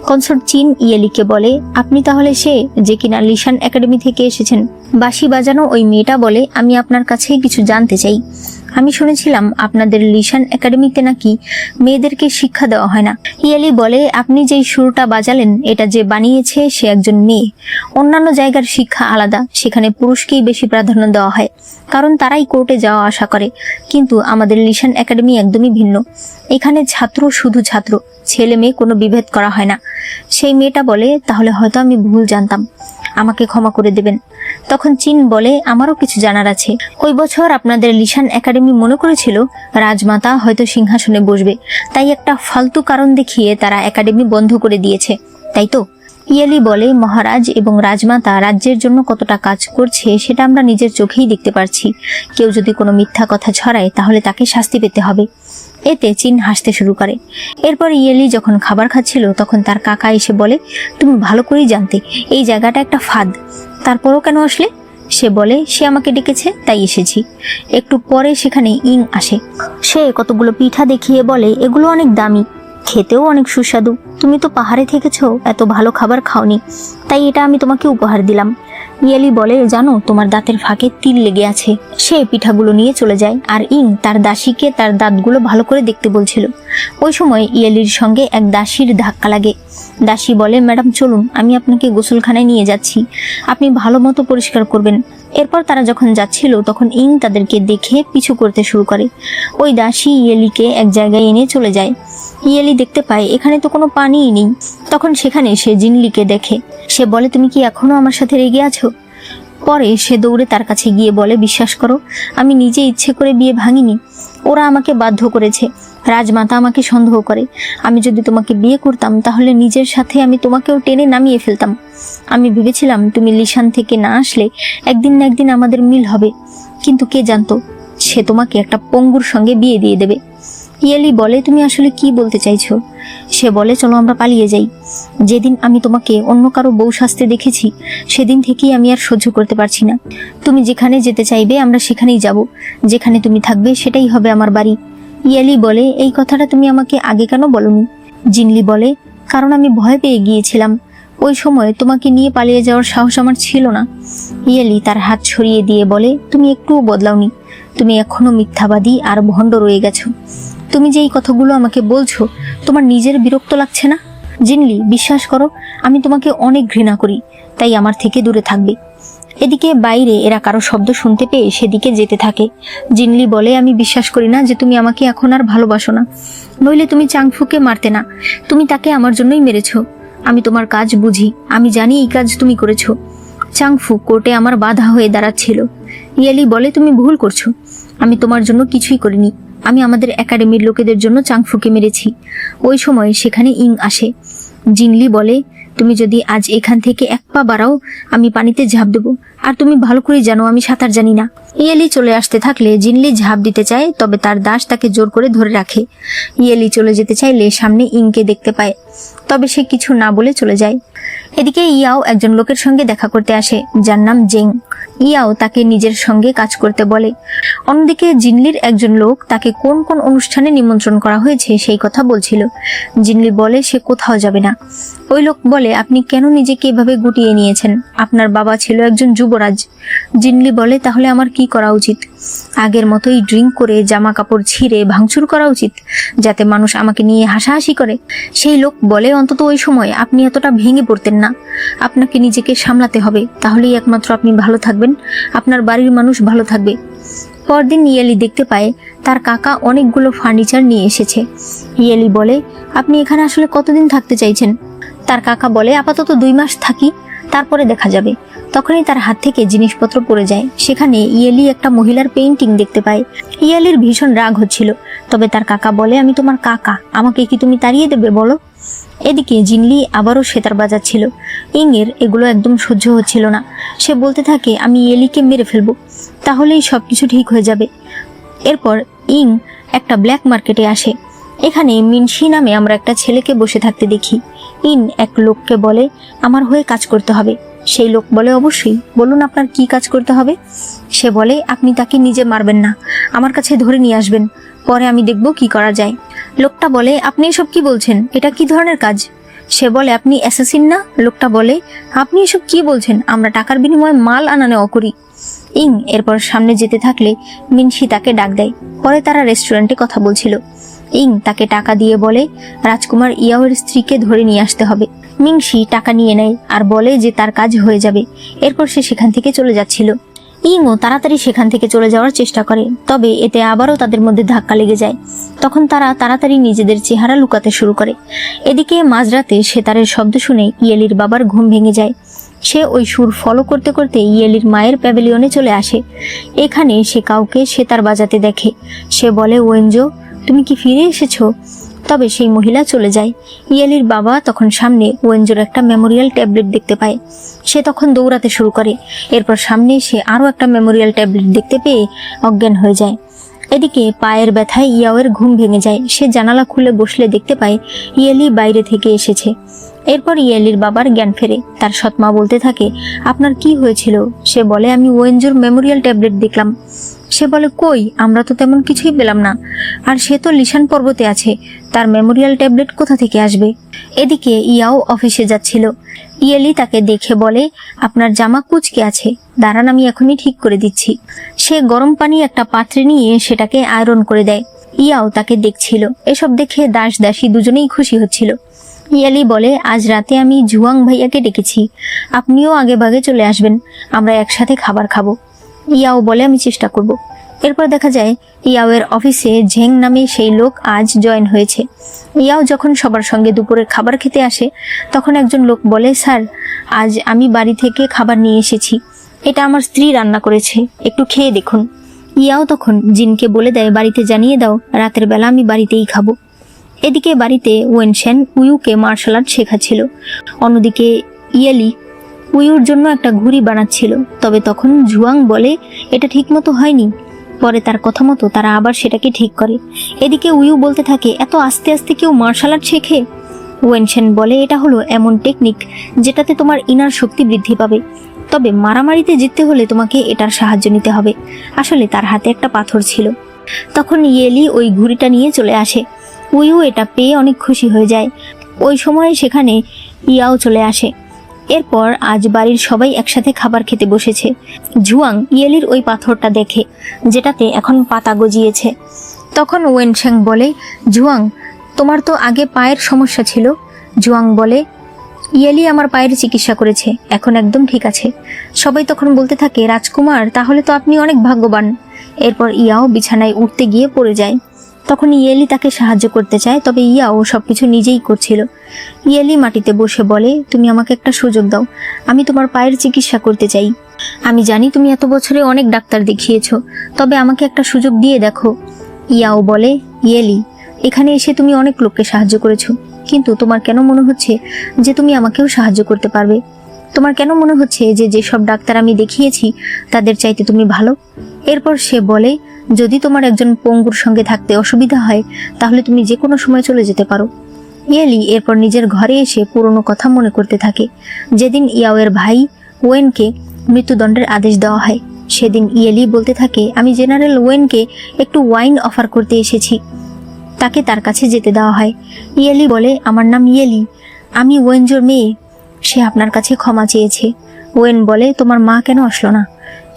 কনসোর্ট চিন ইয়েলিকে বলে, আপনি তাহলে সে যে কিনা লিশান একাডেমি থেকে এসেছেন? বাঁশি বাজানো ওই মেয়েটা বলে, আমি আপনার কাছে কিছু জানতে চাই। আমি শুনেছিলাম আপনাদের লিশান একাডেমিতে নাকি মেয়েদেরকে শিক্ষা দেওয়া হয় না। ইয়েলি বলে, আপনি যেই সুরটা বাজালেন এটা যে বানিয়েছে সে একজন মেয়ে। অন্যান্য জায়গার শিক্ষা আলাদা, সেখানে পুরুষকেই বেশি প্রাধান্য দেওয়া হয়, কারণ তারাই কোর্টে যাওয়া আসা করে। কিন্তু আমাদের লিশান একাডেমি একদমই ভিন্ন। এখানে ছাত্র শুধু ছাত্র, ছেলে মেয়ে কোনো বিভেদ করা হয় না। সেই মেয়েটা বলে, তাহলে হয়তো আমি ভুল জানতাম, আমাকে ক্ষমা করে দেবেন। তখন চিন বলে, আমারও কিছু জানার আছে। ওই বছর আপনাদের লিশান একাডেমি মনে করেছিল রাজমাতা হয়তো সিংহাসনে বসবে, তাই একটা ফালতু কারণ দেখিয়ে তারা একাডেমি বন্ধ করে দিয়েছে, তাই তো? ইয়েলি বলে, মহারাজ এবং রাজমাতা রাজ্যের জন্য কতটা কাজ করছে সেটা আমরা নিজের চোখেই দেখতে পারছি। কেউ যদি কোনো মিথ্যা কথা ছড়ায় তাহলে তাকে শাস্তি পেতে হবে। এতে চিন হাসতে শুরু করে। এরপর ইয়েলি যখন খাবার খাচ্ছিল তখন তার কাকা এসে বলে, তুমি ভালো করেই জানতে এই জায়গাটা একটা ফাঁদ, তারপরও কেন আসলে? সে বলে, সে আমাকে ডেকেছে তাই এসেছি। একটু পরে সেখানে ইং আসে। সে কতগুলো পিঠা দেখিয়ে বলে, এগুলো অনেক দামি, খেতেও অনেক সুস্বাদু। তুমি তো পাহাড়ে থেকেছো, এত ভালো খাবার খাওনি, তাই এটা আমি তোমাকে উপহার দিলাম। ইয়েলি বলে, জানো তোমার দাঁতের ফাঁকে তিল লেগে আছে। সে পিঠাগুলো নিয়ে চলে যায় আর ইং তার দাসীকে তার দাঁতগুলো ভালো করে দেখতে বলছিল। ওই সময় ইয়েলির সঙ্গে এক দাসীর ধাক্কা লাগে। দাসী বলে, ম্যাডাম চলুন, আমি আপনাকে গোসলখানায় নিয়ে যাচ্ছি, আপনি ভালো মতো পরিষ্কার করবেন। এরপর তারা যখন যাচ্ছিল তখন ইং তাদেরকে দেখে পিছু করতে শুরু করে। ওই দাসী ইয়েলিকে এক জায়গায় এনে চলে যায়। ইয়েলি দেখতে পায় এখানে তো কোনো পানিই নেই। তখন সেখানে সে জিনলিকে দেখে। সে বলে, তুমি কি এখনো আমার সাথে রেগে আছো? পরে সে দৌড়ে তার কাছে গিয়ে বলে, বিশ্বাস করো আমি নিজে ইচ্ছে করে বিয়ে ভাঙিনি, ওরা আমাকে বাধ্য করেছে। রাজমাতা আমাকে সন্দেহ করে। আমি যদি তোমাকে বিয়ে করতাম তাহলে নিজের সাথে আমি তোমাকেও টেনে নামিয়ে ফেলতাম। আমি ভেবেছিলাম তুমি লিশান থেকে না আসলে একদিন না একদিন আমাদের মিল হবে, কিন্তু কে জানতো সে তোমাকে একটা পঙ্গুর সঙ্গে বিয়ে দিয়ে দেবে। ইয়েলি বলে, তুমি আসলে কি বলতে চাইছো? সে বলে, চলো আমরা পালিয়ে যাই। যেদিন আমি তোমাকে অন্য কারো বউ সাজতে দেখেছি সেদিন থেকেই আমি আর সহ্য করতে পারছি না। তুমি যেখানে যেতে চাইবে আমরা সেখানেই যাব, যেখানে তুমি থাকবে সেটাই হবে আমার বাড়ি। ইয়েলি বলে, এই কথাটা তুমি আমাকে আগে কেন বলনি? জিনলি বলে, কারণ আমি ভয় পেয়ে গিয়েছিলাম, ওই সময় তোমাকে নিয়ে পালিয়ে যাওয়ার সাহস আমার ছিল না। ইয়েলি তার হাত ছড়িয়ে দিয়ে বলে, তুমি একটুও বদলাওনি, তুমি এখনো মিথ্যাবাদী আর ভণ্ড রয়ে গেছো। তুমি যে এই কথাগুলো আমাকে বলছো তোমার নিজের বিরক্ত লাগছে না? জিনলি, বিশ্বাস করো আমি তোমাকে অনেক ঘৃণা করি, তাই আমার থেকে দূরে থাকবে। এদিকে বাইরে এরা কারো শব্দ শুনতে পেয়ে সেদিকে যেতে থাকে। জিনলি বলে, আমি বিশ্বাস করি না যে তুমি আমাকে এখন আর ভালোবাসো না, নইলে তুমি চাংফুকে মারতে না, তুমি তাকে আমার জন্যই মেরেছো। আমি তোমার কাজ বুঝি, আমি জানি এই কাজ তুমি করেছো। চাংফু কোর্টে আমার বাধা হয়ে দাঁড়াচ্ছিল। ইয়েলি বলে, তুমি ভুল করছো, আমি তোমার জন্য কিছুই করিনি, আমি আমাদের একাডেমির লোকেদের জন্য চাংফুকে মেরেছি। ওই সময় সেখানে ইং আসে। জিনলি বলে, তুমি যদি আজ এখান থেকে এক পা বাড়াও আমি পানিতে ঝাঁপ দেবো, আর তুমি ভালো করে জানো আমি সাঁতার জানি না। ইয়েলি চলে আসতে থাকলে জিনলি ঝাঁপ দিতে চায়, তবে তার দাস তাকে জোর করে ধরে রাখে। ইয়েলি চলে যেতে চাইলে সামনে ইংকে দেখতে পায়, তবে সে কিছু না বলে চলে যায়। এদিকে ইয়াও একজন লোকের সঙ্গে দেখা করতে আসে, যার নাম জেং। ইয়াও তাকে নিজের সঙ্গে কাজ করতে বলে। অন্যদিকে জিনলির একজন লোক তাকে কোন কোন অনুষ্ঠানে নিমন্ত্রণ করা হয়েছে সেই কথা বলছিল। জিনলি বলে সে কোথাও যাবে না। ওই লোক বলে, আপনি কেন নিজেকে এভাবে গুটিয়ে নিয়েছেন? আপনার বাবা ছিল একজন যুবরাজ। জিনলি বলে, তাহলে আমার কি করা উচিত? আগের মতোই ড্রিঙ্ক করে জামা কাপড় ছিঁড়ে ভাঙচুর করা উচিত, যাতে মানুষ আমাকে নিয়ে হাসাহাসি করে? সেই লোক বলে, অন্তত ওই সময় আপনি এতটা ভেঙে পড়তেন না। আপনাকে নিজেকে সামলাতে হবে, তাহলেই একমাত্র আপনি ভালো থাকবেন, আপনার বাড়ির মানুষ ভালো থাকবে। পরদিন ইয়েলি দেখতে পায় তার কাকা অনেকগুলো ফার্নিচার নিয়ে এসেছে। ইয়েলি বলে, আপনি এখানে আসলে কতদিন থাকতে চাইছেন? তার কাকা বলে, আপাতত 2 মাস থাকি, তারপরে দেখা যাবে। তখনই তার হাত থেকে জিনিসপত্র পড়ে যায়। সেখানে ইয়েলি একটা মহিলার পেইন্টিং দেখতে পায়। ইয়েলির ভীষণ রাগ হচ্ছিল, তবে তার কাকা বলে, আমি তোমার কাকা, আমাকে কি তুমি তাড়িয়ে দেবে বলো? এদিকে জিনলি আবারও সেতার বাজাচ্ছিল। ইংয়ের এগুলো একদম সহ্য হচ্ছিল না। সে বলতে থাকে, আমি ইয়েলিকে মেরে ফেলবো, তাহলেই সবকিছু ঠিক হয়ে যাবে। এরপর ইং একটা ব্ল্যাক মার্কেটে আসে। এখানে মিনসি নামে আমরা একটা ছেলেকে বসে থাকতে দেখি। ইন এক লোককে বলে, আমার হয়ে কাজ করতে হবে। সেই লোক বলে, অবশ্যই, বলুন আপনার কি কাজ করতে হবে? সে বলে, আপনি তাকে নিজে মারবেন না, আমার কাছে ধরে নিয়ে আসবেন, পরে আমি দেখব কি করা যায়। লোকটা বলে, আপনি এসব কি বলছেন? এটা কি ধরনের কাজ? সে বলে, আপনি অ্যাসাসিন না? লোকটা বলে, আপনি এসব কি বলছেন? আমরা টাকার বিনিময়ে মাল আনা নেওয়া করি। ইং এরপর সামনে যেতে থাকলে মিনসি তাকে ডাক দেয়। পরে তারা রেস্টুরেন্টে কথা বলছিল। ইং তাকে টাকা দিয়ে বলে, রাজকুমার ইয়াওয়ের স্ত্রীকে ধরে নিয়ে আসতে হবে। মিংসি টাকা নিয়ে নেয় আর বলে যে তার কাজ হয়ে যাবে। এরপর সে সেখান থেকে চলে যাচ্ছিল। ইংও তাড়াতাড়ি সেখান থেকে চলে যাওয়ার চেষ্টা করে, তবে এতে আবারও তাদের মধ্যে ধাক্কা লেগে যায়। তখন তারা তাড়াতাড়ি নিজেদের চেহারা লুকাতে শুরু করে। এদিকে মাঝরাতে সেতারের শব্দ শুনে ইয়েলির বাবার ঘুম ভেঙে যায়। সে ওই সুর ফলো করতে করতে ইয়েলির মায়ের প্যাভিলিয়নে চলে আসে। এখানে সে কাউকে সেতার বাজাতে দেখে। সে বলে, ওয়েনজো, তুমি কি ফিরে এসেছো? তবে সেই মহিলা চলে যায়। ইয়েলির বাবা তখন সামনে ওয়েনজোর একটা মেমোরিয়াল ট্যাবলেট দেখতে পায়। সে তখন দৌড়াতে শুরু করে। এরপর সামনে সে আরও একটা মেমোরিয়াল ট্যাবলেট দেখতে পেয়ে অজ্ঞান হয়ে যায়। এদিকে পায়ের ব্যথায় ইয়াওয়ের ঘুম ভেঙে যায়। সে জানালা খুলে বসলে দেখতে পায় ইয়েলি বাইরে থেকে এসেছে। এরপর ইয়েলির বাবার জ্ঞান ফেরে। তার সৎমা বলতে থাকে, আপনার কি হয়েছিল? সে বলে, আমি ওয়েনজোর মেমোরিয়াল ট্যাবলেট দেখলাম। সে বলে, কই, আমরা তো তেমন কিছুই পেলাম না, আর সে তো লিশান পর্বতে আছে, তার মেমোরিয়াল ট্যাবলেট কোথা থেকে আসবে? এদিকে ইয়াও অফিসে যাচ্ছিল। ইয়েলি তাকে দেখে বলে, আপনার জামা কুঁচকে আছে, দাঁড়ান আমি এখনই ঠিক করে দিচ্ছি। সে গরম পানি একটা পাত্রে নিয়ে সেটাকে আয়রন করে দেয়। ইয়াও তাকে দেখছিল। এসব দেখে দাস দাসী দুজনেই খুশি হচ্ছিল। ইয়ালি বলে, আজ রাতে আমি জুয়াং ভাইয়াকে ডেকেছি, আপনিও আগে ভাগে চলে আসবেন, আমরা একসাথে খাবার খাবো। ইয়াও বলে, আমি চেষ্টা করব। এরপর দেখা যায় ইয়াওয়ের অফিসে ঝেং নামে সেই লোক আজ জয়েন হয়েছে। ইয়াও যখন সবার সঙ্গে দুপুরের খাবার খেতে আসে, তখন একজন লোক বলে, স্যার, আজ আমি বাড়ি থেকে খাবার নিয়ে এসেছি, এটা আমার স্ত্রী রান্না করেছে, একটু খেয়ে দেখুন। ইয়াও তখন জিনকে বলে দেয়, বাড়িতে জানিয়ে দাও রাতের বেলা আমি বাড়িতেই খাবো। এদিকে বাড়িতে ওয়েনশেন উইউকে মার্শাল আর্ট শেখাচ্ছিল। অন্যদিকে ইয়েলি উইউর জন্য একটা ঘুড়ি বানাচ্ছিল। তবে তখন জুয়াং বলে, এটা ঠিক মতো হয়নি। পরে তার কথা মতো তারা আবার সেটাকে ঠিক করে। এদিকে উইউ বলতে থাকে, এত আস্তে আস্তে কেউ মার্শাল আর্ট শেখে? ওয়েনশেন বলে, এটা হলো এমন টেকনিক যেটাতে তোমার ইনার শক্তি বৃদ্ধি পাবে, তবে মারামারিতে জিততে হলে তোমাকে এটার সাহায্য নিতে হবে। আসলে তার হাতে একটা পাথর ছিল। তখন ইয়েলি ওই ঘুড়িটা নিয়ে চলে আসে। উইউ এটা পেয়ে অনেক খুশি হয়ে যায়। ওই সময় সেখানে ইয়াও চলে আসে। এরপর আজ বাড়ির সবাই একসাথে খাবার খেতে বসেছে। জুয়াং ইয়েলির ওই পাথরটা দেখে, যেটাতে এখন পাতা গজিয়েছে। তখন ওয়েনশেং বলে, জুয়াং, তোমার তো আগে পায়ের সমস্যা ছিল। জুয়াং বলে, ইয়েলি আমার পায়ের চিকিৎসা করেছে, এখন একদম ঠিক আছে। সবাই তখন বলতে থাকে, রাজকুমার, তাহলে তো আপনি অনেক ভাগ্যবান। এরপর ইয়াও বিছানায় উঠতে গিয়ে পড়ে যায়। তখন ইয়েলি তাকে সাহায্য করতে চায়, তবে ইয়াও সবকিছু নিজেই করছিল। ইয়েলি মাটিতে বসে বলে, তুমি আমাকে একটা সুযোগ দাও, আমি তোমার পায়ের চিকিৎসা করতে চাই। আমি জানি তুমি এত বছরে অনেক ডাক্তার দেখিয়েছো, তবে আমাকে একটা সুযোগ দিয়ে দেখো। ইয়াও বলে, ইয়েলি, এখানে এসে তুমি অনেক লোককে সাহায্য করেছো, কিন্তু তোমার কেন মনে হচ্ছে যে তুমি আমাকেও সাহায্য করতে পারবে? তোমার কেন মনে হচ্ছে যে যেসব ডাক্তার আমি দেখিয়েছি তাদের চাইতে তুমি ভালো? এরপর সে বলে, যদি তোমার একজন পঙ্গুর সঙ্গে থাকতে অসুবিধা হয় তাহলে তুমি যে কোনো সময় চলে যেতে পারো। ইয়েলি এরপর নিজের ঘরে এসে পুরনো কথা মনে করতে থাকে, যেদিন ইয়াওয়ের ভাই ওয়েনকে মৃত্যুদণ্ডের আদেশ দেওয়া হয়। সেদিন ইয়েলি বলতে থাকে, আমি জেনারেল ওয়েনকে একটু ওয়াইন অফার করতে এসেছি। তাকে তার কাছে যেতে দেওয়া হয়। ইয়েলি বলে, আমার নাম ইয়েলি, আমি ওয়েনজোর মেয়ে, সে আপনার কাছে ক্ষমা চেয়েছে। ওয়েন বলে, তোমার মা কেন আসলো না?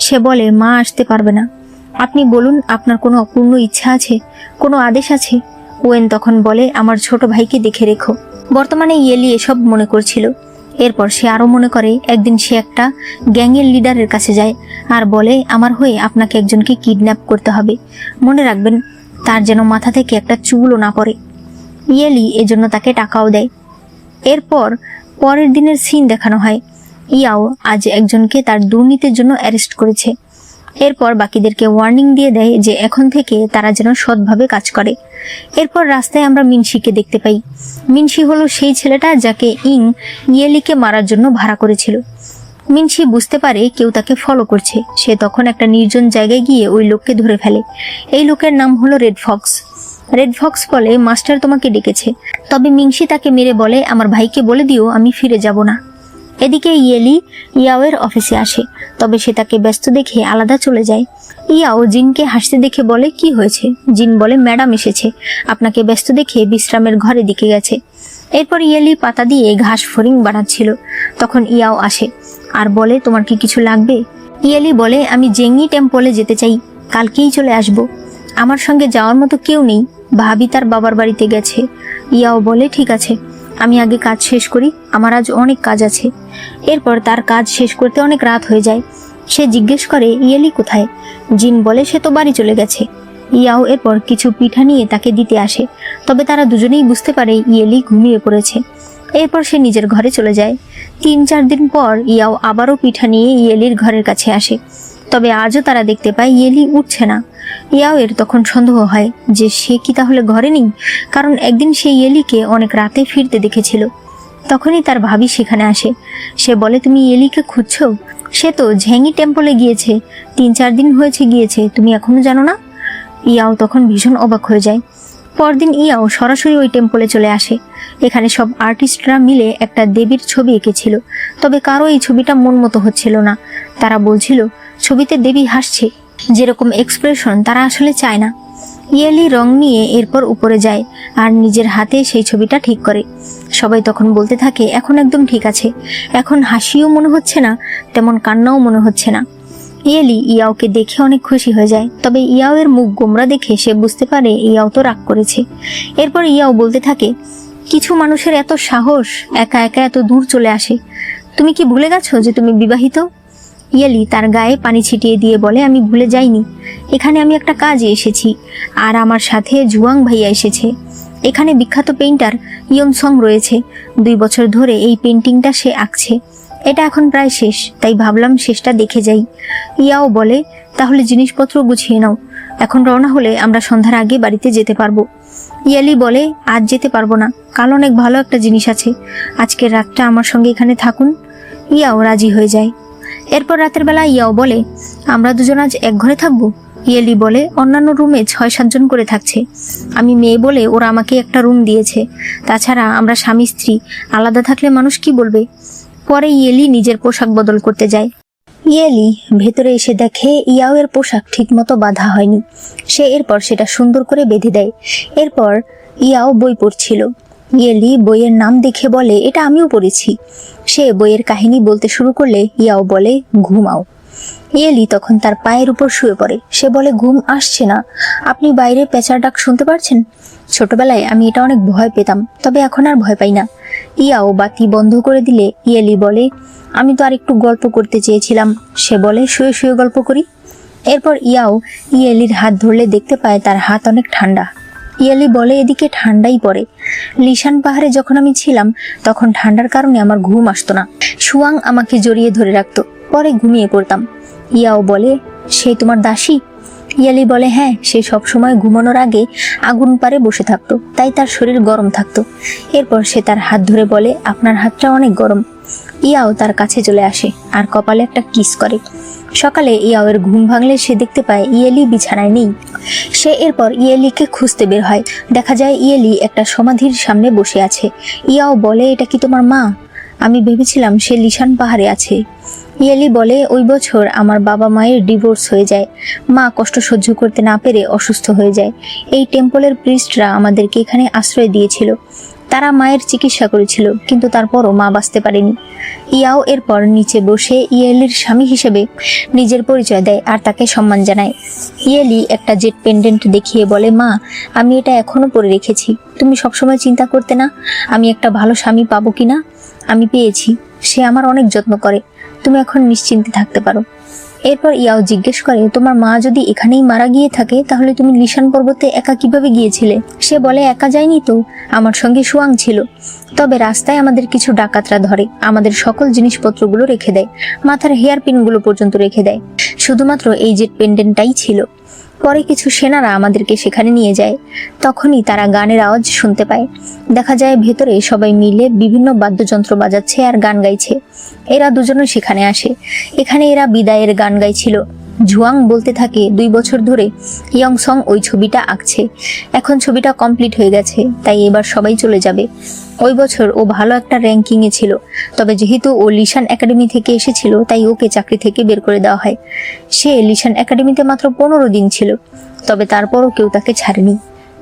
সে বলে, মা আসতে পারবে না। আপনি বলুন, আপনার কোনো অপূর্ণ ইচ্ছা আছে, কোনো আদেশ আছে? ওয়েন তখন বলে, আমার ছোট ভাইকে দেখে রেখো। বর্তমানে ইয়েলি এসব মনে করছিল। এরপর সে আরও মনে করে, একদিন সে একটা গ্যাংয়ের লিডারের কাছে যায় আর বলে, আমার হয়ে আপনাকে একজনকে কিডন্যাপ করতে হবে, মনে রাখবেন তার যেন মাথা থেকে একটা চুলও না পড়ে। ইয়েলি এজন্য তাকে টাকাও দেয়। এরপর পরের দিনের সিন দেখানো হয়। ইয়াও আজ একজনকে তার দুর্নীতির জন্য অ্যারেস্ট করেছে। এরপর বাকিদেরকে ওয়ার্নিং দিয়ে দেয় যে এখন থেকে তারা যেন সৎভাবে কাজ করে। এরপর রাস্তায় আমরা মিনসিকে দেখতে পাই। মিনসি হলো সেই ছেলেটা যাকে ইয়েলিকে মারার জন্য ভাড়া করেছিল। মিনসি বুঝতে পারে কেউ তাকে ফলো করছে। সে তখন একটা নির্জন জায়গায় গিয়ে ওই লোককে ধরে ফেলে। এই লোকের নাম হলো রেড ফক্স। রেড ফক্স বলে, মাস্টার তোমাকে ডেকেছে। তবে মিনসি তাকে মেরে বলে, আমার ভাইকে বলে দিও আমি ফিরে যাব না। এদিকে ইয়েলি ইয়াওয়ের অফিসে আসে, তবে সে তাকে ব্যস্ত দেখে আলাদা চলে যায়। ইয়াও জিনকে হাসতে দেখে বলে, কি হয়েছে? জিন বলে, ম্যাডাম এসেছে, আপনাকে ব্যস্ত দেখে বিশ্রামের ঘরে দিকে গেছে। এরপর ইয়েলি পাতা দিয়ে ঘাস ফড়িং বানাচ্ছিল। তখন ইয়াও আসে আর বলে, তোমার কি কিছু লাগবে? ইয়েলি বলে, আমি জেঙ্গি টেম্পলে যেতে চাই, কালকেই চলে আসব। আমার সঙ্গে যাওয়ার মতো কেউ নেই, ভাবি তার বাবার বাড়িতে গেছে। ইয়াও বলে, ঠিক আছে, আমি আগে কাজ শেষ করি, আমার আজ অনেক কাজ আছে। এরপর তার কাজ শেষ করতে অনেক রাত হয়ে যায়। সে জিজ্ঞেস করে, ইয়েলি কোথায়? জিন বলে, সে তো বাড়ি চলে গেছে। ইয়াও এরপর কিছু পিঠা নিয়ে তাকে দিতে আসে, তবে তারা দুজনেই বুঝতে পারে ইয়েলি ঘুমিয়ে পড়েছে। এরপর সে নিজের ঘরে চলে যায়। 3-4 দিন পর ইয়াও আবারও পিঠা নিয়ে ইয়েলির ঘরের কাছে আসে, তবে আজও তারা দেখতে পায় ইয়েলি উঠছে না। ইয়াও এর তখন সন্দেহ হয় যে সে কি তাহলে ঘরে নেই, কারণ একদিন সে ইয়েলিকে অনেক রাতে ফিরতে দেখেছিল। তখনই তার ভাবি সেখানে আসে। সে বলে, তুমি ইয়েলিকে খুঁজছো? সে তো ঝেঙ্গি টেম্পলে গিয়েছে, 3-4 দিন হয়েছে গিয়েছে, তুমি এখনো জানো না? ইয়াও তখন ভীষণ অবাক হয়ে যায়। পরদিন ইয়াও সরাসরি ওই টেম্পলে চলে আসে। এখানে সব আর্টিস্টরা মিলে একটা দেবীর ছবি এঁকেছিল, তবে কারো এই ছবিটা মন মতো হচ্ছিল না। তারা বলছিল ছবিতে দেবী হাসছে, যেরকম এক্সপ্রেশন তারা আসলে চায় না। ইয়েলি রং নিয়ে এরপর উপরে যায় আর নিজের হাতে সেই ছবিটা ঠিক করে। সবাই তখন বলতে থাকে, এখন একদম ঠিক আছে, এখন হাসিও মনে হচ্ছে না, তেমন কান্নাও মনে হচ্ছে না। ইয়েলি ইয়াওকে দেখে অনেক খুশি হয়ে যায়, তবে ইয়াও এর মুখ গোমরা দেখে সে বুঝতে পারে ইয়াও তো রাগ করেছে। এরপর ইয়াও বলতে থাকে, কিছু মানুষের এত সাহস, একা একা এত দূর চলে আসে। তুমি কি ভুলে গেছো যে তুমি বিবাহিত? ইয়েলি তার গায়ে পানি ছিটিয়ে দিয়ে বলে, আমি ভুলে যাইনি, এখানে আমি একটা কাজে এসেছি, আর আমার সাথে জুয়াং ভাইয়া এসেছে। এখানে বিখ্যাত পেইন্টার ইয়নসং রয়েছে, 2 বছর ধরে এই পেন্টিংটা সে আঁকছে। এটা এখন প্রায় শেষ, তাই ভাবলাম শেষটা দেখে যাই। ইয়াও বলে, তাহলে জিনিসপত্র গুছিয়ে নাও, এখন রওনা হলে আমরা সন্ধ্যার আগে বাড়িতে যেতে পারবো। ইয়েলি বলে, আজ যেতে পারবো না, কাল অনেক ভালো একটা জিনিস আছে, আজকের রাতটা আমার সঙ্গে এখানে থাকুন। ইয়াও রাজি হয়ে যায়। এরপর রাতের বেলা ইয়াও বলে, আমরা দুজন আজ এক ঘরে থাকবো। ইয়েলি বলে, অন্যান্য রুমে 6-7 জন করে থাকছে, আমি মেয়ে বলে ওরা আমাকে একটা রুম দিয়েছে, তাছাড়া আমরা স্বামী স্ত্রী, আলাদা থাকলে মানুষ কি বলবে। পরে ইয়েলি নিজের পোশাক বদল করতে যায়। ইয়েলি ভেতরে এসে দেখে ইয়াও এর পোশাক ঠিক মতো বাঁধা হয়নি। সে এরপর সেটা সুন্দর করে বেঁধে দেয়। এরপর ইয়াও বই পড়ছিল। ইয়েলি বইয়ের নাম দেখে বলে, এটা আমিও পড়েছি। সে বইয়ের কাহিনী বলতে শুরু করলে ইয়াও বলে, ঘুমাও। ইয়েলি তখন তার পায়ের উপর শুয়ে পড়ে। সে বলে, ঘুম আসছে না, আপনি বাইরে পেঁচার ডাক শুনতে পারছেন? ছোটবেলায় আমি এটা অনেক ভয় পেতাম, তবে এখন আর ভয় পাই না। ইয়াও বাতি বন্ধ করে দিলে ইয়েলি বলে, আমি তো আর একটু গল্প করতে চেয়েছিলাম। সে বলে, শুয়ে শুয়ে গল্প করি। এরপর ইয়াও ইয়েলির হাত ধরলে দেখতে পায় তার হাত অনেক ঠান্ডা। ইয়েলি বলে, এদিকে ঠান্ডাই পড়ে, লিশান পাহাড়ে যখন আমি ছিলাম তখন ঠান্ডার কারণে আমার ঘুম আসতো না, সুয়াং আমাকে জড়িয়ে ধরে রাখতো, পরে ঘুমিয়ে পড়তাম। ইয়াও বলে, সে তোমার দাসী? ইয়ালি বলে হ্যাঁ, সে সবসময় ঘুমানোর আগে আগুন পাড়ে বসে থাকতো, তাই তার শরীর গরম থাকতো। এরপর সে তার হাত ধরে বলে আপনার হাতটা অনেক গরম। ইয়াও তার কাছে চলে আসে আর কপালে একটা কিস করে। সকালে ইয়াওয়ের ঘুম ভাঙলে সে দেখতে পায় ইয়েলি বিছানায় নেই। সে এরপর ইয়েলিকে খুঁজতে বের হয়। দেখা যায় ইয়েলি একটা সমাধির সামনে বসে আছে। ইয়াও বলে এটা কি তোমার মা? আমি ভেবেছিলাম সে লিশান পাহাড়ে আছে। ইয়েলি বলে ওই বছর আমার বাবা মায়ের ডিভোর্স হয়ে যায়। মা কষ্ট সহ্য করতে না পেরে অসুস্থ হয়ে যায়। এই টেম্পলের প্রিস্টরা আমাদেরকে এখানে আশ্রয় দিয়েছিল। তারা মায়ের চিকিৎসা করেছিল, কিন্তু তারপরও মা বাঁচতে পারেনি। ইয়াও এরপর নিচে বসে ইয়েলির স্বামী হিসেবে নিজের পরিচয় দেয় আর তাকে সম্মান জানায়। ইয়েলি একটা জেট পেন্ডেন্ট দেখিয়ে বলে মা, আমি এটা এখনো পরে রেখেছি। তুমি সবসময় চিন্তা করতে না আমি একটা ভালো স্বামী পাবো কিনা? আমি পেয়েছি। সে আমার অনেক যত্ন করে। তুমি এখন নিশ্চিন্তে থাকতে পারো। এরপর ইয়াও জিজ্ঞেস করে তোমার মা যদি এখানেই মারা গিয়ে থাকে তাহলে তুমি লিশান পর্বতে একা কিভাবে গিয়েছিলে? সে বলে একা যায়নি তো, আমার সঙ্গে সুয়াং ছিল। তবে রাস্তায় আমাদের কিছু ডাকাতরা ধরে, আমাদের সকল জিনিসপত্রগুলো রেখে দেয়, মাথার হেয়ার পিনগুলো পর্যন্ত রেখে দেয়। শুধুমাত্র এই জেট পেন্ডেন্টটাই ছিল। পরে কিছু সেনারা আমাদেরকে সেখানে নিয়ে যায়। তখনই তারা গানের আওয়াজ শুনতে পায়। দেখা যায় ভেতরে সবাই মিলে বিভিন্ন বাদ্যযন্ত্র বাজাচ্ছে আর গান গাইছে। এরা দুজনে সেখানে আসে। এখানে এরা বিদায়ের গান গাইছিল। ঝুয়াং বলতে থাকে 2 বছর ধরে ইয়ংসং ওই ছবিটা আঁকছে। এখন ছবিটা কমপ্লিট হয়ে গেছে, তাই এবার সবাই চলে যাবে। ওই বছর ও ভালো একটা র্যাঙ্কিংয়ে ছিল, তবে যেহেতু ও লিশান একাডেমি থেকে এসেছিল তাই ওকে চাকরি থেকে বের করে দেওয়া হয়। সে লিশান একাডেমিতে মাত্র 15 দিন ছিল, তবে তারপরও কেউ তাকে ছাড়েনি।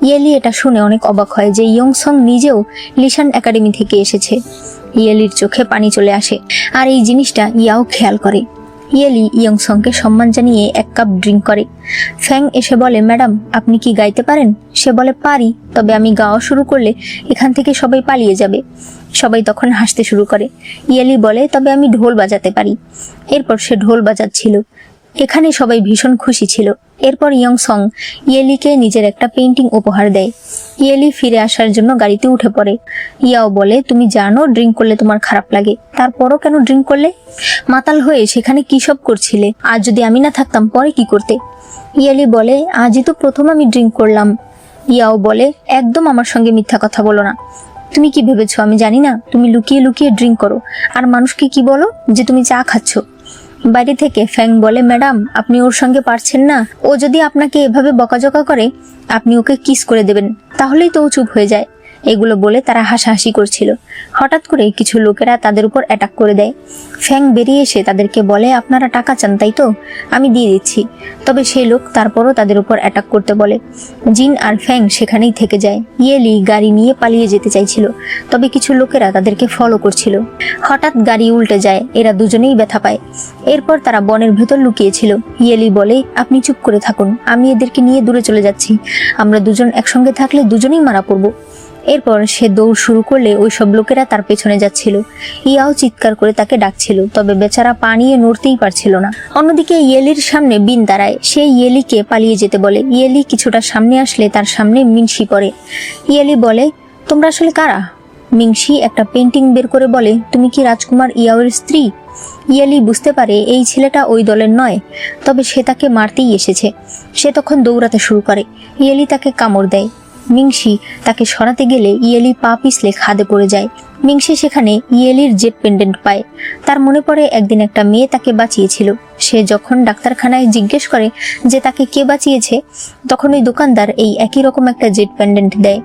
ইয়েলি এটা শুনে অনেক অবাক হয় যে ইয়ংসং নিজেও লিশান একাডেমি থেকে এসেছে। ইয়েলির চোখে পানি চলে আসে আর এই জিনিসটা ইয়াও খেয়াল করে। ইয়েলি ইয়ংসংকে সম্মান জানিয়ে 1 কাপ ড্রিঙ্ক করে। ফ্যাং এসে বলে ম্যাডাম, আপনি কি গাইতে পারেন? সে বলে পারি, তবে আমি গাওয়া শুরু করলে এখান থেকে সবাই পালিয়ে যাবে। সবাই তখন হাসতে শুরু করে। ইয়েলি বলে তবে আমি ঢোল বাজাতে পারি। এরপর সে ঢোল বাজাচ্ছিল। এখানে সবাই ভীষণ খুশি ছিল। এরপর ইয়ংসং ইয়েলিকে নিজের একটা পেইন্টিং উপহার দেয়। ইয়েলি ফিরে আসার জন্য গাড়িতে উঠে পড়ে। ইয়াও বলে তুমি জানো ড্রিঙ্ক করলে তোমার খারাপ লাগে, তারপরও কেন ড্রিঙ্ক করলে? মাতাল হয়ে সেখানে কি সব করছিলে? আর যদি আমি না থাকতাম পরে কি করতে? ইয়েলি বলে আজই তো প্রথম আমি ড্রিঙ্ক করলাম। ইয়াও বলে একদম আমার সঙ্গে মিথ্যা কথা বলো না। তুমি কি ভেবেছো আমি জানি না? তুমি লুকিয়ে লুকিয়ে ড্রিঙ্ক করো আর মানুষকে কি বলো যে তুমি চা খাচ্ছ। বাইরে থেকে ফ্যাং বলে ম্যাডাম, আপনি ওর সঙ্গে পারছেন না। ও যদি আপনাকে এভাবে বকাঝকা করে আপনি ওকে কিস করে দেবেন, তাহলেই তো ও চুপ হয়ে যায়। এগুলো বলে তারা হাসাহাসি করছিল। হঠাৎ করে কিছু লোকেরা তাদের উপর অ্যাটাক করে দেয়। ফ্যাং বেরিয়ে এসে তাদেরকে বলে আপনারা টাকা চান তাই তো, আমি দিয়ে দিচ্ছি। তবে সেই লোক তারপরও তাদের উপর অ্যাটাক করতে বলে। জিন আর ফ্যাং সেখানেই থেকে যায়। ইয়েলি গাড়ি নিয়ে পালিয়ে যেতে চাইছিল, তবে কিছু লোকেরা তাদেরকে ফলো করছিল। হঠাৎ গাড়ি উল্টে যায়, এরা দুজনেই ব্যথা পায়। এরপর তারা বনের ভেতর লুকিয়েছিল। ইয়েলি বলে আপনি চুপ করে থাকুন, আমি এদেরকে নিয়ে দূরে চলে যাচ্ছি। আমরা দুজন একসঙ্গে থাকলে দুজনেই মারা পড়বো। এরপর সে দৌড় শুরু করলে ওই সব লোকেরা তার পেছনে যাচ্ছিল। ইয়াও চিৎকার করে তাকে ডাকছিল, তবে বেচারা পা নিয়ে নড়তেই পারছিল না। অন্যদিকে ইয়েলির সামনে বিন দাঁড়ায়। সে ইয়েলিকে পালিয়ে যেতে বলে। ইয়েলি কিছুটা সামনে আসলে তার সামনে মিনসি পড়ে। ইয়েলি বলে তোমরা আসলে কারা? মিংসি একটা পেন্টিং বের করে বলে তুমি কি রাজকুমার ইয়াওয়ের স্ত্রী? ইয়েলি বুঝতে পারে এই ছেলেটা ওই দলের নয়, তবে সে তাকে মারতেই এসেছে। সে তখন দৌড়াতে শুরু করে। ইয়েলি তাকে কামড় দেয়। মিংসি তাকে সরাতে গেলে ইয়েলি পা পিছলে খাদে পড়ে যায়। মিংসি সেখানে ইয়েলির জেট পেন্ডেন্ট পায়। তার মনে পড়ে একদিন একটা মেয়ে তাকে বাঁচিয়েছিল। সে যখন ডাক্তারখানায় জিজ্ঞেস করে যে তাকে কে বাঁচিয়েছে, তখন ওই দোকানদার এই একই রকম একটা জেট পেন্ডেন্ট দেয়।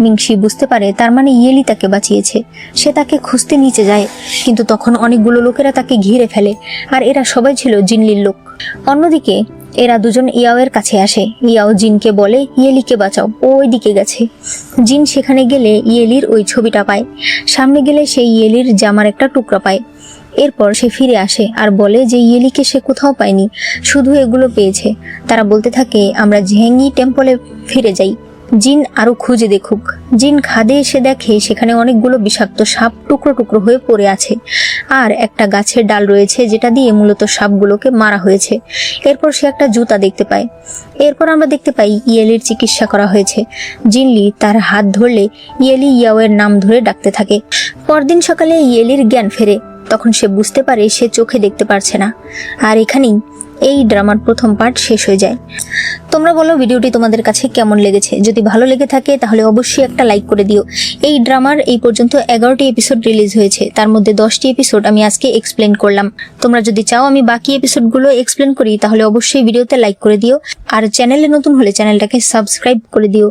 মিংসি বুঝতে পারে তার মানে ইয়েলি তাকে বাঁচিয়েছে। সে তাকে খুঁজতে নিচে যায়, কিন্তু তখন অনেকগুলো লোকেরা তাকে ঘিরে ফেলে, আর এরা সবাই ছিল জিনলির লোক। অন্যদিকে এরা দুজন ইয়াওয়ের কাছে আসে। ইয়াও জিনকে বলে ইয়েলিকে বাঁচাও, ও ওই দিকে গেছে। জিন সেখানে গেলে ইয়েলির ওই ছবিটা পায়। সামনে গেলে সেই ইয়েলির জামার একটা টুকরা পায়। এরপর সে ফিরে আসে আর বলে যে ইয়েলিকে সে কোথাও পায়নি, শুধু এগুলো পেয়েছে। তারা বলতে থাকে আমরা ঝেঙ্গি টেম্পলে ফিরে যাই, জিন আরো খুঁজে দেখুক। জিন খাদে এসে দেখে সেখানে অনেকগুলো বিষাক্ত সাপ টুকরো টুকরো হয়ে পড়ে আছে, আর একটা গাছের ডাল রয়েছে যেটা দিয়ে মূলত সাপগুলোকে মারা হয়েছে। এরপর সে একটা জুতা দেখতে পায়। এরপর আমরা দেখতে পাই ইয়েলির চিকিৎসা করা হয়েছে। জিনলি তার হাত ধরলে ইয়েলি ইয়াওয়ের নাম ধরে ডাকতে থাকে। পরদিন সকালে ইয়েলির জ্ঞান ফেরে। তখন সে বুঝতে পারে সে চোখে দেখতে পারছে না। আর এখানেই এই ড্রামার প্রথম পার্ট শেষ হয়ে যায়। তোমরা বলো ভিডিওটি তোমাদের কাছে কেমন লেগেছে। যদি ভালো লেগে থাকে তাহলে অবশ্যই একটা লাইক করে দিও। এই ড্রামার এই পর্যন্ত 11টি এপিসোড রিলিজ হয়েছে, তার মধ্যে 10টি এপিসোড আমি আজকে এক্সপ্লেন করলাম। তোমরা যদি চাও আমি বাকি এপিসোডগুলো এক্সপ্লেন করি তাহলে অবশ্যই ভিডিওতে লাইক করে দিও, আর চ্যানেলে নতুন হলে চ্যানেলটাকে সাবস্ক্রাইব করে দিও।